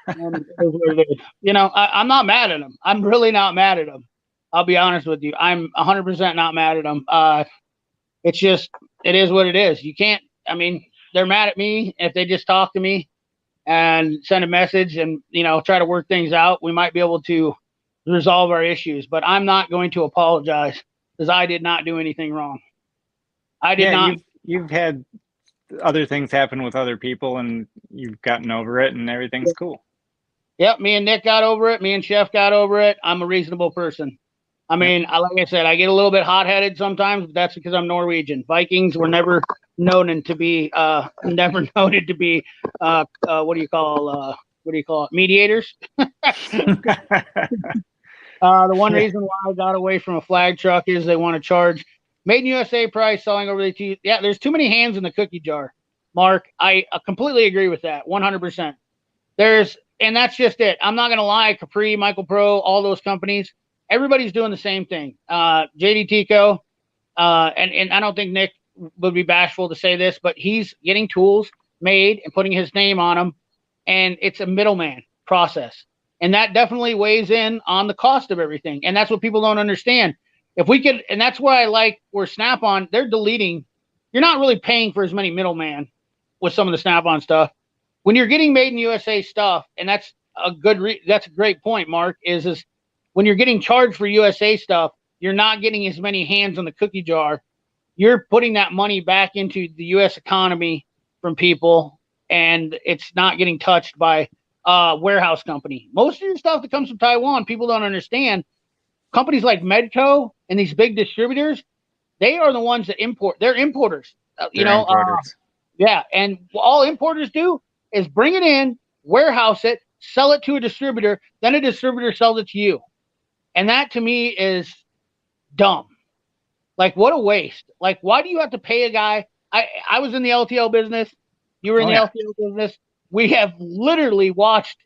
And it is what it is. You know, I'm not mad at them. I'm really not mad at them. I'll be honest with you. I'm 100% not mad at them. It's just it is what it is. You can't. I mean, they're mad at me if they just talk to me and send a message and try to work things out. We might be able to resolve our issues, but I'm not going to apologize because I did not do anything wrong. I did Yeah, not. you've had other things happen with other people and you've gotten over it and everything's cool. Yep, me and Nick got over it. Me and Chef got over it. I'm a reasonable person. I Yep. mean, like I said, I get a little bit hot-headed sometimes, but that's because I'm Norwegian. Vikings were never known to be, never noted to be, what do you call it, mediators. The one reason why I got away from a flag truck is they want to charge made in USA price selling over the cheese. Yeah, there's too many hands in the cookie jar, Mark. I completely agree with that, 100%. And that's just it. I'm not gonna lie, Capri, Michael Pro, all those companies, everybody's doing the same thing. JD Tico, and I don't think Nick would be bashful to say this, but he's getting tools made and putting his name on them, and it's a middleman process, and that definitely weighs in on the cost of everything, and that's what people don't understand. If we could, and that's why I like where Snap-on, they're deleting. You're not really paying for as many middleman with some of the Snap-on stuff when you're getting made in USA stuff, and that's that's a great point, Mark. Is when you're getting charged for USA stuff, you're not getting as many hands on the cookie jar. You're putting that money back into the U.S. economy from people, and it's not getting touched by a warehouse company. Most of your stuff that comes from Taiwan, people don't understand. Companies like Medco and these big distributors, they are the ones that import. They're importers. They're importers. Yeah, and all importers do is bring it in, warehouse it, sell it to a distributor, then a distributor sells it to you. And that to me is dumb. Like, what a waste. Like, why do you have to pay a guy? I was in the LTL business. You were in Oh the yeah. LTL business. We have literally watched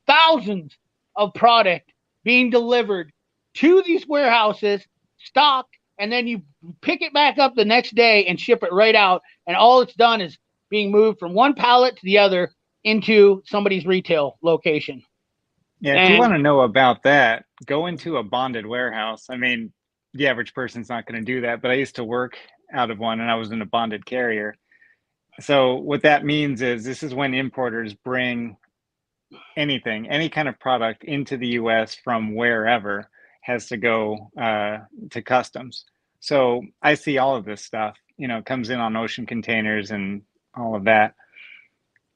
thousands of product being delivered to these warehouses, stocked, and then you pick it back up the next day and ship it right out. And all it's done is being moved from one pallet to the other into somebody's retail location. Yeah, if you And want to know about that, go into a bonded warehouse. I mean, the average person's not going to do that, but I used to work out of one and I was in a bonded carrier. So what that means is this is when importers bring anything, any kind of product into the US from wherever has to go to customs. So I see all of this stuff, comes in on ocean containers and all of that.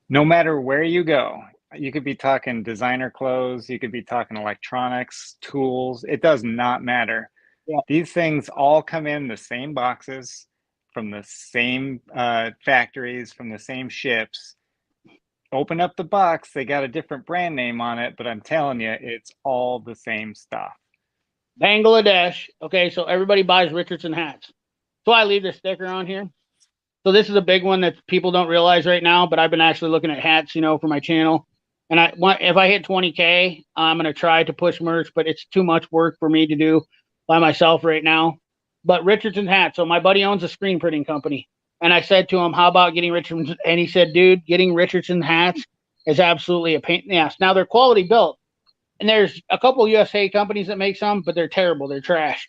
No matter where you go, you could be talking designer clothes, you could be talking electronics, tools. It does not matter. yeah, These things all come in the same boxes. from the same factories, from the same ships. Open up the box, they got a different brand name on it, but I'm telling you, it's all the same stuff. Bangladesh. Okay, so everybody buys Richardson hats. So I leave this sticker on here. So this is a big one that people don't realize right now, but I've been actually looking at hats, for my channel. And if I hit 20K, I'm going to try to push merch, but it's too much work for me to do by myself right now. But Richardson hats. So my buddy owns a screen printing company. And I said to him, how about getting Richardson? And he said, dude, getting Richardson hats is absolutely a pain in the ass. Now they're quality built. And there's a couple USA companies that make some, but they're terrible. They're trash.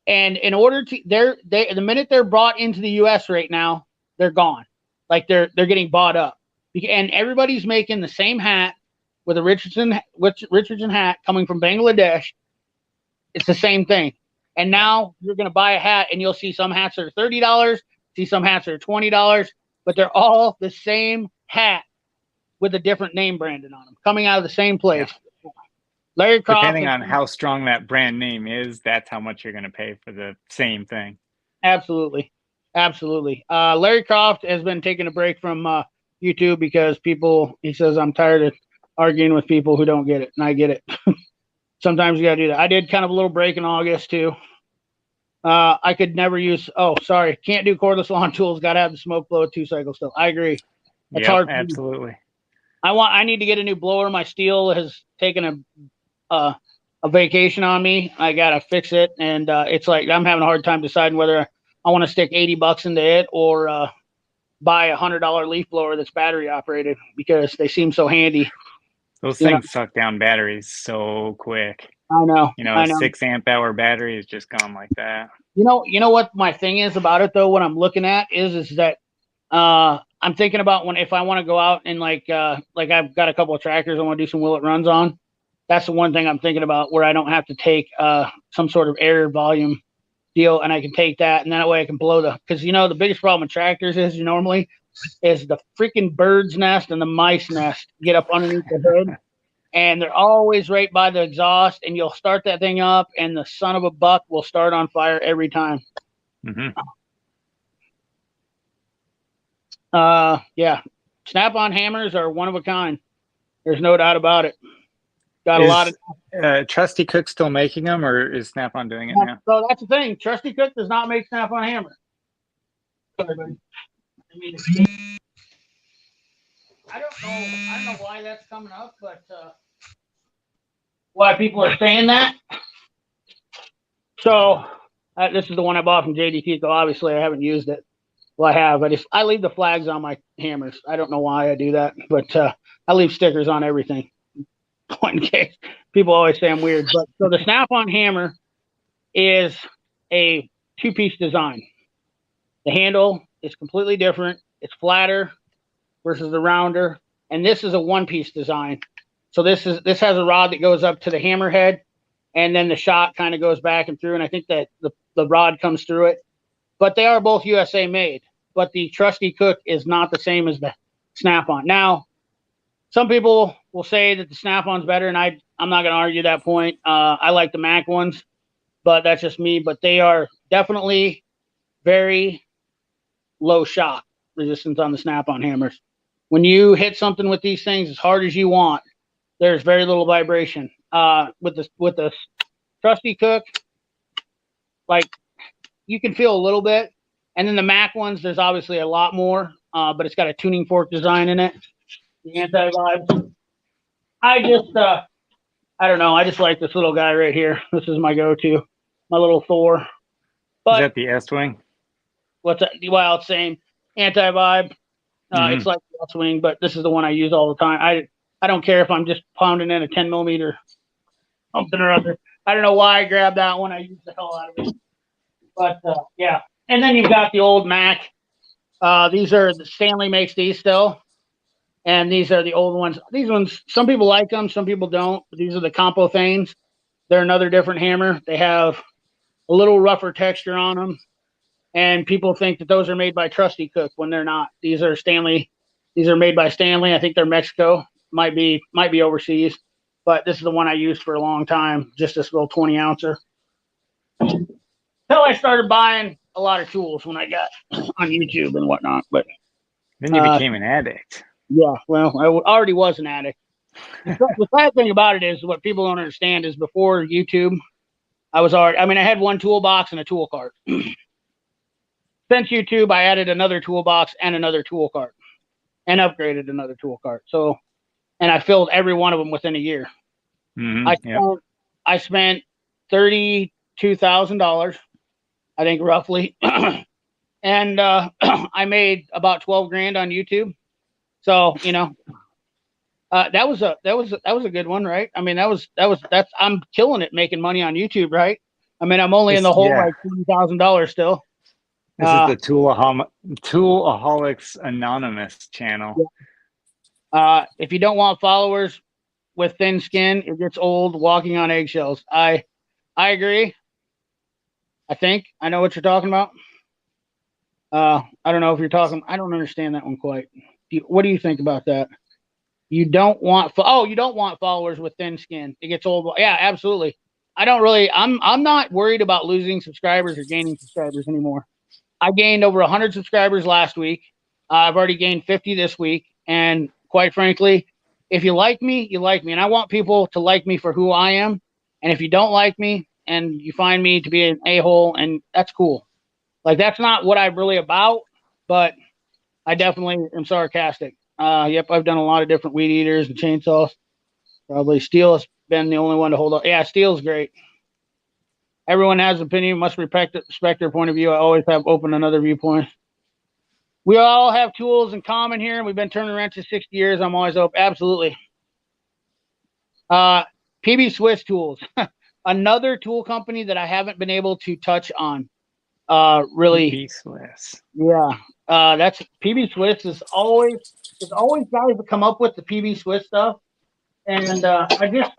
And in order to, the minute they're brought into the U.S. right now, they're gone. Like they're getting bought up, and everybody's making the same hat with a Richardson hat coming from Bangladesh. It's the same thing. And now you're going to buy a hat, and you'll see some hats are $30, see some hats are $20, but they're all the same hat with a different name branded on them, coming out of the same place. Yeah. Larry Croft. Depending on how strong that brand name is, that's how much you're going to pay for the same thing. Absolutely. Larry Croft has been taking a break from YouTube because he says, I'm tired of arguing with people who don't get it. And I get it. Sometimes you got to do that. I did kind of a little break in August too. I could never can't do cordless lawn tools. Got to have the smoke blow at 2 cycles still. I agree. It's hard. Absolutely. I need to get a new blower. My steel has taken a vacation on me. I got to fix it. And it's like, I'm having a hard time deciding whether I want to stick $80 into it or buy a $100 leaf blower that's battery operated because they seem so handy. Those things suck down batteries so quick. I know. A 6 amp hour battery is just gone like that. You know what my thing is about it though, what I'm looking at is that I'm thinking about if I want to go out and like I've got a couple of tractors I want to do some willet runs on. That's the one thing I'm thinking about where I don't have to take some sort of air volume deal, and I can take that, and that way I can blow because the biggest problem with tractors is the freaking bird's nest and the mice nest get up underneath the hood, and they're always right by the exhaust, and you'll start that thing up, and the son of a buck will start on fire every time. Mm-hmm. Yeah, snap-on hammers are one of a kind. There's no doubt about it. Got a lot of Trusty Cook still making them, or is Snap-on doing it now? So that's the thing. Trusty Cook does not make Snap-on hammers. Sorry, buddy. I don't know why that's coming up, but why people are saying that. So this is the one I bought from JD Kiko. Obviously, I haven't used it. Well, I have. I leave the flags on my hammers. I don't know why I do that, but I leave stickers on everything. In case people always say I'm weird, but so the Snap-on hammer is a 2-piece design. The handle is completely different. It's flatter versus the rounder, and this is a 1-piece design. So this has a rod that goes up to the hammerhead, and then the shot kind of goes back and through, and I think that the rod comes through it. But they are both USA made. But the Trusty Cook is not the same as the Snap-on. Now, some people will say that the Snap-on's better, and I'm not going to argue that point. I like the Mac ones, but that's just me. But they are definitely very low shock resistance on the Snap-on hammers. When you hit something with these things as hard as you want, there's very little vibration. With the Trusty Cook, like you can feel a little bit, and then the Mac ones, there's obviously a lot more, but it's got a tuning fork design in it. The anti-vibe. I don't know. I just like this little guy right here. This is my go-to, my little Thor. But is that the S-Wing? What's that? Well, it's same anti-vibe. It's like the S-Wing, but this is the one I use all the time. I don't care if I'm just pounding in a 10 millimeter something or other. I don't know why I grabbed that one. I use the hell out of it. But yeah. And then you've got the old Mac. These are Stanley makes these still. And these are the old ones. These ones, some people like them, some people don't. These are the Compothanes. They're another different hammer. They have a little rougher texture on them. And people think that those are made by Trusty Cook when they're not. These are Stanley. These are made by Stanley. I think they're Mexico. Might be overseas. But this is the one I used for a long time. Just this little 20 ouncer. Until I started buying a lot of tools when I got on YouTube and whatnot. But Then you became an addict. yeah, well, I already was an addict. The sad thing about it is what people don't understand is before YouTube, I had one toolbox and a tool cart. Since YouTube, I added another toolbox and another tool cart and upgraded another tool cart. So, and I filled every one of them within a year. I spent $32,000, I think roughly. And I made about 12 grand on YouTube. So, that was a good one, right? I mean, I'm killing it making money on YouTube, right? I mean, I'm only in the hole like $20,000 still. This is the Toolaholics Anonymous channel. If you don't want followers with thin skin, it gets old walking on eggshells. I agree. I think I know what you're talking about. I don't know if you're talking. I don't understand that one quite. What do you think about that? You don't want followers with thin skin. It gets old. Yeah, absolutely. I'm not worried about losing subscribers or gaining subscribers anymore. I gained over 100 subscribers last week. I've already gained 50 this week. And quite frankly, if you like me, you like me. And I want people to like me for who I am. And if you don't like me and you find me to be an a-hole, and that's cool. Like, that's not what I'm really about, but I definitely am sarcastic. Yep, I've done a lot of different weed eaters and chainsaws. Probably steel has been the only one to hold up. Yeah, steel's great. Everyone has an opinion, must respect their point of view. I always have open another viewpoint. We all have tools in common here, and we've been turning wrenches 60 years. I'm always open. Absolutely. PB Swiss Tools, another tool company that I haven't been able to touch on. Really. PB Swiss. Yeah. That's PB Swiss there's always guys that come up with the PB Swiss stuff. And I just,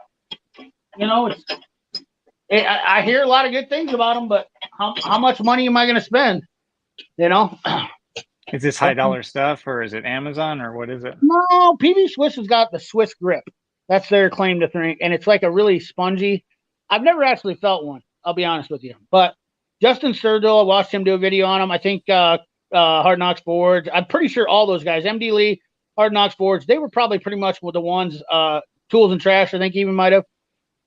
I hear a lot of good things about them, but how much money am I going to spend? Is this high dollar stuff, or is it Amazon, or what is it? No, PB Swiss has got the Swiss grip. That's their claim to fame, and it's like a really spongy. I've never actually felt one, I'll be honest with you. But Justin Sturgill, I watched him do a video on them. I think Hard Knocks Forge. I'm pretty sure all those guys, MD Lee, Hard Knocks Forge, they were probably pretty much the ones. Tools and Trash, I think even might have.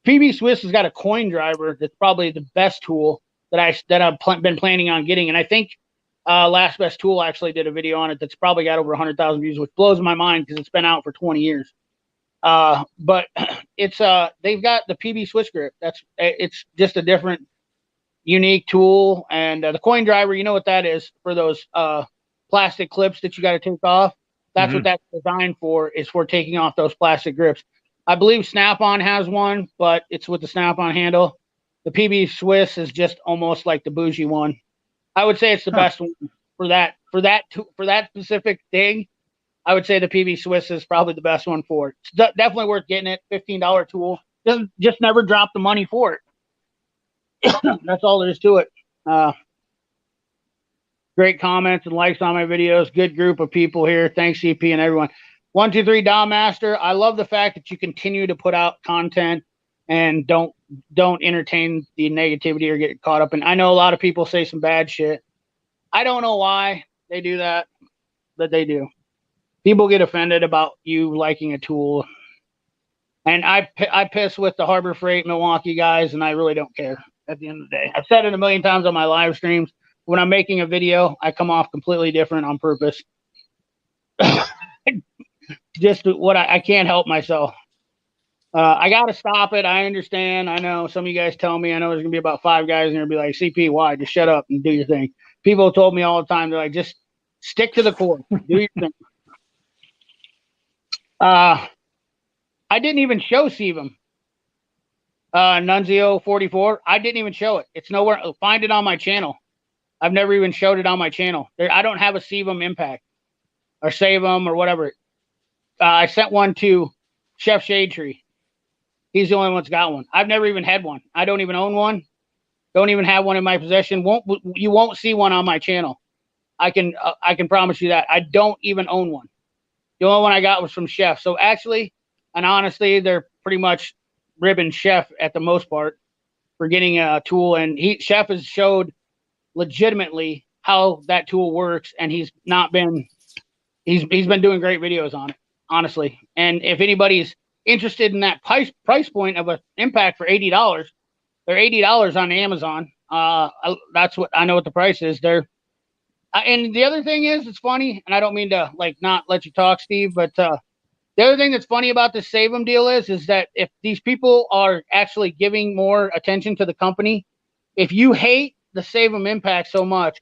PB Swiss has got a coin driver that's probably the best tool that I've been planning on getting, and I think Last Best Tool actually did a video on it that's probably got over 100,000 views, which blows my mind because it's been out for 20 years. But it's they've got the PB Swiss grip. It's just a different, unique tool, and the coin driver, you know what that is, for those plastic clips that you got to take off. That's what that's designed for, is for taking off those plastic grips. I believe Snap-on has one, but it's with the Snap-on handle. The PB Swiss is just almost like the bougie one. I would say it's the best one for that specific thing. I would say the PB Swiss is probably the best one for it. It's definitely worth getting it. $15 tool. Just never drop the money for it. That's all there is to it. Great comments and likes on my videos. Good group of people here. Thanks, CP and everyone. 123 Dom Master. I love the fact that you continue to put out content and don't entertain the negativity or get caught up in. I know a lot of people say some bad shit. I don't know why they do that, but they do. People get offended about you liking a tool. And I piss with the Harbor Freight Milwaukee guys, and I really don't care at the end of the day. I've said it a million times on my live streams. When I'm making a video, I come off completely different on purpose. Just what I can't help myself. I got to stop it. I understand. I know some of you guys tell me. I know there's going to be about 5 guys and they'll be like, CP, why? Just shut up and do your thing. People told me all the time, they're like, just stick to the core. Do your thing. I didn't even show Sebum. Nunzio 44. I didn't even show it. It's nowhere. Find it on my channel. I've never even showed it on my channel. I don't have a Sebum Impact or Save 'em or whatever. I sent one to Chef Shade Tree. He's the only one that's got one. I've never even had one. I don't even own one. Don't even have one in my possession. You won't see one on my channel. I can promise you that. I don't even own one. The only one I got was from Chef. So actually, and honestly, they're pretty much ribbing Chef at the most part for getting a tool. And Chef has showed legitimately how that tool works, and he's been doing great videos on it, honestly. And if anybody's interested in that price point of an impact for $80, they're $80 on Amazon. That's what I know what the price is. And the other thing is, it's funny, and I don't mean to like not let you talk, Steve, but the other thing that's funny about this Save 'em deal is that if these people are actually giving more attention to the company, if you hate the Save 'em impact so much,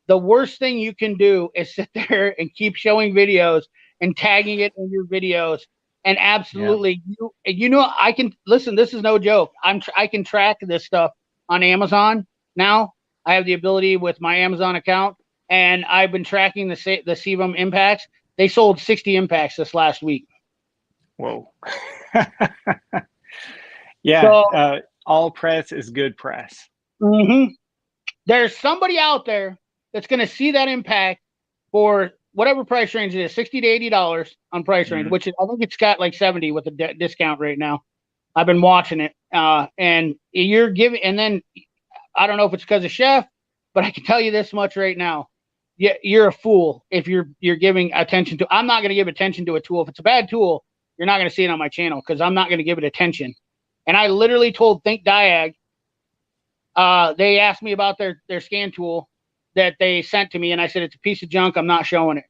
the worst thing you can do is sit there and keep showing videos and tagging it in your videos. And absolutely, I can listen. This is no joke. I can track this stuff on Amazon now. I have the ability with my Amazon account, and I've been tracking the Save 'em impacts. They sold 60 impacts this last week. Whoa. Yeah. So, all press is good press. Mm-hmm. There's somebody out there that's going to see that impact for whatever price range it is, $60 to $80 on price range, which is, I think it's got like 70 with a discount right now. I've been watching it. And you're giving, and then I don't know if it's because of Chef, but I can tell you this much right now. You're a fool if you're giving attention to. I'm not going to give attention to a tool. If it's a bad tool, you're not going to see it on my channel because I'm not going to give it attention. And I literally told Think Diag, they asked me about their scan tool that they sent to me, and I said, it's a piece of junk. I'm not showing it.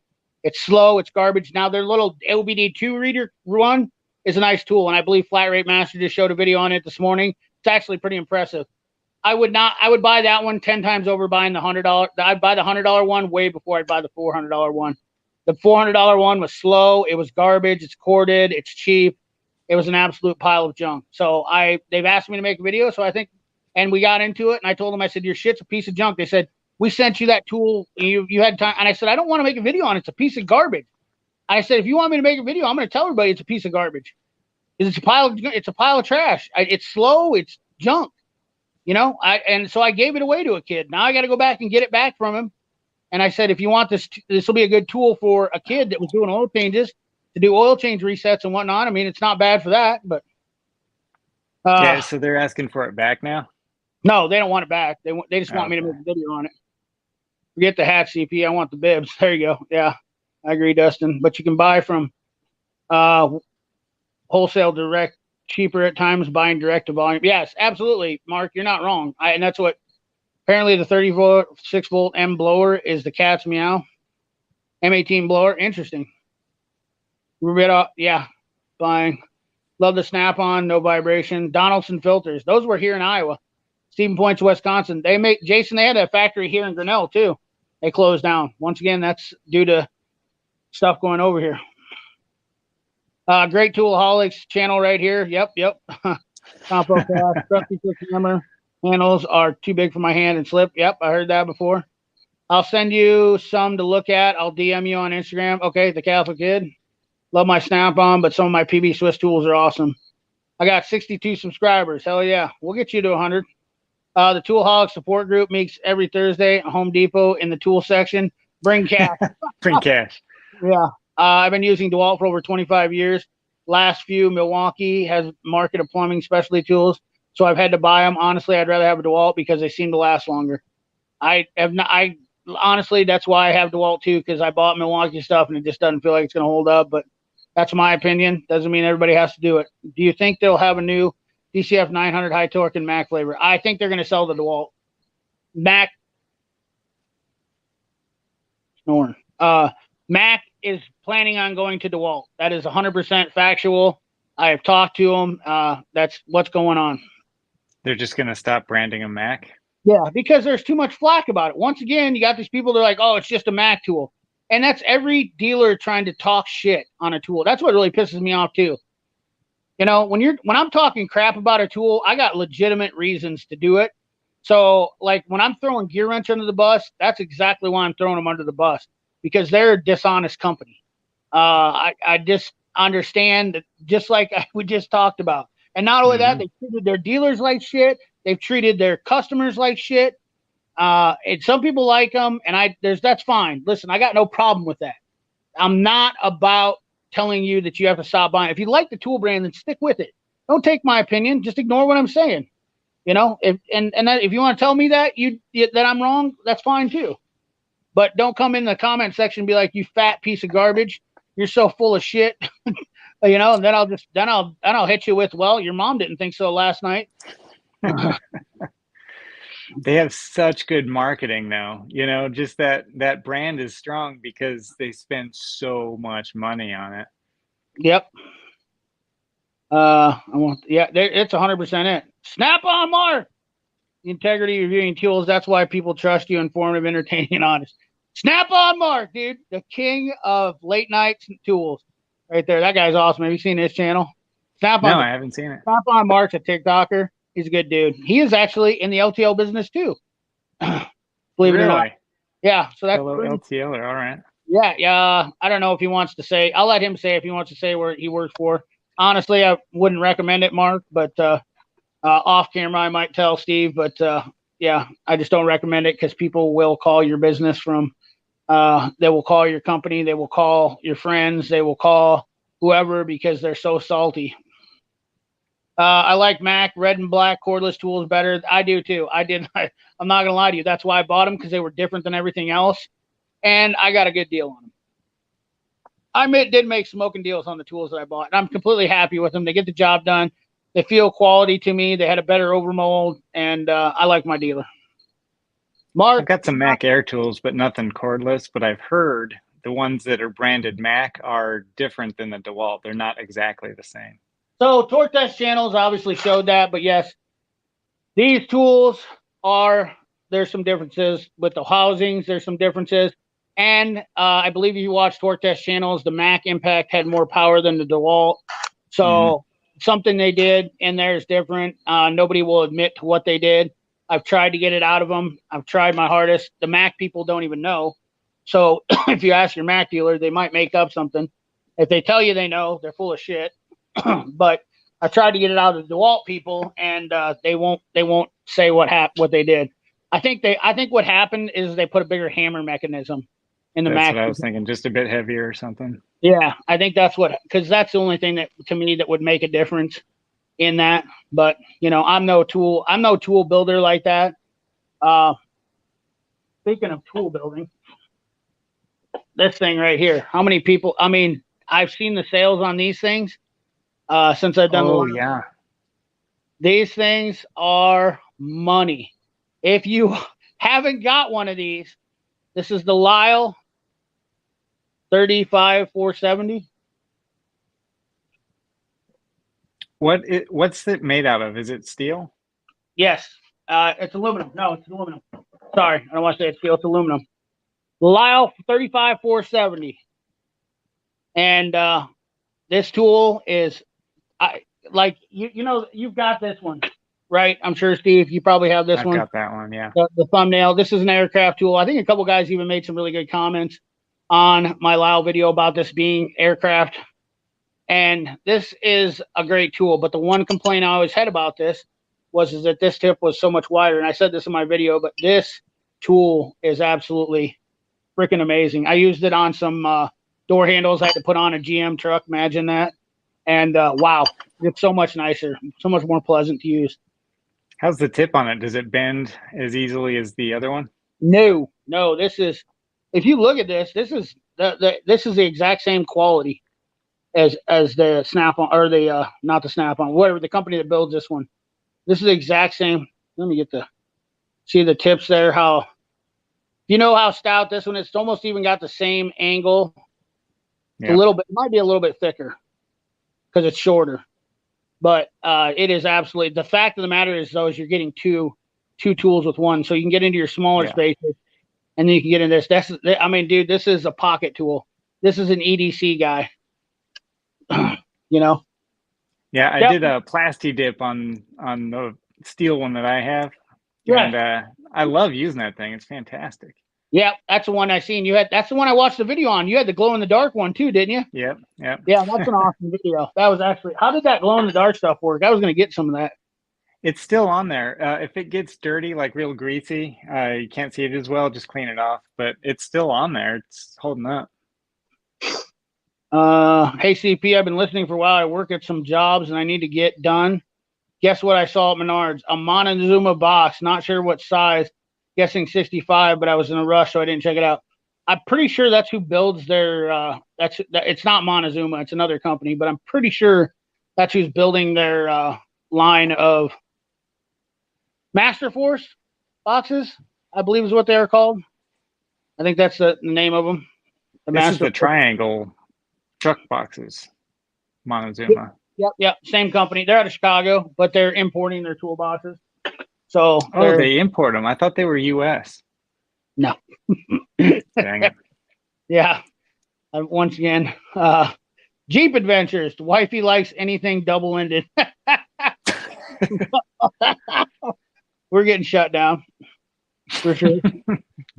It's slow. It's garbage. Now, their little LBD2 reader one is a nice tool, and I believe Flat Rate Master just showed a video on it this morning. It's actually pretty impressive. I would buy that one 10 times over buying the $100. I'd buy the $100 one way before I'd buy the $400 one. The $400 one was slow. It was garbage. It's corded. It's cheap. It was an absolute pile of junk. So they've asked me to make a video. So I think, and we got into it, and I told them, I said, your shit's a piece of junk. They said, we sent you that tool. You had time. And I said, I don't want to make a video on it. It's a piece of garbage. I said, if you want me to make a video, I'm going to tell everybody it's a piece of garbage. It's a pile of trash. It's slow. It's junk. And so I gave it away to a kid. Now I got to go back and get it back from him. And I said, if you want this will be a good tool for a kid that was doing oil changes to do oil change resets and whatnot. I mean, it's not bad for that, but. Yeah, so they're asking for it back now? No, they don't want it back. They just want me to make a video on it. Forget the hat, CP. I want the bibs. There you go. Yeah, I agree, Dustin. But you can buy from wholesale direct cheaper at times, buying direct to volume. Yes, absolutely, Mark. You're not wrong. And that's what apparently the 36 volt M blower is the cat's meow. M18 blower. Interesting. Yeah, buying. Love the Snap-on, no vibration. Donaldson filters. Those were here in Iowa. Stephen Point's, Wisconsin. They had a factory here in Grinnell too. They closed down. Once again, that's due to stuff going over here. Great Toolaholics channel right here. Yep. Compo cast, trusty 6 hammer. Handles are too big for my hand and slip. Yep, I heard that before. I'll send you some to look at. I'll DM you on Instagram. Okay, the Catholic Kid. Love my Snap-on, but some of my PB Swiss tools are awesome. I got 62 subscribers. Hell yeah. We'll get you to 100. The Toolaholic support group meets every Thursday at Home Depot in the tool section. Bring cash. Bring cash. Yeah. I've been using DeWalt for over 25 years. Last few, Milwaukee has market of plumbing specialty tools, so I've had to buy them. Honestly, I'd rather have a DeWalt because they seem to last longer. Honestly, that's why I have DeWalt too, because I bought Milwaukee stuff and it just doesn't feel like it's going to hold up. But that's my opinion. Doesn't mean everybody has to do it. Do you think they'll have a new DCF 900 high torque and Mac flavor? I think they're going to sell the DeWalt. Mac. Snoring. Mac is planning on going to DeWalt. That is 100% factual. I have talked to them. That's what's going on. They're just going to stop branding a Mac? Yeah, because there's too much flack about it. Once again, you got these people that are like, oh, it's just a Mac tool. And that's every dealer trying to talk shit on a tool. That's what really pisses me off too. When I'm talking crap about a tool, I got legitimate reasons to do it. So like when I'm throwing Gear Wrench under the bus, that's exactly why I'm throwing them under the bus, because they're a dishonest company. I just understand that, just like we just talked about. And not only that, they treated their dealers like shit. They've treated their customers like shit. And some people like them, and that's fine. Listen, I got no problem with that. I'm not about telling you that you have to stop buying. If you like the tool brand, then stick with it. Don't take my opinion. Just ignore what I'm saying. You know, if you want to tell me that that I'm wrong, that's fine too. But don't come in the comment section and be like, "You fat piece of garbage, you're so full of shit." You know, and then I'll hit you with, "Well, your mom didn't think so last night." They have such good marketing though. You know, just that brand is strong because they spend so much money on it. Yep. It's 100% it. Snap on, Mark. The integrity of viewing tools. That's why people trust you, informative, entertaining, and honest. Snap on, Mark, dude. The king of late night tools. Right there. That guy's awesome. Have you seen his channel? No, I haven't seen it. Snap on Mark's a TikToker. He's a good dude. He is actually in the LTL business too. Believe it or not. Yeah. So that's LTLer. All right. Yeah. Yeah. I don't know if he wants to say. I'll let him say if he wants to say where he works for. Honestly, I wouldn't recommend it, Mark, but off camera, I might tell Steve, but yeah, I just don't recommend it because people will call your business from, they will call your company, they will call your friends, they will call whoever because they're so salty. I like Mac red and black cordless tools better. I do too. I'm not gonna lie to you. That's why I bought them, because they were different than everything else, and I got a good deal on them. I did make smoking deals on the tools that I bought, and I'm completely happy with them. They get the job done. They feel quality to me. They had a better overmold, and I like my dealer. Mark, I've got some Mac Air tools, but nothing cordless. But I've heard the ones that are branded Mac are different than the DeWalt. They're not exactly the same. So Torque Test channels obviously showed that, but yes, these tools there's some differences with the housings. There's some differences. And I believe if you watch Torque Test channels, the Mac Impact had more power than the DeWalt. So something they did in there is different. Nobody will admit to what they did. I've tried to get it out of them. I've tried my hardest. The Mac people don't even know. So if you ask your Mac dealer, they might make up something. If they tell you they know, they're full of shit. But I tried to get it out of the DeWalt people, and they won't say what they did. I think what happened is they put a bigger hammer mechanism in the Mac. That's what I was thinking, just a bit heavier or something. Yeah, I think because that's the only thing that to me that would make a difference in that. But you know, I'm no tool builder like that. Speaking of tool building, this thing right here. How many people? I mean, I've seen the sales on these things since I've done. Oh yeah, these things are money. If you haven't got one of these, this is the Lyle 35-470. What's it made out of? Is it steel? Yes. It's aluminum. No, it's aluminum. Sorry, I don't want to say it's steel. It's aluminum. Lyle 35-470. And this tool is, you know, you've got this one, right? I'm sure, Steve, you probably have this one. I've got that one, yeah. The thumbnail. This is an aircraft tool. I think a couple guys even made some really good comments on my Lyle video about this being aircraft. And this is a great tool. But the one complaint I always had about this is that this tip was so much wider. And I said this in my video, but this tool is absolutely freaking amazing. I used it on some door handles I had to put on a GM truck. Imagine that. And wow, it's so much nicer, so much more pleasant to use. How's the tip on it? Does it bend as easily as the other one? No. This is, if you look at this, this is the exact same quality as the Snap-on, or the not the Snap-on, whatever, the company that builds this one. This is the exact same. Let me see the tips there. You know how stout this one is? It's almost even got the same angle. Yeah. A little bit, it might be a little bit thicker because it's shorter. But it is absolutely, the fact of the matter is, though, is you're getting two tools with one. So you can get into your smaller spaces, and then you can get in this. I mean, dude, this is a pocket tool. This is an EDC guy. You know? Yeah, I did a plasti dip on the steel one that I have. Yeah. And I love using that thing. It's fantastic. Yeah, that's the one I seen. That's the one I watched the video on. You had the glow in the dark one too, didn't you? Yep. Yeah, that's an awesome video. That was actually, how did that glow in the dark stuff work? I was going to get some of that. It's still on there. If it gets dirty, like real greasy, you can't see it as well, just clean it off. But it's still on there. It's holding up. Hey, CP, I've been listening for a while. I work at some jobs and I need to get done Guess what I saw at Menards? A Montezuma box. Not sure what size. Guessing 65, but I was in a rush, so I didn't check it out. I'm pretty sure that's who builds their. It's not Montezuma. It's another company, but I'm pretty sure that's who's building their line of Master Force boxes. I believe is what they are called. I think that's the name of them. This is the triangle truck boxes, Montezuma. Yep. Same company. They're out of Chicago, but they're importing their toolboxes. So they import them. I thought they were U.S. No. Dang it. Yeah. Once again, Jeep Adventures. Wifey likes anything double-ended. We're getting shut down for sure.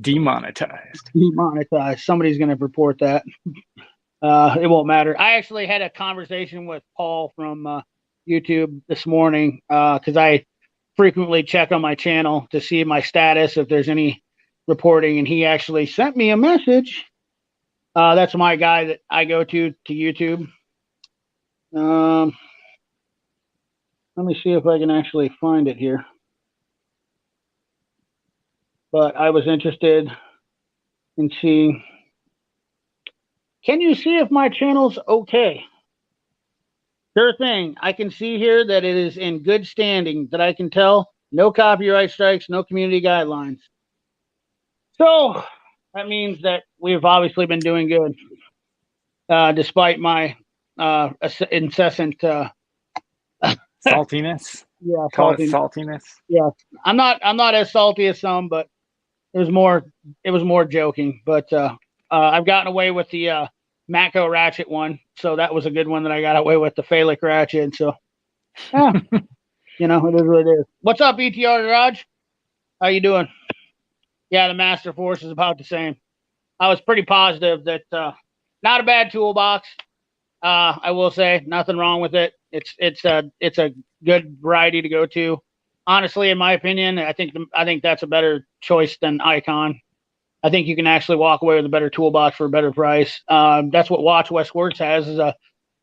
Demonetized. Somebody's going to report that. It won't matter. I actually had a conversation with Paul from YouTube this morning because I frequently check on my channel to see my status if there's any reporting, and he actually sent me a message. That's my guy that I go to YouTube. Let me see if I can actually find it here. But I was interested in seeing. Can you see if my channel's okay? Sure thing. I can see here that it is in good standing, that I can tell. No copyright strikes, no community guidelines. So that means that we've obviously been doing good, despite my incessant saltiness. Yeah, call it saltiness. Yeah, I'm not as salty as some, but it was more joking. But I've gotten away with the Matco ratchet one, so that was a good one that I got away with, the phallic ratchet. So, yeah, it is what it is. What's up, ETR Garage? How you doing? Yeah, the Master Force is about the same. I was pretty positive that not a bad toolbox. I will say nothing wrong with it. It's a good variety to go to. Honestly, in my opinion, I think that's a better choice than Icon. I think you can actually walk away with a better toolbox for a better price. That's what Watch West Works has, is a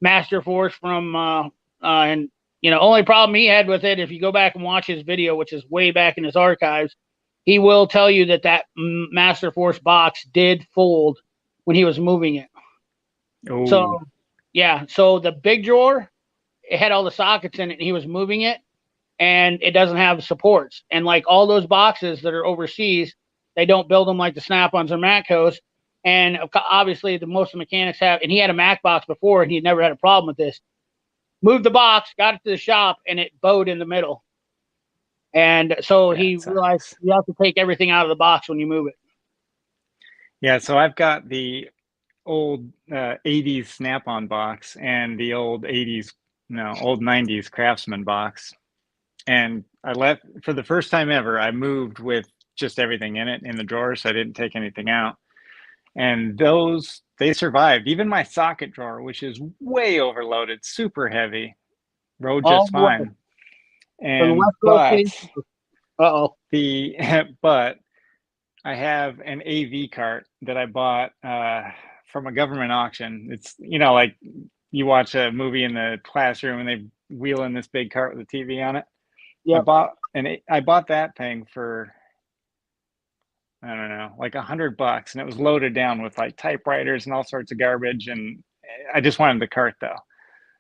Master Force from and only problem he had with it, if you go back and watch his video, which is way back in his archives, he will tell you that Master Force box did fold when he was moving it. Ooh. So yeah, so the big drawer, it had all the sockets in it, and he was moving it, and it doesn't have supports. And like all those boxes that are overseas, they don't build them like the Snap-ons or Matcos. And obviously, most of the mechanics have. And he had a Mac box before, and he never had a problem with this. Moved the box, got it to the shop, and it bowed in the middle. And so he realized you have to take everything out of the box when you move it. Yeah, so I've got the old 80s Snap-on box and the old 90s Craftsman box. And I left, for the first time ever, I moved with just everything in it in the drawer, so I didn't take anything out. And they survived. Even my socket drawer, which is way overloaded, super heavy, rode just fine. And but I have an AV cart that I bought from a government auction. It's like you watch a movie in the classroom and they wheel in this big cart with a TV on it. Yep. I bought that thing for, I don't know, like $100, and it was loaded down with like typewriters and all sorts of garbage. And I just wanted the cart though.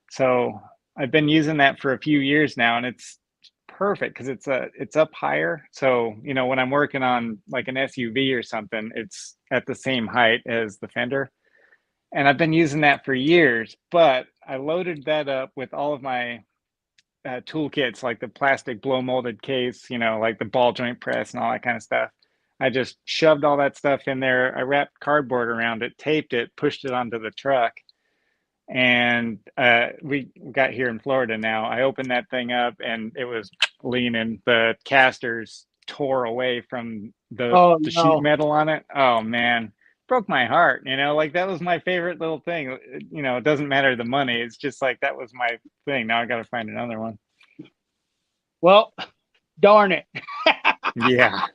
So I've been using that for a few years now, and it's perfect because it's up higher. So, when I'm working on like an SUV or something, it's at the same height as the fender. And I've been using that for years, but I loaded that up with all of my toolkits, like the plastic blow molded case, like the ball joint press and all that kind of stuff. I just shoved all that stuff in there. I wrapped cardboard around it, taped it, pushed it onto the truck. And we got here in Florida now. I opened that thing up and it was leaning. The casters tore away from the sheet metal on it. Oh man, broke my heart. Like that was my favorite little thing. It doesn't matter the money. It's just like that was my thing. Now I got to find another one. Well, darn it. Yeah.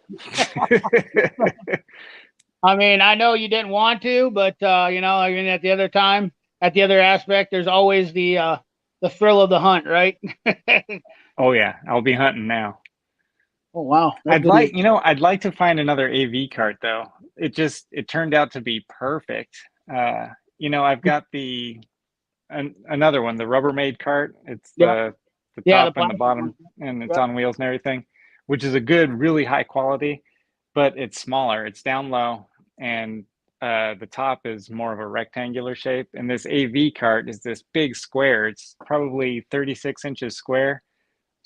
I mean, I know you didn't want to, but at the other aspect, there's always the thrill of the hunt, right? Oh yeah, I'll be hunting now. Oh wow, that's I'd good news. like, I'd like to find another AV cart though. It turned out to be perfect. Uh, I've got another one, the Rubbermaid cart. It's Yeah, the yeah, the top and the plastic one. bottom, and it's Yep. on wheels and everything, which is a good, really high quality, but it's smaller. It's down low, and the top is more of a rectangular shape. And this AV cart is this big square. It's probably 36 inches square.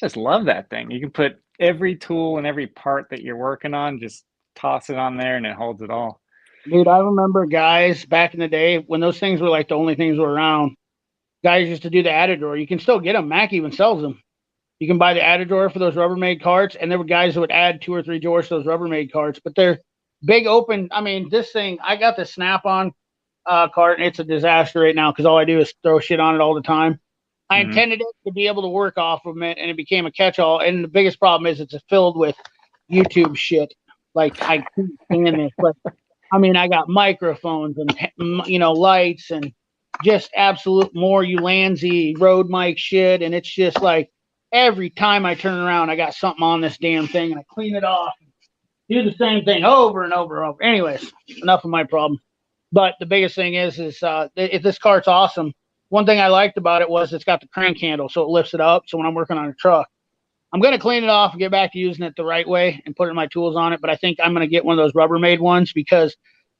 Just love that thing. You can put every tool and every part that you're working on, just toss it on there, and it holds it all. Dude, I remember guys back in the day when those things were like the only things were around. Guys used to do the Atador. You can still get them. Mac even sells them. You can buy the Atador for those Rubbermaid carts, and there were guys that would add 2 or 3 drawers to those Rubbermaid carts. But they're big open. I mean, this thing, I got the Snap-on cart, and it's a disaster right now because all I do is throw shit on it all the time. I Hmm. intended it to be able to work off of it, and it became a catch-all. And the biggest problem is it's filled with YouTube shit. Like I can't stand this, but I mean, I got microphones and lights and just absolute more Ulanzi road mic shit, and it's just like every time I turn around, I got something on this damn thing, and I clean it off, do the same thing over and over and over. Anyways, enough of my problem. But the biggest thing is if this cart's awesome. One thing I liked about it was it's got the crank handle, so it lifts it up. So when I'm working on a truck, I'm gonna clean it off and get back to using it the right way and putting my tools on it. But I think I'm gonna get one of those Rubbermaid ones because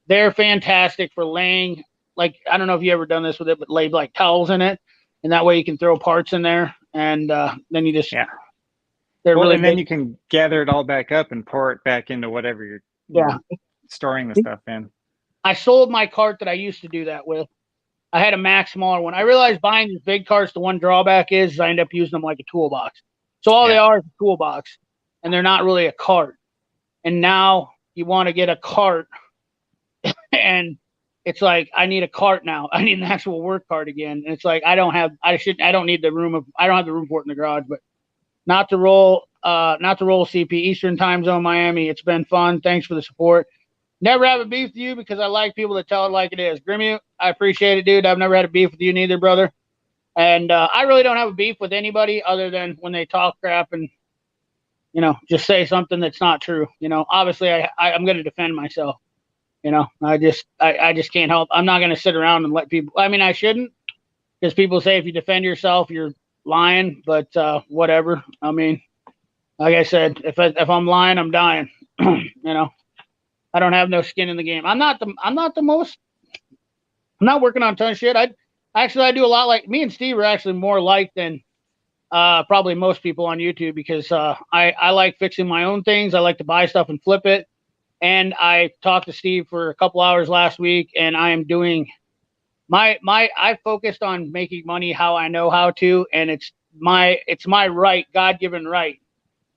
they're fantastic for laying. Like I don't know if you ever done this with it, but lay like towels in it, and that way you can throw parts in there, and then you just Yeah. they're Well, really and then big. you can gather it all back up and pour it back into whatever you're, Yeah, storing the stuff in. I sold my cart that I used to do that with. I had a Max smaller one. I realized buying these big carts, the one drawback is I end up using them like a toolbox. So all they Yeah. are is a toolbox, and they're not really a cart. And now you want to get a cart, and it's like I need a cart now. I need an actual work cart again. And it's like I don't need the room I don't have the room for it in the garage. But not to roll CP Eastern Time Zone Miami. It's been fun. Thanks for the support. Never have a beef with you because I like people that tell it like it is. Grimmy, I appreciate it, dude. I've never had a beef with you neither, brother. And I really don't have a beef with anybody other than when they talk crap and just say something that's not true. Obviously I'm going to defend myself. I just can't help. I'm not going to sit around and let people. I mean, I shouldn't because people say if you defend yourself, you're lying. But whatever. I mean, like I said, if I'm lying, I'm dying. I don't have no skin in the game. I'm not the most. I'm not working on a ton of shit. I do a lot. Like me and Steve are actually more alike than probably most people on YouTube because I like fixing my own things. I like to buy stuff and flip it. And I talked to Steve for a couple hours last week, and I am doing I focused on making money how I know how to, and it's my right, God-given right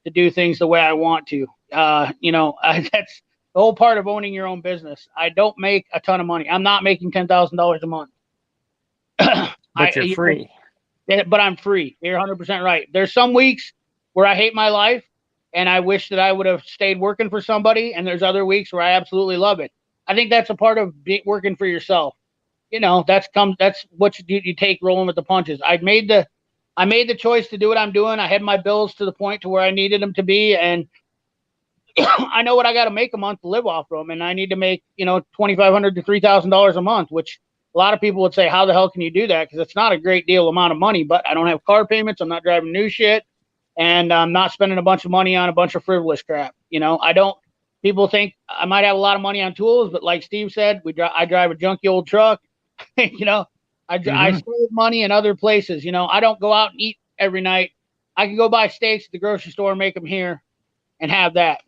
to do things the way I want to. That's the whole part of owning your own business. I don't make a ton of money. I'm not making $10,000 a month. But you're free. But I'm free. You're 100% right. There's some weeks where I hate my life and I wish that I would have stayed working for somebody. And there's other weeks where I absolutely love it. I think that's a part of working for yourself. That's what you take rolling with the punches. I made the choice to do what I'm doing. I had my bills to the point to where I needed them to be. And I know what I got to make a month to live off from. And I need to make, $2,500 to $3,000 a month, which a lot of people would say, how the hell can you do that? Because it's not a great deal amount of money, but I don't have car payments. I'm not driving new shit. And I'm not spending a bunch of money on a bunch of frivolous crap. People think I might have a lot of money on tools, but like Steve said, I drive a junky old truck. I Hmm. save money in other places. I don't go out and eat every night. I can go buy steaks at the grocery store, make them here and have that,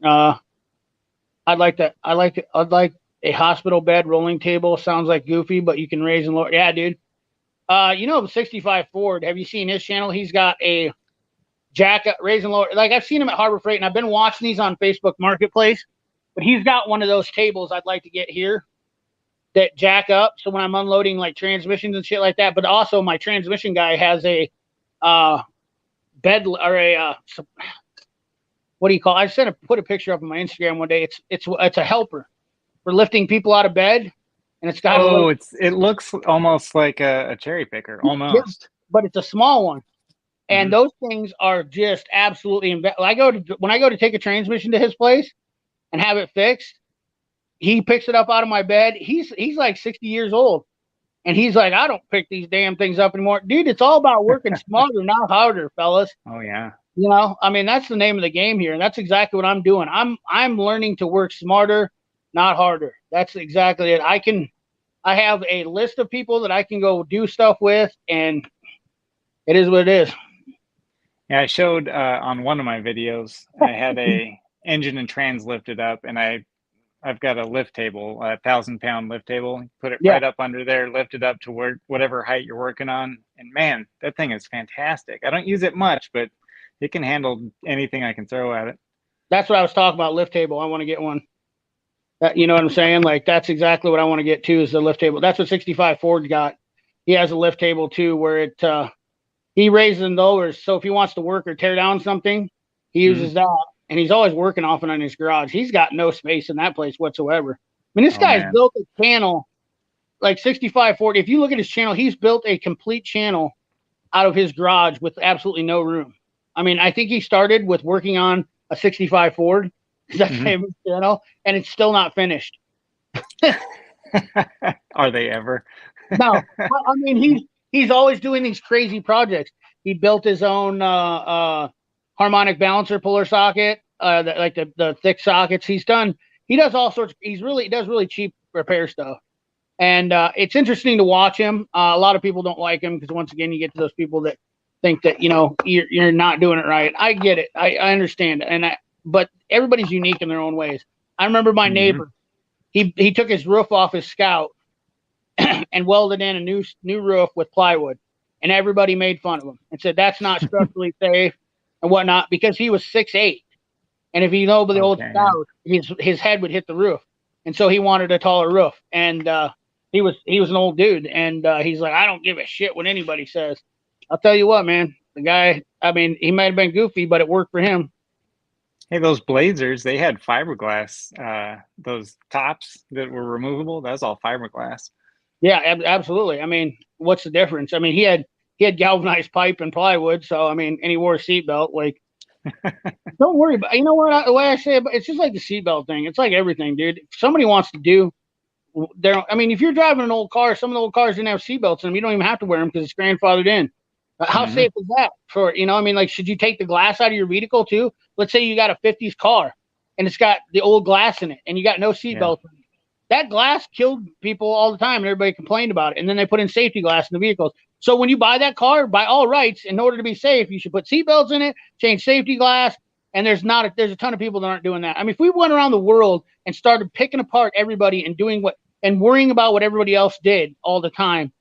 uh, I'd like a hospital bed rolling table. Sounds like goofy, but you can raise and lower. Yeah, dude. The 65 Ford. Have you seen his channel? He's got a jack up, raise and lower. Like I've seen him at Harbor Freight, and I've been watching these on Facebook Marketplace. But he's got one of those tables I'd like to get here that jack up. So when I'm unloading like transmissions and shit like that, but also my transmission guy has a bed or a what do you call it? I put a picture up on my Instagram one day. It's a helper for lifting people out of bed, and it's got a Oh, little it looks almost like a cherry picker, yeah, almost. but it's a small one. And those things are just absolutely. When I go to take a transmission to his place and have it fixed, he picks it up out of my bed. He's like 60 years old, and he's like, I don't pick these damn things up anymore, dude. It's all about working smarter, not harder, fellas. Oh yeah. You know, I mean, that's the name of the game here, and that's exactly what I'm doing. I'm learning to work smarter, not harder. That's exactly it. I have a list of people that I can go do stuff with, and it is what it is. Yeah, I showed on one of my videos, I had a engine and trans lifted up, and I've got a lift table, a 1,000-pound lift table. Put it right up under there, lift it up to whatever height you're working on, and man, that thing is fantastic. I don't use it much, but it can handle anything I can throw at it. That's what I was talking about, lift table. I want to get one. You know what I'm saying? Like, that's exactly what I want to get too, is the lift table. That's what 65 Ford got. He has a lift table too, where it he raises and lowers. So if he wants to work or tear down something, he uses that. And he's always working off and on his garage. He's got no space in that place whatsoever. I mean, this guy's built a channel like 65 Ford. If you look at his channel, he's built a complete channel out of his garage with absolutely no room. I mean, I think he started with working on a 65 Ford. That's his channel, and it's still not finished. Are they ever? No, I mean, he's always doing these crazy projects. He built his own harmonic balancer puller socket, like the thick sockets. He does all sorts. He does really cheap repair stuff, and it's interesting to watch him. A lot of people don't like him because, once again, you get to those people that think that, you know, you're not doing it right. I get it. I understand, but everybody's unique in their own ways. I remember my neighbor. He took his roof off his Scout and welded in a new roof with plywood, and everybody made fun of him and said that's not structurally safe and whatnot, because he was 6'8", and if you know the old Scout, his head would hit the roof, and so he wanted a taller roof. And he was an old dude, and he's like, I don't give a shit what anybody says. I'll tell you what, man, the guy, I mean, he might have been goofy, but it worked for him. Hey, those Blazers, they had fiberglass, those tops that were removable. That was all fiberglass. Yeah, absolutely. I mean, what's the difference? I mean, he had galvanized pipe and plywood. So, I mean, and he wore a seatbelt. Like, don't worry about, you know what, the way I say it, it's just like the seatbelt thing. It's like everything, dude. If somebody wants to do I mean, if you're driving an old car, some of the old cars didn't have seatbelts in them. You don't even have to wear them because it's grandfathered in. How safe is that for, you know, I mean, like, should you take the glass out of your vehicle too? Let's say you got a 50s car and it's got the old glass in it and you got no seatbelt. Yeah. That glass killed people all the time and everybody complained about it. And then they put in safety glass in the vehicles. So when you buy that car, by all rights, in order to be safe, you should put seatbelts in it, change safety glass. And there's a ton of people that aren't doing that. I mean, if we went around the world and started picking apart everybody and worrying about what everybody else did all the time,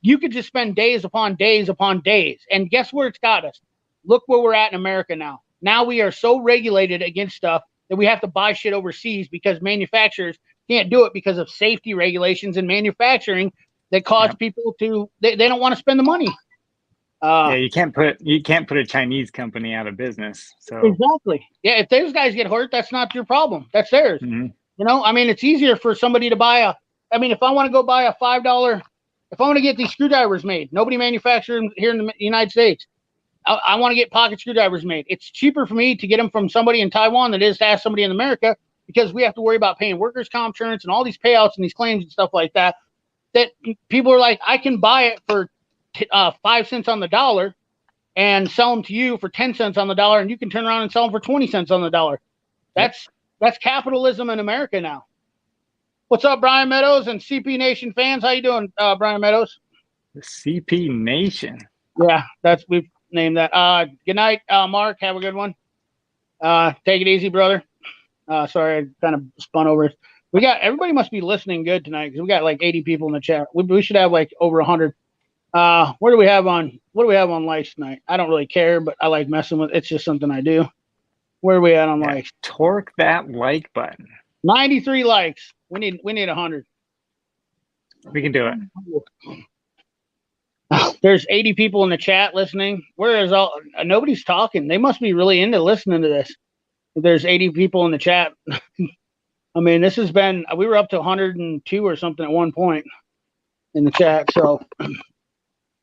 you could just spend days upon days upon days. And guess where it's got us? Look where we're at in America now. Now we are so regulated against stuff that we have to buy shit overseas because manufacturers can't do it because of safety regulations in manufacturing that cause people to, they don't want to spend the money. Yeah, you can't put a Chinese company out of business. So exactly. Yeah, if those guys get hurt, that's not your problem. That's theirs. You know, I mean, it's easier for somebody to buy if I want to go buy a $5, if I want to get these screwdrivers made, nobody manufactures them here in the United States. I want to get pocket screwdrivers made. It's cheaper for me to get them from somebody in Taiwan than it is to ask somebody in America, because we have to worry about paying workers' comp insurance and all these payouts and these claims and stuff like that. That people are like, I can buy it for 5 cents on the dollar and sell them to you for 10 cents on the dollar, and you can turn around and sell them for 20 cents on the dollar. That's capitalism in America now. What's up, Brian Meadows and CP Nation fans? How you doing, Brian Meadows? The CP Nation. Yeah, we've named that. Good night, Mark. Have a good one. Take it easy, brother. Sorry, I kind of spun over. Everybody must be listening good tonight, because we got like 80 people in the chat. We should have like over 100. What do we have on likes tonight? I don't really care, but I like messing with it. It's just something I do. Where are we at on likes? Torque that like button. 93 likes. We need 100. We can do it. There's 80 people in the chat listening. Where is nobody's talking? They must be really into listening to this. There's 80 people in the chat. I mean, this has been, we were up to 102 or something at one point in the chat. So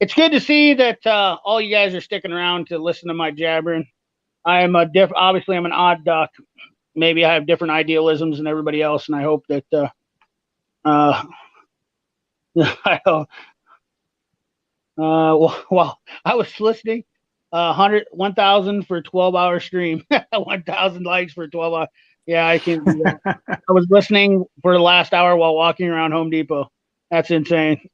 It's good to see that all you guys are sticking around to listen to my jabbering. I am obviously I'm an odd duck. Maybe I have different idealisms than everybody else, and I hope that I hope, well, I was listening 1,000 for a 12-hour stream. 1,000 likes for 12 hours. Yeah, I can do that. I was listening for the last hour while walking around Home Depot. That's insane.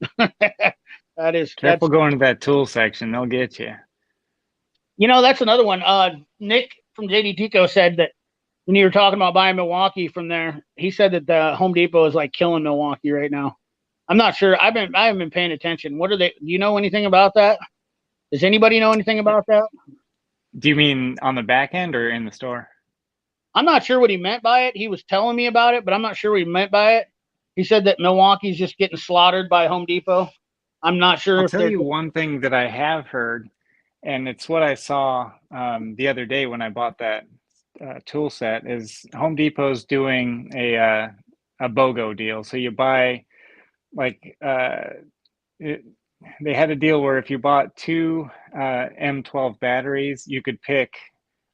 Careful going to that tool section. They'll get you. That's another one. Nick from JD Tico said that when you were talking about buying Milwaukee from there, he said that the Home Depot is like killing Milwaukee right now. I'm not sure. I haven't been paying attention. What are they? Do you know anything about that? Does anybody know anything about that? Do you mean on the back end or in the store? I'm not sure what he meant by it. He was telling me about it, but I'm not sure what he meant by it. He said that Milwaukee's just getting slaughtered by Home Depot. I'm not sure. I'll tell you one thing that I have heard, and it's what I saw the other day when I bought that tool set, is Home Depot's doing a BOGO deal. So you buy they had a deal where if you bought two M12 batteries, you could pick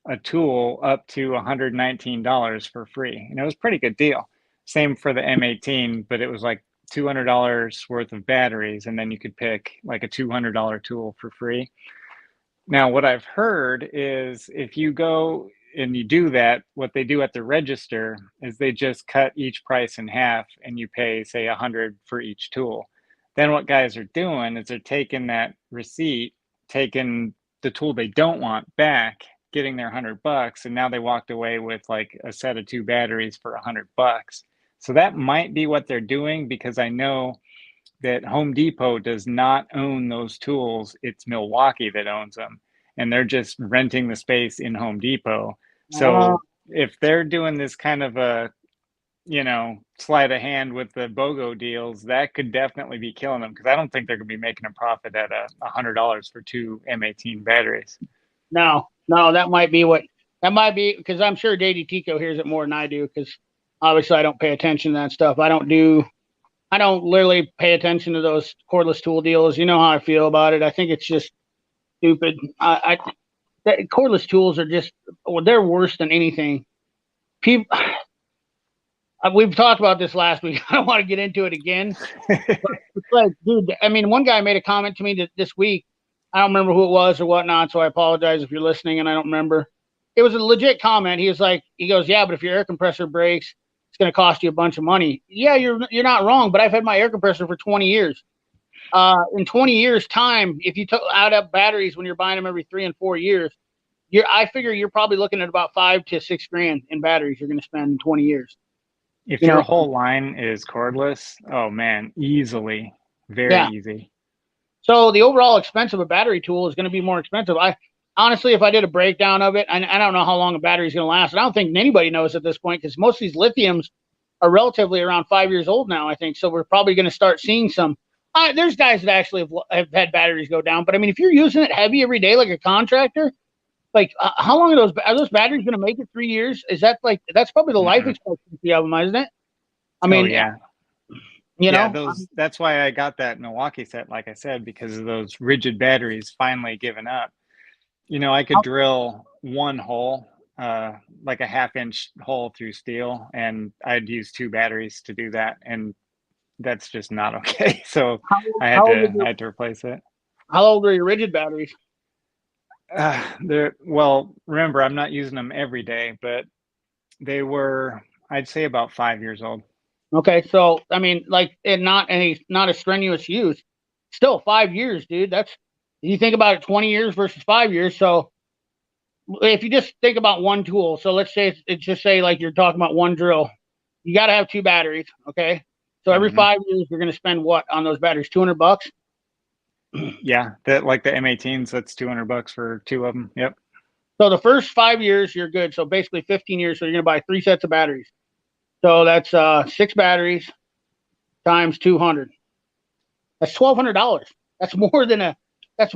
a tool up to $119 for free. And it was a pretty good deal. Same for the M18, but it was like $200 worth of batteries, and then you could pick like a $200 tool for free. Now, what I've heard is if you go and you do that, what they do at the register is they just cut each price in half, and you pay, say, $100 for each tool. Then what guys are doing is they're taking that receipt, taking the tool they don't want back, getting their $100, and now they walked away with like a set of 2 batteries for $100. So that might be what they're doing, because I know that Home Depot does not own those tools. It's Milwaukee that owns them, and they're just renting the space in Home Depot. So if they're doing this kind of a, sleight of hand with the BOGO deals, that could definitely be killing them, because I don't think they're going to be making a profit at $100 for 2 M18 batteries. No, that might be because I'm sure JD Tico hears it more than I do, because obviously I don't pay attention to that stuff. I don't literally pay attention to those cordless tool deals. You know how I feel about it. I think it's just stupid. Cordless tools are they're worse than anything. People, we've talked about this last week. I don't want to get into it again. But it's like, dude, I mean, one guy made a comment to me this week. I don't remember who it was or whatnot, so I apologize if you're listening and I don't remember. It was a legit comment. He goes, yeah, but if your air compressor breaks, it's going to cost you a bunch of money. Yeah, you're not wrong, but I've had my air compressor for 20 years. In 20 years' time, if you add up batteries when you're buying them every 3 and 4 years, I figure you're probably looking at about $5,000 to $6,000 in batteries you're going to spend in 20 years. If your whole line is cordless, oh man, easily, very easy. So the overall expense of a battery tool is going to be more expensive. Honestly, if I did a breakdown of it, I don't know how long a battery is going to last. I don't think anybody knows at this point, because most of these lithiums are relatively around 5 years old now, I think. So we're probably going to start seeing some. There's guys that actually have had batteries go down. But I mean, if you're using it heavy every day like a contractor, like how long are those batteries going to make it? 3 years? Is that that's probably the life expectancy of them, isn't it? I mean, that's why I got that Milwaukee set, like I said, because of those rigid batteries finally giving up. I could drill one hole, like a 1/2-inch hole through steel, and I'd use 2 batteries to do that, and that's just not okay. So I had to replace it. How old are your rigid batteries? Remember, I'm not using them every day, but they were, I'd say, about 5 years old. Okay, so I mean, not a strenuous use. Still 5 years, dude. You think about it, 20 years versus 5 years. So if you just think about one tool, so let's say it's just say like you're talking about one drill, you got to have 2 batteries. Okay, so every 5 years you're going to spend what on those batteries? $200. Yeah, that like the M18s, that's $200 for 2 of them. Yep. So the first 5 years you're good. So basically 15 years. So you're going to buy 3 sets of batteries. So that's 6 batteries times 200. That's $1,200. That's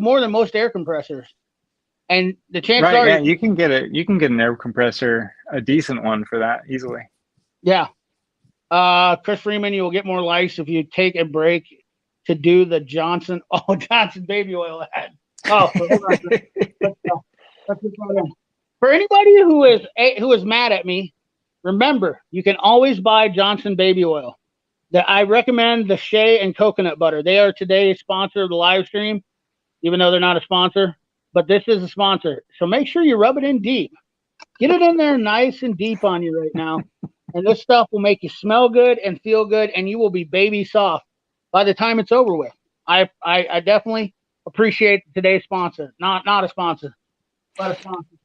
more than most air compressors. And the chances are, yeah, you can get an air compressor, a decent one, for that easily. Yeah. Chris Freeman, you'll get more likes if you take a break to do the Johnson baby oil ad. Oh, hold on. Let's just go in. For anybody who is mad at me, remember you can always buy Johnson baby oil. I recommend the shea and coconut butter. They are today's sponsor of the live stream, even though they're not a sponsor. But this is a sponsor, so make sure you rub it in deep. Get it in there nice and deep on you right now, and this stuff will make you smell good and feel good, and you will be baby soft by the time it's over with. I definitely appreciate today's sponsor. Not a sponsor, but a sponsor.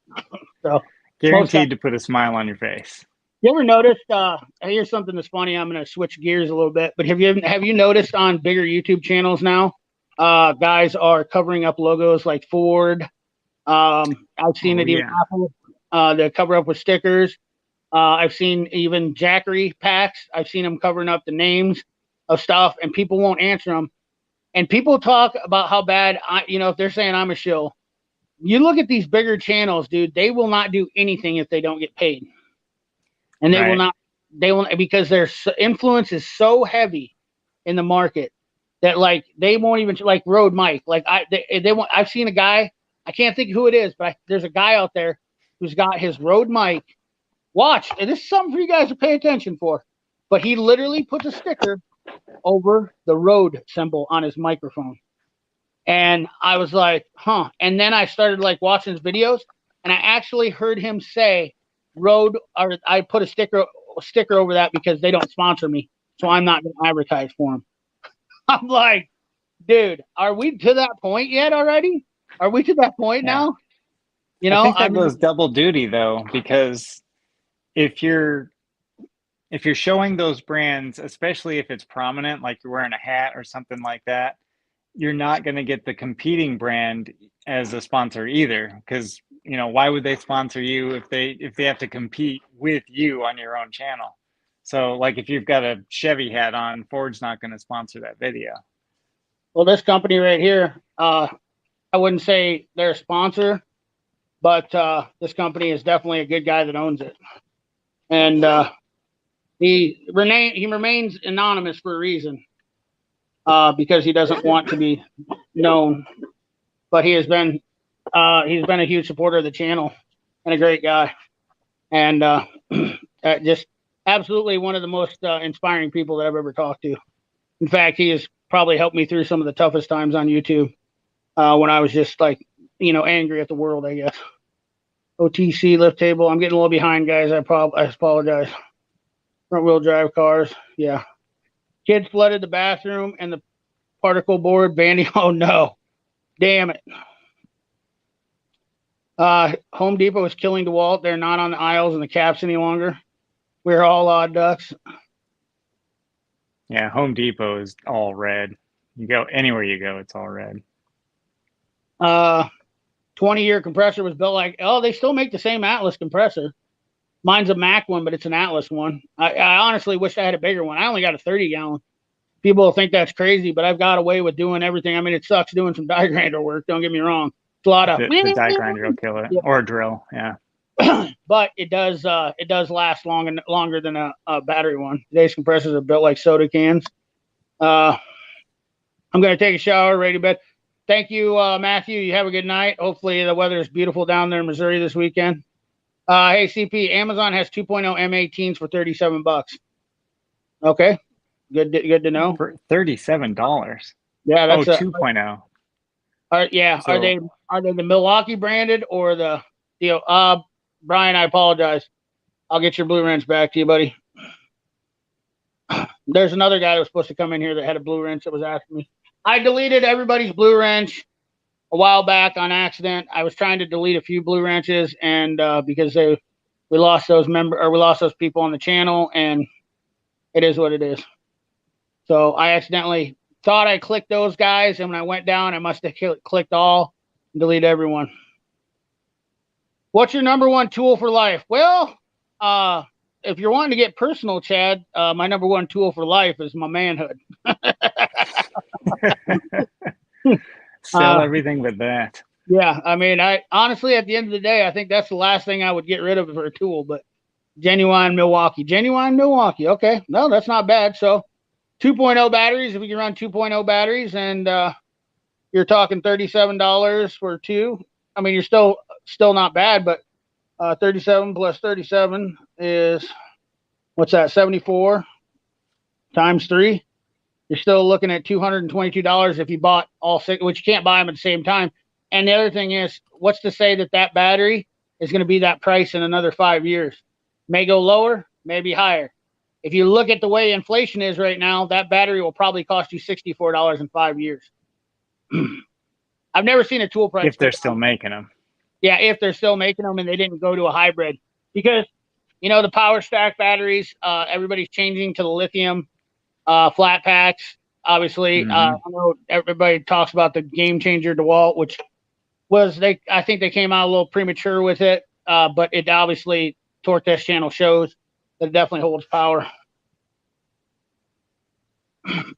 So guaranteed to put a smile on your face. You ever noticed? Here's something that's funny. I'm going to switch gears a little bit, but have you noticed on bigger YouTube channels now, guys are covering up logos like Ford. I've seen it even Apple. They cover up with stickers. I've seen even Jackery packs. I've seen them covering up the names of stuff, and people won't answer them. And people talk about how bad if they're saying I'm a shill. You look at these bigger channels, dude. They will not do anything if they don't get paid, and they will not. They will, because their influence is so heavy in the market that they won't even like Rode Mike. They won't. I've seen a guy. I can't think who it is, but there's a guy out there who's got his Rode mic. Watch, and this is something for you guys to pay attention for. But he literally puts a sticker over the Rode symbol on his microphone. And I was like, huh. And then I started watching his videos, and I actually heard him say Rode, or I put a sticker over that because they don't sponsor me, so I'm not going to advertise for them. I'm like, dude, are we to that point yet already? Are we to that point now? I think that goes double duty though, because if you're showing those brands, especially if it's prominent, like you're wearing a hat or something like that, you're not going to get the competing brand as a sponsor either. Because why would they sponsor you if they have to compete with you on your own channel? So if you've got a Chevy hat on, Ford's not going to sponsor that video. Well, this company right here, I wouldn't say they're a sponsor, but this company is definitely a good guy that owns it. And he remains anonymous for a reason, because he doesn't want to be known. But he's been a huge supporter of the channel and a great guy, and just absolutely one of the most inspiring people that I've ever talked to. In fact, he has probably helped me through some of the toughest times on YouTube when I was just angry at the world, I guess. OTC lift table. I'm getting a little behind, guys. I apologize. Front wheel drive cars. Yeah. Kids flooded the bathroom and the particle board banding. Oh no. Damn it. Home Depot is killing DeWalt. They're not on the aisles and the caps any longer. We're all odd ducks. Yeah, Home Depot is all red. You go anywhere you go, it's all red. 20-year compressor was built they still make the same Atlas compressor. Mine's a Mac one, but it's an Atlas one. I honestly wish I had a bigger one. I only got a 30-gallon. People will think that's crazy, but I've got away with doing everything. I mean, it sucks doing some die grinder work. Don't get me wrong. It's a lot of the die grinder will kill it, or a drill, yeah. But it does last longer than a battery one. Today's compressors are built like soda cans. I'm gonna take a shower, ready to bed. Thank you, Matthew. You have a good night. Hopefully the weather is beautiful down there in Missouri this weekend. Hey, CP, Amazon has 2.0 M18s for $37. Okay, good to know. For $37. Yeah, that's 2.0. Yeah, so, are they the Milwaukee branded or the deal? Brian, I apologize. I'll get your blue wrench back to you, buddy. There's another guy that was supposed to come in here that had a blue wrench that was asking me. I deleted everybody's blue wrench a while back on accident. I was trying to delete a few blue wrenches, and because we lost those people on the channel, and it is what it is. So I accidentally thought I clicked those guys, and when I went down, I must have clicked all and delete everyone. What's your number one tool for life? Well, if you're wanting to get personal, Chad, my number one tool for life is my manhood. Sell everything with that. Yeah, I mean, I honestly, at the end of the day, I think that's the last thing I would get rid of for a tool. But genuine Milwaukee. Okay, no, that's not bad. So 2.0 batteries. If you can run 2.0 batteries, and you're talking $37 for two. I mean, you're still not bad, but 37 plus 37 is what's that? 74 times three. You're still looking at $222 if you bought all six, which you can't buy them at the same time. And the other thing is, what's to say that that battery is going to be that price in another 5 years? May go lower, maybe higher. If you look at the way inflation is right now, that battery will probably cost you $64 in 5 years. I've never seen a tool price. If they're still making them. Yeah, if they're still making them and they didn't go to a hybrid. Because, the power stack batteries, everybody's changing to the lithium flat packs. Obviously, I know everybody talks about the game changer DeWalt, which I think they came out a little premature with it, but it obviously, Torque Test channel shows that it definitely holds power.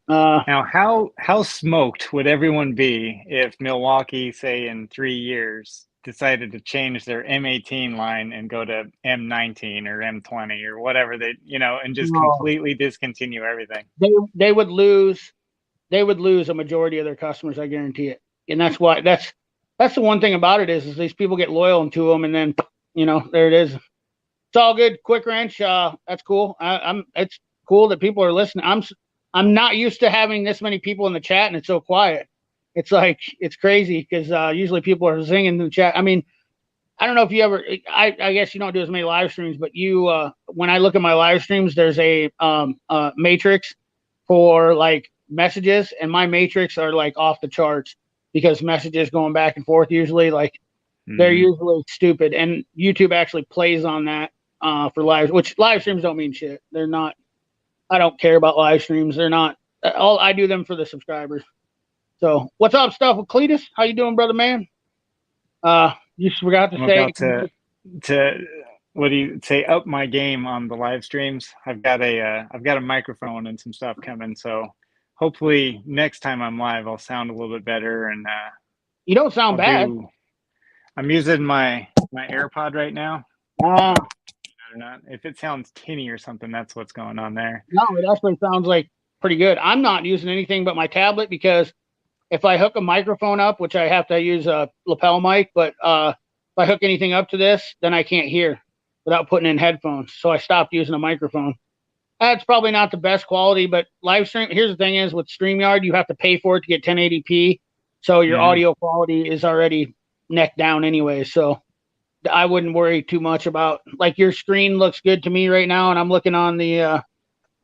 Now, how smoked would everyone be if Milwaukee, say in 3 years, decided to change their M18 line and go to M19 or M20 or whatever and just completely discontinue everything? They would lose a majority of their customers, I guarantee it. And that's why that's the one thing about it is these people get loyal to them, and then there it is. It's all good. Quick wrench, that's cool. It's cool that people are listening. I'm not used to having this many people in the chat, and it's so quiet. It's like, it's crazy because usually people are singing in the chat. I mean, I don't know if you ever, I guess you don't do as many live streams, but when I look at my live streams, there's a matrix for like messages, and my matrix are like off the charts because messages going back and forth usually they're usually stupid, and YouTube actually plays on that for live, which live streams don't mean shit. They're not. I don't care about live streams. They're not. I do them for the subscribers. So what's up, stuff with Cletus? How you doing, brother man? You forgot to say to what do you say? Up my game on the live streams. I've got a microphone and some stuff coming. So hopefully next time I'm live, I'll sound a little bit better. And you don't sound bad. I'm using my AirPod right now. Or not. If it sounds tinny or something, that's what's going on there. No, it actually sounds like pretty good. I'm not using anything but my tablet because if I hook a microphone up, which I have to use a lapel mic, but if I hook anything up to this, then I can't hear without putting in headphones. So I stopped using a microphone. That's probably not the best quality, but live stream. Here's the thing is with StreamYard, you have to pay for it to get 1080p. So your audio quality is already neck down anyway. So I wouldn't worry too much about, like, your screen looks good to me right now, and I'm looking on the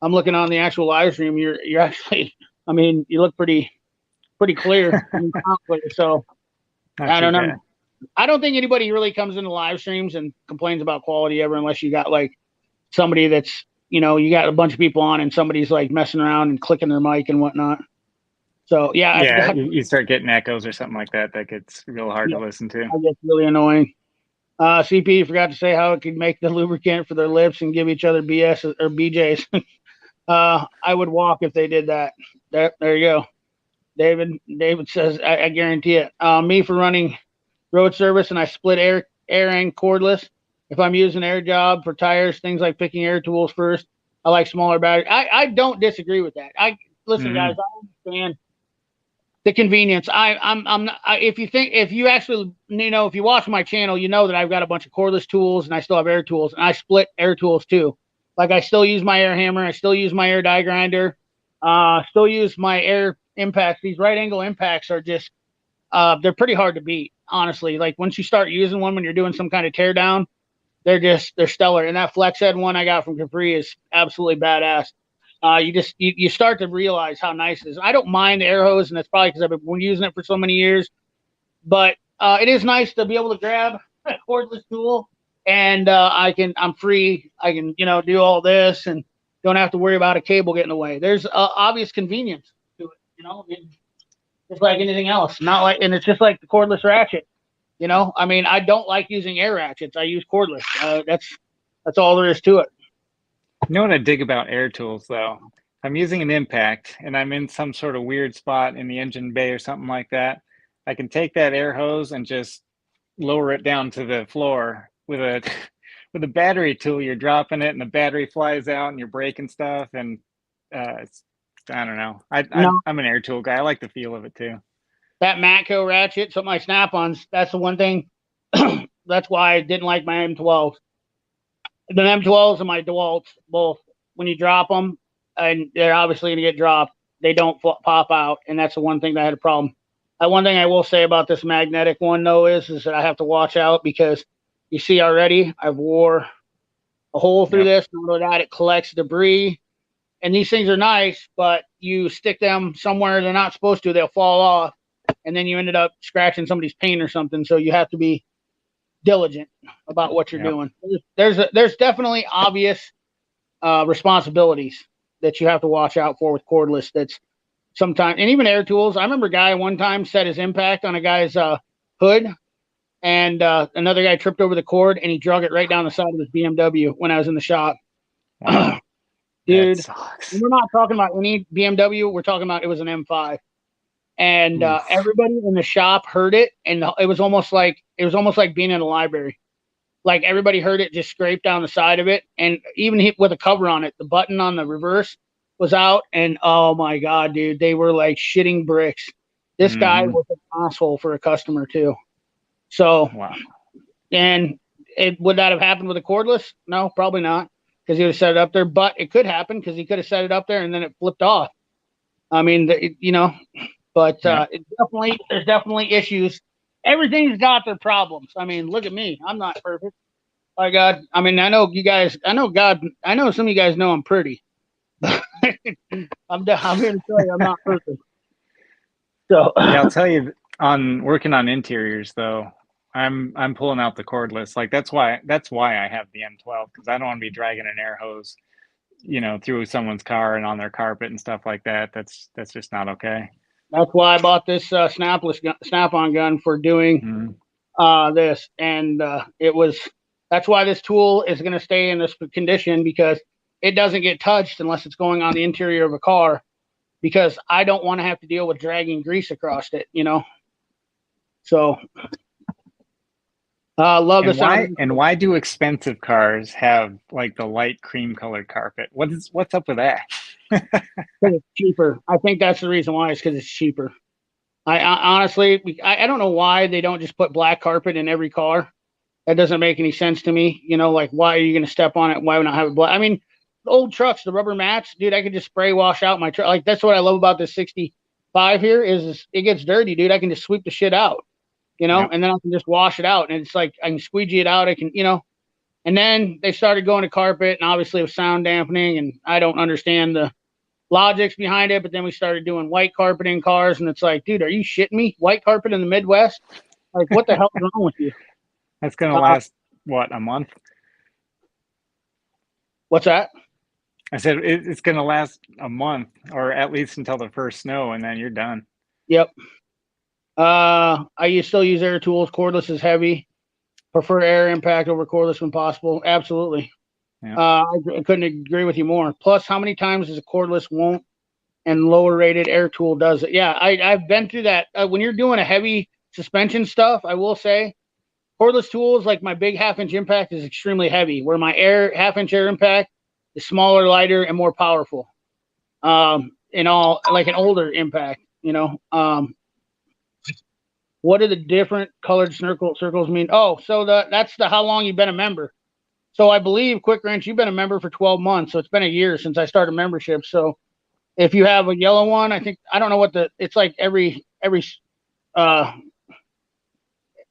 actual live stream. You're actually, I mean, you look pretty clear. So I don't know. I don't think anybody really comes into live streams and complains about quality ever, unless you got like somebody that's, you got a bunch of people on and somebody's like messing around and clicking their mic and whatnot. So yeah, you start getting echoes or something like that. That gets real hard to listen to. I get really annoying. CP forgot to say how it could make the lubricant for their lips and give each other BS or BJs. I would walk if they did that. There you go. David says, I guarantee it. Me for running road service, and I split air and cordless. If I'm using air job for tires, things like picking air tools first, I like smaller batteries. I don't disagree with that. Listen, guys, I understand the convenience. I'm not, if you actually, if you watch my channel, you know that I've got a bunch of cordless tools and I still have air tools, and I split air tools too. Like, I still use my air hammer. I still use my air die grinder. Still use my air impacts. These right angle impacts are just, they're pretty hard to beat, honestly. Like, once you start using one when you're doing some kind of tear down, they're stellar. And that flex head one I got from Capri is absolutely badass. You start to realize how nice it is. I don't mind the air hose, and that's probably because I've been using it for so many years. But it is nice to be able to grab a cordless tool, and I'm free. I can do all this and don't have to worry about a cable getting away. There's obvious convenience to it. It's like anything else. And it's just like the cordless ratchet. I mean, I don't like using air ratchets. I use cordless. That's all there is to it. You know what I dig about air tools, though? I'm using an impact and I'm in some sort of weird spot in the engine bay or something like that. I can take that air hose and just lower it down to the floor with a battery tool. You're dropping it and the battery flies out and you're breaking stuff, and it's I don't know. No, I'm an air tool guy. I like the feel of it too. that Matco ratchet, so my Snap-ons, that's the one thing. That's why I didn't like my M12s. The M12s and my DeWalt's both, when you drop them, and they're obviously going to get dropped, they don't pop out, and that's the one thing that I had a problem. One thing I will say about this magnetic one, though, is that I have to watch out because you see already I've wore a hole through this. Not only that, it collects debris. And these things are nice, but you stick them somewhere they're not supposed to, they'll fall off, and then you ended up scratching somebody's paint or something. So you have to be diligent about what you're doing. There's definitely obvious responsibilities that you have to watch out for with cordless. That's sometimes, and even air tools. I remember a guy one time set his impact on a guy's hood, and another guy tripped over the cord and he drug it right down the side of his BMW when I was in the shop. Wow. Dude, we're not talking about any BMW. We're talking about, it was an M5, and everybody in the shop heard it, and it was almost like being in a library. Like everybody heard it just scrape down the side of it, and even with a cover on it, the button on the reverse was out, and oh my god, dude, they were like shitting bricks. This guy was an asshole for a customer too. So, and would that have happened with a cordless? No, probably not, because he would have set it up there. But it could happen because he could have set it up there and then it flipped off. I mean, but there's definitely issues. Everything's got their problems. I mean, look at me. I'm not perfect. My God. I mean, I know some of you guys know I'm pretty. I'm here to tell you I'm not perfect. So yeah, I'll tell you, on working on interiors though, I'm pulling out the cordless. Like that's why I have the M12, because I don't want to be dragging an air hose, through someone's car and on their carpet and stuff like that. That's just not okay. That's why I bought this Snap-on gun for doing this, and that's why this tool is going to stay in this condition, because it doesn't get touched unless it's going on the interior of a car, because I don't want to have to deal with dragging grease across it, So love this. And why do expensive cars have like the light cream colored carpet? What's up with that? Because it's cheaper. I think that's the reason why. It's because it's cheaper. I honestly, I don't know why they don't just put black carpet in every car. That doesn't make any sense to me. Like, why are you going to step on it? Why would not have it black? I mean, the old trucks, the rubber mats, dude, I could just spray wash out my truck. Like, that's what I love about this 65 here is it gets dirty, dude. I can just sweep the shit out, and then I can just wash it out. And it's like, I can squeegee it out. I can, and then they started going to carpet, and obviously with sound dampening, and I don't understand the logics behind it. But then we started doing white carpet in cars, and it's like, dude, are you shitting me? White carpet in the Midwest? Like, what the hell is wrong with you? That's going to last, what, a month? What's that? I said it's going to last a month, or at least until the first snow, and then you're done. Yep. I still use air tools. Cordless is heavy. Prefer air impact over cordless when possible. Absolutely. Yeah. I couldn't agree with you more. Plus, how many times does a cordless won't and lower rated air tool does it? Yeah, I've been through that. When you're doing a heavy suspension stuff, I will say cordless tools, like my big 1/2-inch impact, is extremely heavy, where my 1/2-inch air impact is smaller, lighter, and more powerful. In all, like an older impact, what do the different colored circles mean? Oh, so that's how long you've been a member. So I believe, Quick Wrench, you've been a member for 12 months. So it's been a year since I started membership. So if you have a yellow one, I don't know it's like every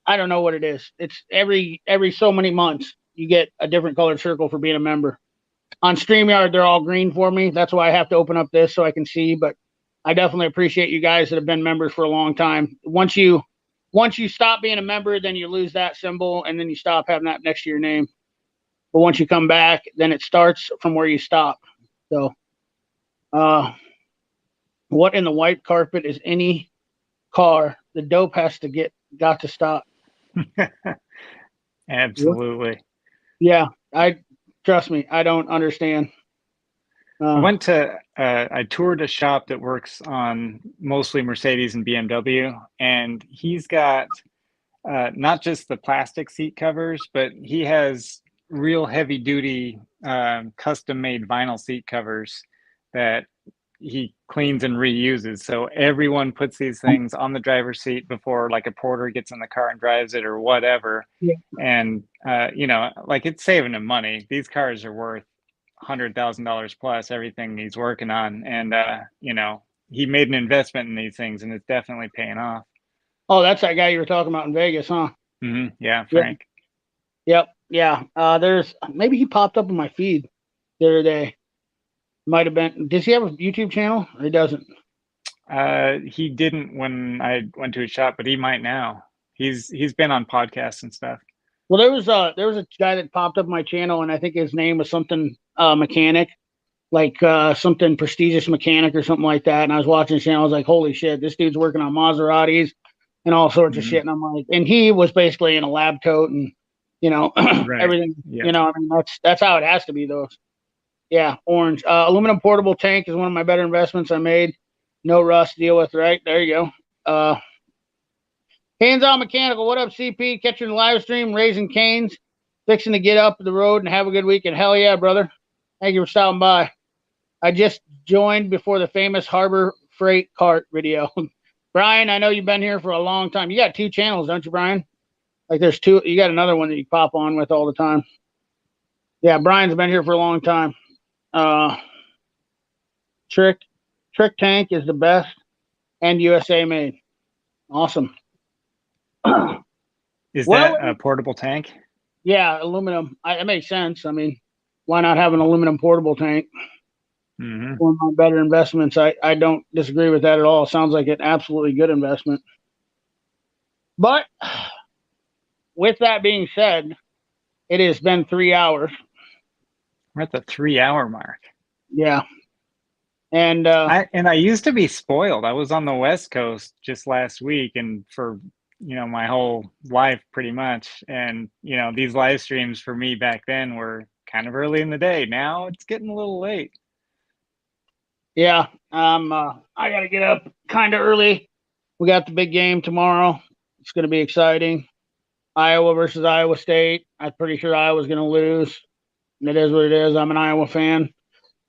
I don't know what it is. It's every so many months you get a different colored circle for being a member. On StreamYard, they're all green for me. That's why I have to open up this so I can see. But I definitely appreciate you guys that have been members for a long time. Once you stop being a member, then you lose that symbol, and then you stop having that next to your name. But once you come back, then it starts from where you stop. So, what in the white carpet is any car? The dope has to got to stop. Absolutely. Yeah, trust me, I don't understand. I toured a shop that works on mostly Mercedes and BMW, and he's got not just the plastic seat covers, but he has real heavy duty custom made vinyl seat covers that he cleans and reuses. So everyone puts these things on the driver's seat before like a porter gets in the car and drives it or whatever. Yeah. And you know, like it's saving him money. These cars are worth $100,000 plus everything he's working on, and you know, he made an investment in these things, and it's definitely paying off. Oh, that's that guy you were talking about in Vegas, huh? Yeah, Frank. Yep. Yeah. There's maybe he popped up on my feed the other day. Might have been. Does he have a YouTube channel? Or he doesn't. He didn't when I went to his shop, but he might now. He's been on podcasts and stuff. Well, there was a guy that popped up my channel, and I think his name was something mechanic, like something prestigious mechanic or something like that. And I was watching his channel. I was like, holy shit, this dude's working on Maseratis and all sorts of shit. And I'm like, and he was basically in a lab coat and, you know, Right. everything. Yeah. You know, I mean, that's how it has to be, though. Yeah, orange. Aluminum portable tank is one of my better investments I made. No rust to deal with, right? There you go. Hands on mechanical. What up, CP? Catching the live stream, raising canes, fixing to get up the road and have a good weekend. Hell yeah, brother. Thank you for stopping by. I just joined before the famous Harbor Freight Cart video. Brian, I know you've been here for a long time. You got 2 channels, don't you, Brian? Like there's 2. You got another one that you pop on with all the time. Yeah, Brian's been here for a long time. Trick Tank is the best and USA made. Awesome. Is that a portable tank? Yeah, aluminum. It makes sense. I mean, why not have an aluminum portable tank? One of my better investments. I don't disagree with that at all. Sounds like an absolutely good investment. But with that being said, it has been 3 hours. We're at the 3-hour mark. Yeah. And I used to be spoiled. I was on the West Coast just last week and for, you know, my whole life pretty much. And, you know, these live streams for me back then were kind of early in the day. Now it's getting a little late. Yeah. I got to get up kind of early. We got the big game tomorrow. It's going to be exciting. Iowa versus Iowa State. I'm pretty sure Iowa's going to lose. It is what it is. I'm an Iowa fan.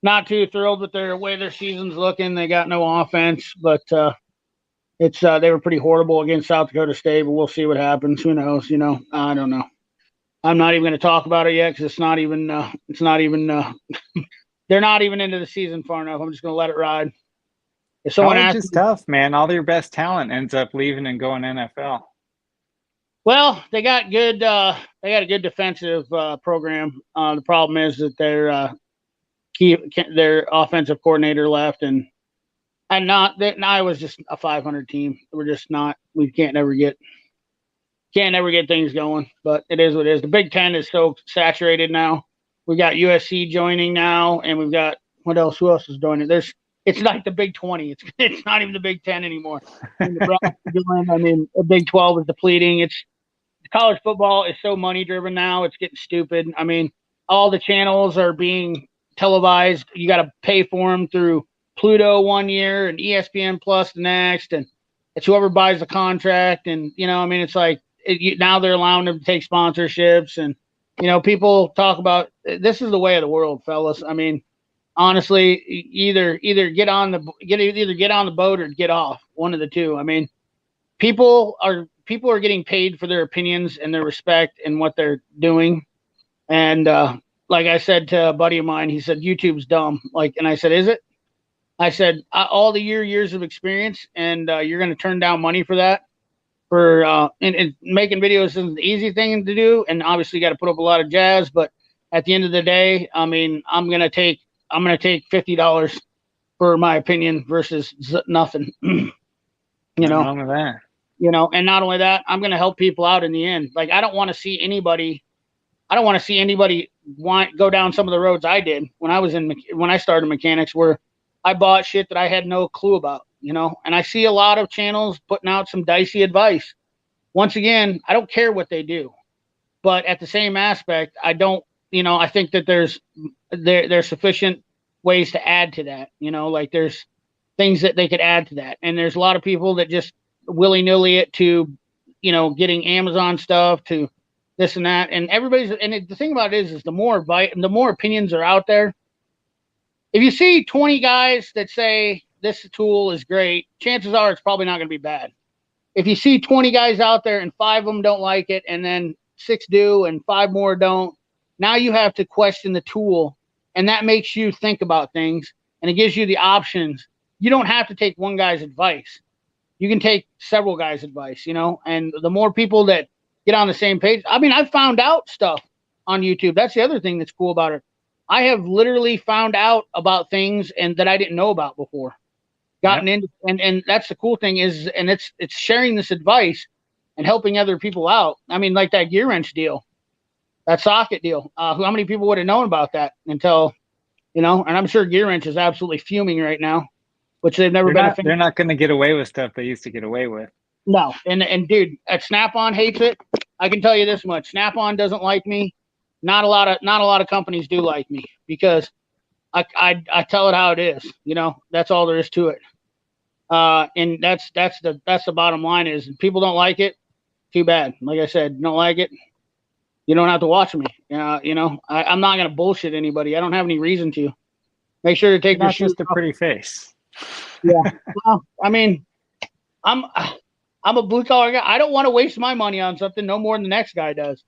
Not too thrilled with the way their season's looking. They got no offense, but they were pretty horrible against South Dakota State. But we'll see what happens. Who knows? You know, I don't know. I'm not even going to talk about it yet because it's not even. They're not even into the season far enough. I'm just going to let it ride. If someone College asks is tough, man. All your best talent ends up leaving and going NFL. Well, they got good. They got a good defensive program. The problem is that their offensive coordinator left, and Iowa's just a 500 team. We're just not. We can't never get things going. But it is what it is. The Big Ten is so saturated now. We got USC joining now, and we've got what else? Who else is joining? It's like the Big 20. It's not even the Big 10 anymore. I mean, the Big 12 is depleting. College football is so money driven now. It's getting stupid. I mean, all the channels are being televised. You got to pay for them through Pluto one year and ESPN Plus the next, and it's whoever buys the contract. And you know, I mean, it's like now they're allowing them to take sponsorships, and you know, people talk about this is the way of the world, fellas. I mean, honestly, either get on the boat or get off. One of the two. I mean, people are getting paid for their opinions and their respect and what they're doing. And like I said to a buddy of mine, he said YouTube's dumb. Like, and I said, is it? I said all the years of experience, and you're going to turn down money for that. And making videos isn't an easy thing to do, and obviously you got to put up a lot of jazz. But at the end of the day, I mean, I'm gonna take $50 for my opinion versus nothing. You know, wrong with that. You know, and not only that, I'm gonna help people out in the end. Like I don't want to see anybody go down some of the roads I did when I started mechanics, where I bought shit that I had no clue about. You know, and I see a lot of channels putting out some dicey advice. Once again, I don't care what they do, but at the same aspect, I don't, you know, I think that there's sufficient ways to add to that, you know, like there's things that they could add to that. And there's a lot of people that just willy-nilly it to, you know, getting Amazon stuff to this and that. And the thing about it is the more opinions are out there, if you see 20 guys that say this tool is great, chances are it's probably not going to be bad. If you see 20 guys out there and 5 of them don't like it, and then 6 do and 5 more don't, now you have to question the tool, and that makes you think about things, and it gives you the options. You don't have to take one guy's advice. You can take several guys' advice, you know, and the more people that get on the same page. I mean, I've found out stuff on YouTube. That's the other thing that's cool about it. I have literally found out about things and that I didn't know about before. Gotten into, and that's the cool thing is, and it's sharing this advice and helping other people out. I mean, like that gear wrench deal, that socket deal. How many people would have known about that until, you know? And I'm sure gear wrench is absolutely fuming right now, which they've never been. They're not going to get away with stuff they used to get away with. No, and dude, at Snap-on hates it. I can tell you this much: Snap-on doesn't like me. Not a lot of companies do like me because I tell it how it is. You know, that's all there is to it. And that's the bottom line is people don't like it. Too bad. Like I said, don't like it. You don't have to watch me. You know, I'm not gonna bullshit anybody. I don't have any reason to. Make sure to take your shoes just a off. pretty face. Yeah. Well, I mean, I'm a blue collar guy. I don't want to waste my money on something no more than the next guy does.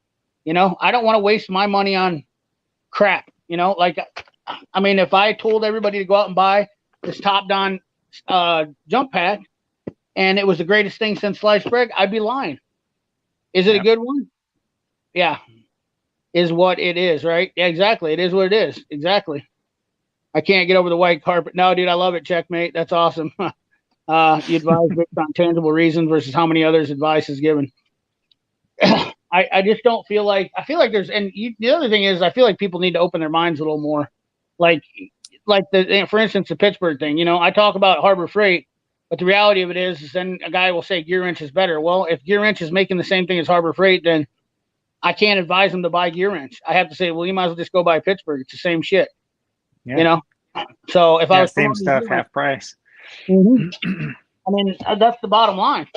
You know, I don't want to waste my money on crap. You know, like, I mean, if I told everybody to go out and buy this Top Don jump pack and it was the greatest thing since sliced bread, I'd be lying. Is it a good one? Yeah. Is what it is, right? Yeah, exactly. It is what it is. Exactly. I can't get over the white carpet. No, dude, I love it. Checkmate. That's awesome. You advise based on tangible reasons versus how many others advice is given. I just don't feel like, I feel like there's, and the other thing is, I feel like people need to open their minds a little more. Like for instance, the Pittsburgh thing, you know, I talk about Harbor Freight, but the reality of it is then a guy will say Gear Wrench is better. Well, if Gear Wrench is making the same thing as Harbor Freight, then I can't advise them to buy Gear Wrench. I have to say, well, you might as well just go buy Pittsburgh. It's the same shit, you know? So if I was same stuff, half price. Mm-hmm. I mean, that's the bottom line.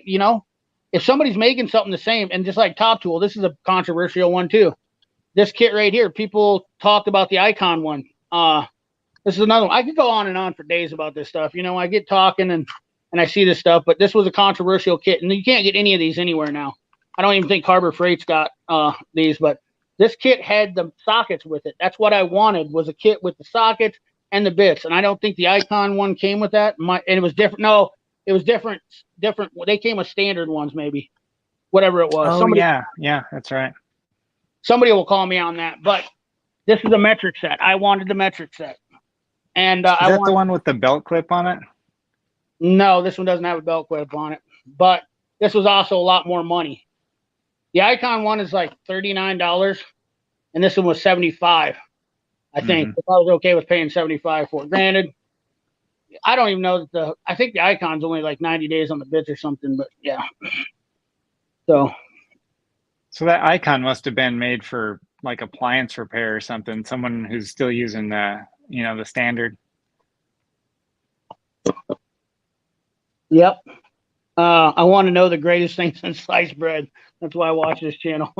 You know, if somebody's making something the same, and just like Top Tool, this is a controversial one too. This kit right here, people talked about the Icon one. This is another one. I could go on and on for days about this stuff. You know, I get talking and I see this stuff, but this was a controversial kit, and you can't get any of these anywhere now. I don't even think Harbor Freight's got these, but this kit had the sockets with it. That's what I wanted, was a kit with the sockets and the bits. And I don't think the Icon one came with that. And it was different. No, it was different. They came with standard ones, maybe, whatever it was. Oh, yeah, that's right. Somebody will call me on that. But this is a metric set. I wanted the metric set. And is that the one with the belt clip on it? No, this one doesn't have a belt clip on it. But this was also a lot more money. The Icon one is like $39, and this one was $75. I think I was okay with paying $75 for it. Granted, I don't even know that I think the Icon's only like 90 days on the bits or something, but yeah. So that Icon must have been made for like appliance repair or something. Someone who's still using the, you know, the standard. Yep. I want to know the greatest thing since sliced bread. That's why I watch this channel.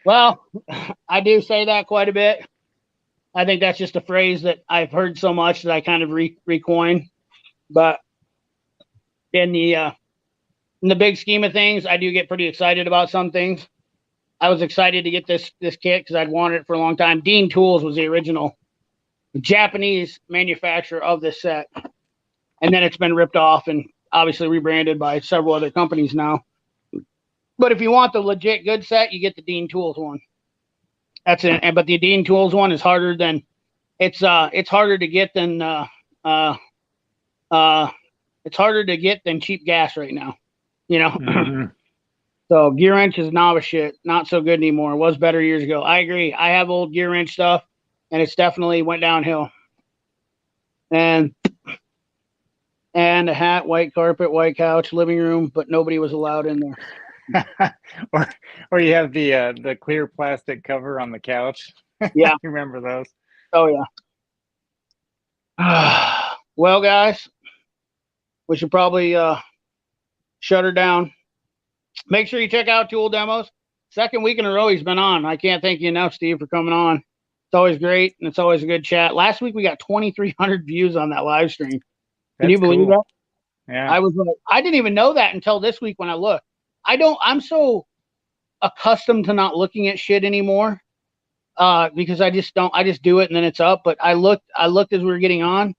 Well, I do say that quite a bit. I think that's just a phrase that I've heard so much that I kind of recoin. But in the big scheme of things, I do get pretty excited about some things. I was excited to get this kit because I'd wanted it for a long time. Dean Tools was the original Japanese manufacturer of this set. And then it's been ripped off and obviously rebranded by several other companies now. But if you want the legit good set, you get the Dean Tools one. That's it. But the Dean Tools one is harder than it's harder to get than it's harder to get than cheap gas right now. You know. Mm-hmm. So Gear Wrench is novice shit. Not so good anymore. It was better years ago. I agree. I have old Gear Wrench stuff, and it's definitely went downhill. And a hat, white carpet, white couch, living room, but nobody was allowed in there. or you have the clear plastic cover on the couch. Yeah. You remember those? Oh yeah. Well, guys, we should probably shut her down. Make sure you check out Tool Demos. Second week in a row he's been on. I can't thank you enough, Steve, for coming on. It's always great, and it's always a good chat. Last week we got 2,300 views on that live stream. Can you believe that? Yeah. I was like, I didn't even know that until this week when I looked. I'm so accustomed to not looking at shit anymore. Because I just do it and then it's up. But I looked as we were getting on,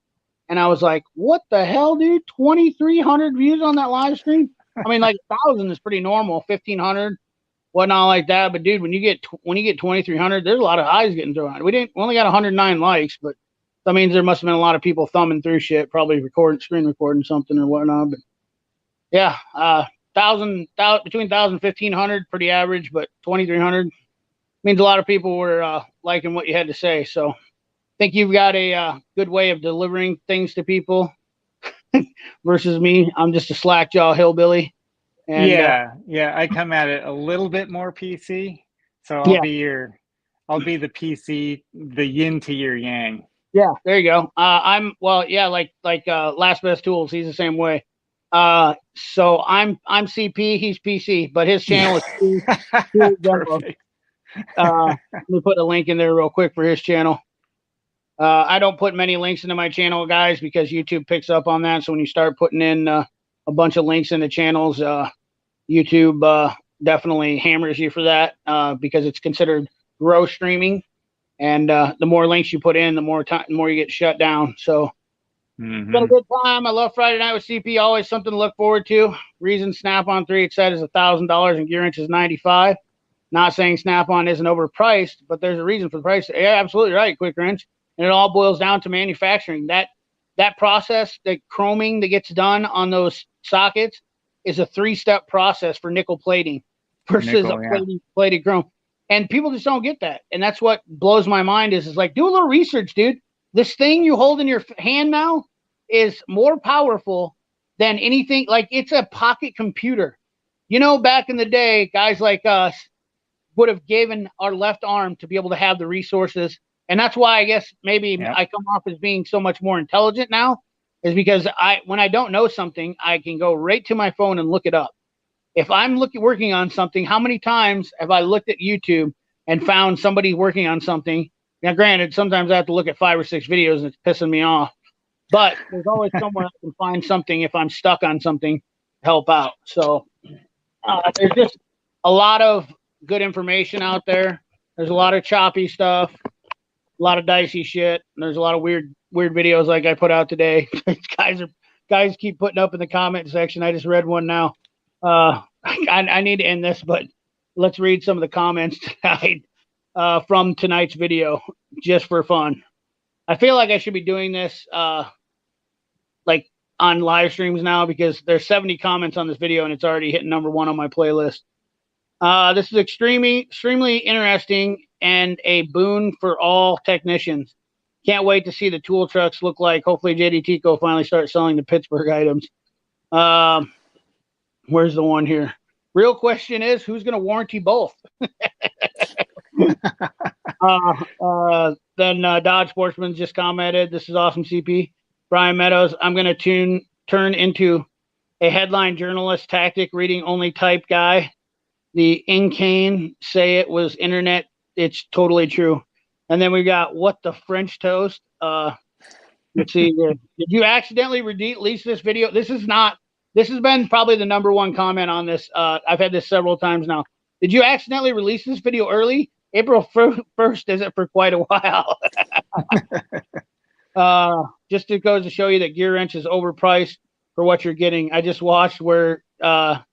and I was like, what the hell, dude? 2,300 views on that live stream? I mean, like 1,000 is pretty normal, 1,500, whatnot like that. But dude, when you get 2,300, there's a lot of eyes getting thrown. We only got 109 likes, but that means there must have been a lot of people thumbing through shit, probably screen recording something or whatnot. But yeah, 1,000 between 1,000 and 1,500, pretty average, but 2,300 means a lot of people were liking what you had to say. So I think you've got a good way of delivering things to people versus me. I'm just a slack jaw hillbilly. And, yeah. I come at it a little bit more PC. So I'll be the PC, the yin to your yang. Yeah, there you go. Like Last Best Tools, he's the same way. So I'm CP, he's PC, but his channel is Perfect. Let me put a link in there real quick for his channel. I don't put many links into my channel, guys, because YouTube picks up on that. So when you start putting in a bunch of links into channels, YouTube definitely hammers you for that because it's considered gross streaming. And the more links you put in, the more you get shut down. So it's been a good time. I love Friday Night with CP. Always something to look forward to. Reason Snap-on 3 Excite is $1,000 and Gear Inch is $95. Not saying Snap-on isn't overpriced, but there's a reason for the price. Yeah, absolutely right, Quick Wrench. And it all boils down to manufacturing. That process, the chroming that gets done on those sockets, is a 3-step process for nickel plating versus plated chrome. And people just don't get that. And that's what blows my mind is like, do a little research, dude. This thing you hold in your hand now is more powerful than anything. Like, it's a pocket computer. You know, back in the day, guys like us would have given our left arm to be able to have the resources. And that's why I guess maybe I come off as being so much more intelligent now, is because when I don't know something, I can go right to my phone and look it up. If I'm working on something, how many times have I looked at YouTube and found somebody working on something? Now, granted, sometimes I have to look at 5 or 6 videos and it's pissing me off, but there's always somewhere I can find something if I'm stuck on something to help out. So there's just a lot of good information out there. There's a lot of choppy stuff, a lot of dicey shit. And there's a lot of weird videos like I put out today. guys keep putting up in the comment section. I just read one now. I need to end this, but let's read some of the comments tonight from tonight's video just for fun. I feel like I should be doing this like on live streams now because there's 70 comments on this video and it's already hitting #1 on my playlist. This is extremely interesting and a boon for all technicians. Can't wait to see the tool trucks look like. Hopefully JD Tico finally starts selling the Pittsburgh items. Where's the one here? Real question is, who's going to warranty both? Then Dodge Sportsman just commented, this is awesome, CP. Brian Meadows, I'm going to turn into a headline journalist tactic reading only type guy. The Incane say it was internet. It's totally true. And then we got what the French toast. Let's see. Did you accidentally release this video? This has been probably the #1 comment on this. I've had this several times now. Did you accidentally release this video early? April 1st is it for quite a while. Just it goes to show you that Gear Wrench is overpriced for what you're getting. I just watched where a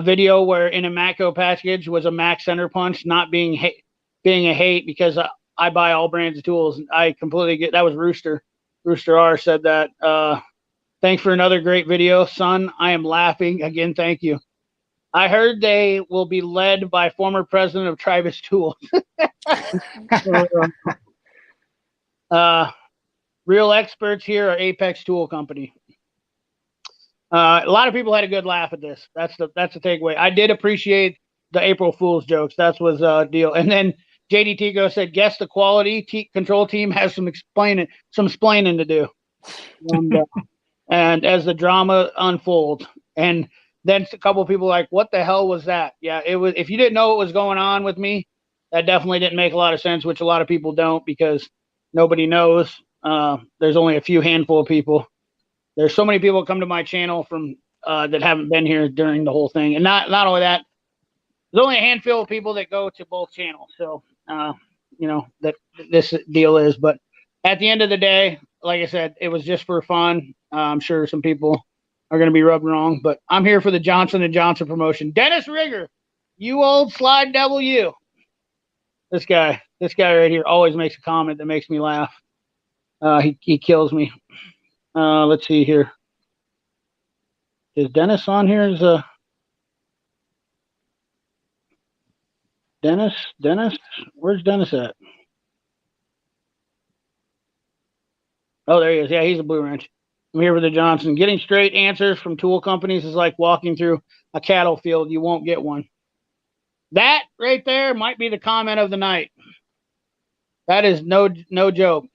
video where in a Matco package was a Mac center punch, not being a hate because I buy all brands of tools. I completely get that. Was Rooster R said that. Thanks for another great video, son. I am laughing again. Thank you. I heard they will be led by former president of Tribus Tools. Real experts here are Apex Tool Company. A lot of people had a good laugh at this. That's the takeaway. I did appreciate the April Fool's jokes. That was a deal. And then JD Tico said, guess the quality control team has some explaining to do. And as the drama unfolds, and then a couple of people like, what the hell was that? Yeah, it was. If you didn't know what was going on with me, That definitely didn't make a lot of sense, which a lot of people don't because nobody knows. There's only a few handful of people. There's so many people come to my channel from that haven't been here during the whole thing, and not only that, there's only a handful of people that go to both channels. So that this deal is. But at the end of the day, like I said, it was just for fun. I'm sure some people are going to be rubbed wrong, but I'm here for the Johnson & Johnson promotion. Dennis Rigger, you old slide devil, you. This guy right here always makes a comment that makes me laugh. He kills me. Let's see here. Is Dennis on here? Is Dennis? Where's Dennis at? Oh, there he is. Yeah, he's a Blue Wrench. I'm here with the Johnson. Getting straight answers from tool companies is like walking through a cattle field. You won't get one. That right there might be the comment of the night. That is no joke.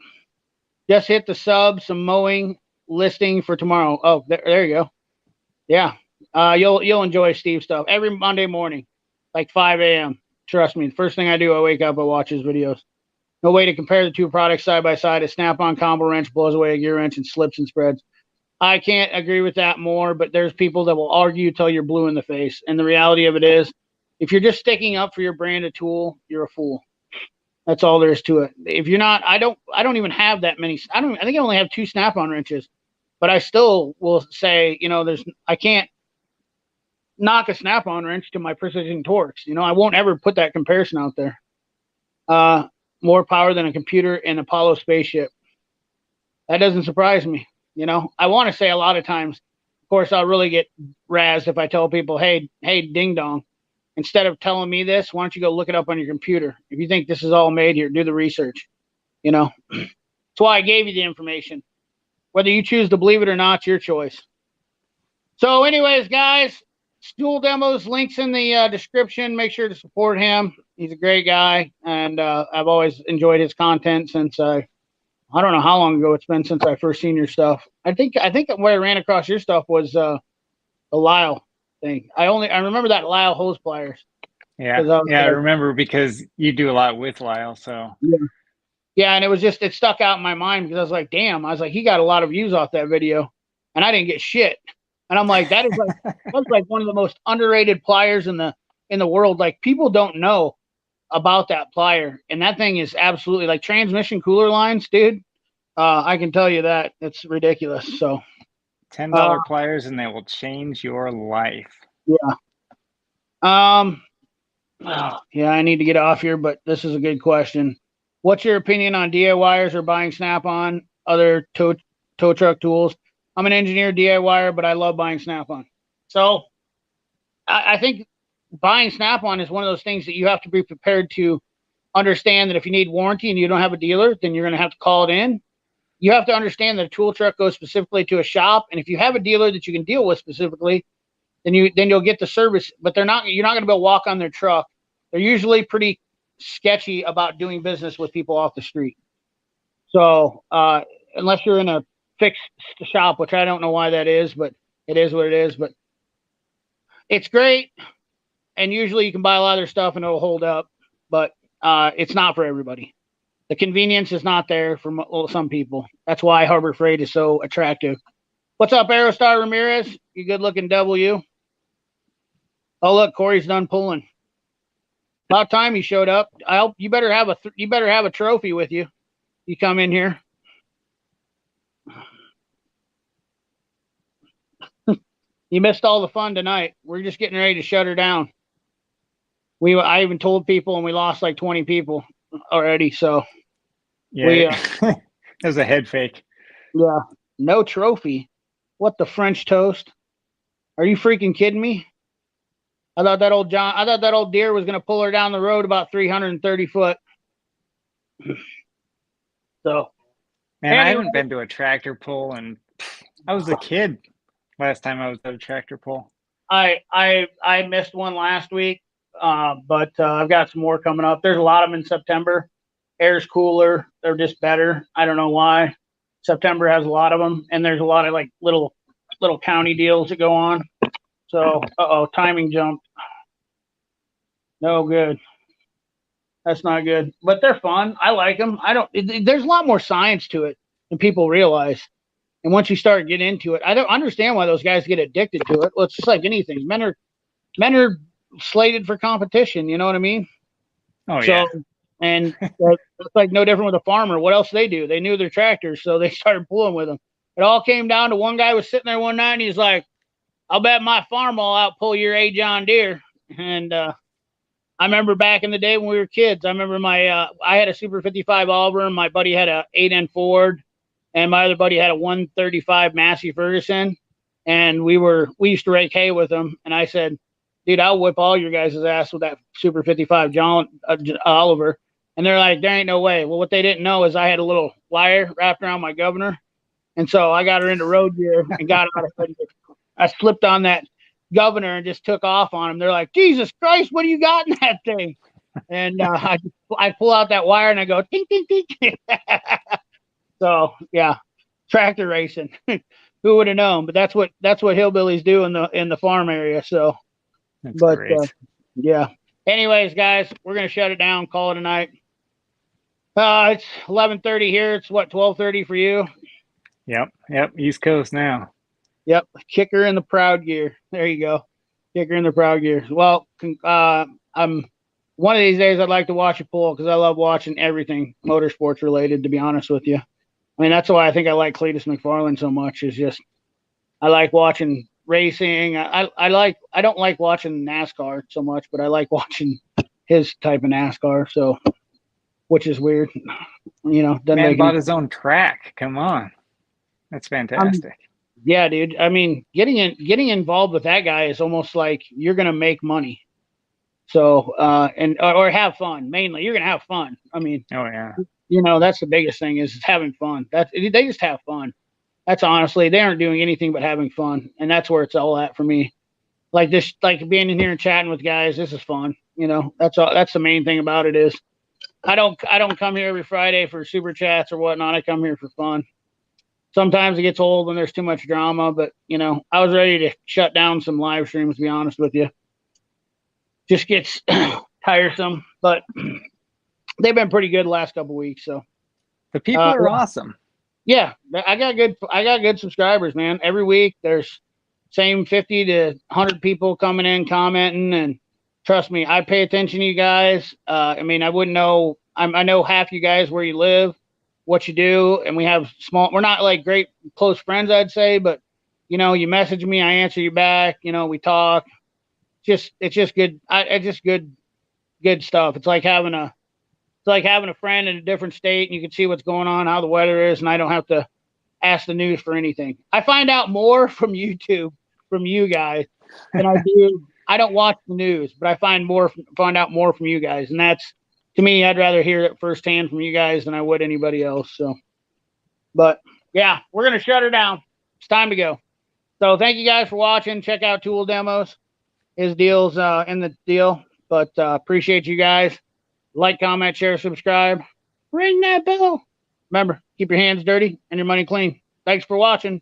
Just hit the sub, some mowing listing for tomorrow. Oh, there you go. Yeah. You'll enjoy Steve's stuff every Monday morning, like 5 a.m. Trust me. The first thing I do, I wake up, I watch his videos. No way to compare the two products side by side. A snap-on combo wrench blows away a gear wrench and slips and spreads. I can't agree with that more, but there's people that will argue till you're blue in the face. And the reality of it is, if you're just sticking up for your brand of tool, you're a fool. That's all there is to it. If you're not, I don't even have that many. I think I only have 2 snap-on wrenches, but I still will say, I can't knock a snap-on wrench to my Precision Torx. I won't ever put that comparison out there. More power than a computer and Apollo spaceship. That doesn't surprise me. I want to say a lot of times, of course, I'll really get razzed if I tell people, hey, ding dong. Instead of telling me this, why don't you go look it up on your computer? If you think this is all made here, do the research. That's why I gave you the information. Whether you choose to believe it or not, it's your choice. So anyways, guys, Stool Demos, links in the description. Make sure to support him. He's a great guy, and I've always enjoyed his content since I don't know how long ago it's been since I first seen your stuff. I think where I ran across your stuff was the Lyle thing. I remember that Lyle hose pliers. Yeah, I remember because you do a lot with Lyle. So yeah, and it stuck out in my mind because I was like, damn, he got a lot of views off that video, and I didn't get shit. And I'm like, that's like one of the most underrated pliers in the world. Like, people don't know about that plier, and that thing is absolutely like transmission cooler lines, dude. I can tell you that it's ridiculous. So $10 pliers, and they will change your life. Yeah. Yeah, I need to get off here, but this is a good question. What's your opinion on DIYers or buying Snap-on, other tow truck tools? I'm an engineer DIYer, but I love buying Snap-on. So I think buying Snap-on is one of those things that you have to be prepared to understand that if you need warranty and you don't have a dealer, then you're going to have to call it in. You have to understand that a tool truck goes specifically to a shop, and if you have a dealer that you can deal with specifically, then you'll get the service. But you're not going to be able to walk on their truck. They're usually pretty sketchy about doing business with people off the street. So unless you're in a fixed shop, which I don't know why that is, but it is what it is. But it's great, and usually you can buy a lot of their stuff and it'll hold up, but it's not for everybody. The convenience is not there for some people. That's why Harbor Freight is so attractive. What's up, Aerostar Ramirez? You good looking W? Oh, look, Corey's done pulling. About time he showed up. I hope you better have a trophy with you. You come in here. You missed all the fun tonight. We're just getting ready to shut her down. I even told people, and we lost like 20 people already. So yeah, that was a head fake. Yeah, no trophy. What the French toast? Are you freaking kidding me? I thought that old deer was going to pull her down the road about 330 foot. So, man, I haven't been to a tractor pull, and I was a kid last time I was at a tractor pull. I missed one last week, but I've got some more coming up. There's a lot of them in September. Air's cooler. They're just better. I don't know why. September has a lot of them, and there's a lot of like little county deals that go on. So, timing jumped. No good. That's not good. But they're fun. I like them. There's a lot more science to it than people realize. And once you start getting into it, I don't understand why those guys get addicted to it. Well, it's just like anything. Men are slated for competition. You know what I mean? Oh So, yeah. and it's like no different with a farmer. What else they do? They knew their tractors, so they started pulling with them. It all came down to one guy was sitting there one night, and he's like, "I'll bet my farm will outpull your A John Deere." And I remember back in the day when we were kids. I remember I had a Super 55 Auburn. My buddy had a 8N Ford, and my other buddy had a 135 Massey Ferguson. And we used to rake hay with them. And I said, "Dude, I'll whip all your guys' ass with that Super 55 John Oliver." And they're like, "There ain't no way." Well, what they didn't know is I had a little wire wrapped around my governor. And so I got her into road gear and got out of it. I slipped on that governor and just took off on him. They're like, "Jesus Christ, what do you got in that thing?" And I pull out that wire and I go, "Tink, tink, tink." So yeah, tractor racing. Who would have known? But that's what hillbillies do in the farm area. So, That's but great. yeah. Anyways, guys, we're gonna shut it down. Call it a night. It's 11:30 here. It's what 12:30 for you. Yep. East Coast now. Yep, kicker in the proud gear. There you go, kicker in the proud gear. Well, I'm one of these days I'd like to watch a pull because I love watching everything motorsports related. To be honest with you, I mean that's why I think I like Cletus McFarland so much. Is just I like watching racing. I don't like watching NASCAR so much, but I like watching his type of NASCAR. So, which is weird, you know. Man bought his own track. Come on, that's fantastic. Yeah, dude. I mean, getting involved with that guy is almost like you're gonna make money. So, or have fun. Mainly, you're gonna have fun. I mean, Oh yeah. you know, that's the biggest thing is having fun. They just have fun. That's honestly, they aren't doing anything but having fun, and that's where it's all at for me. Like this, like being in here and chatting with guys. This is fun. You know, that's all. That's the main thing about it is, I don't come here every Friday for super chats or whatnot. I come here for fun. Sometimes it gets old when there's too much drama, but you know, I was ready to shut down some live streams, to be honest with you. Just gets tiresome, but they've been pretty good the last couple weeks. So the people are awesome. Yeah, I got good subscribers, man. Every week there's same 50 to 100 people coming in, commenting, and trust me, I pay attention to you guys. I mean, I wouldn't know. I know half you guys where you live, what you do, and we're not like great close friends, I'd say, but you know, you message me, I answer you back, you know, we talk. It's just good. It's just good stuff. It's like having a friend in a different state and you can see what's going on, how the weather is, and I don't have to ask the news for anything. I find out more from YouTube, from you guys, than I do. I don't watch the news, but I find out more from you guys, and that's, to me, I'd rather hear it firsthand from you guys than I would anybody else. So, but yeah, we're going to shut her down. It's time to go. So thank you guys for watching. Check out Tool Demos. His deal's in the deal, but appreciate you guys. Like, comment, share, subscribe. Ring that bell. Remember, keep your hands dirty and your money clean. Thanks for watching.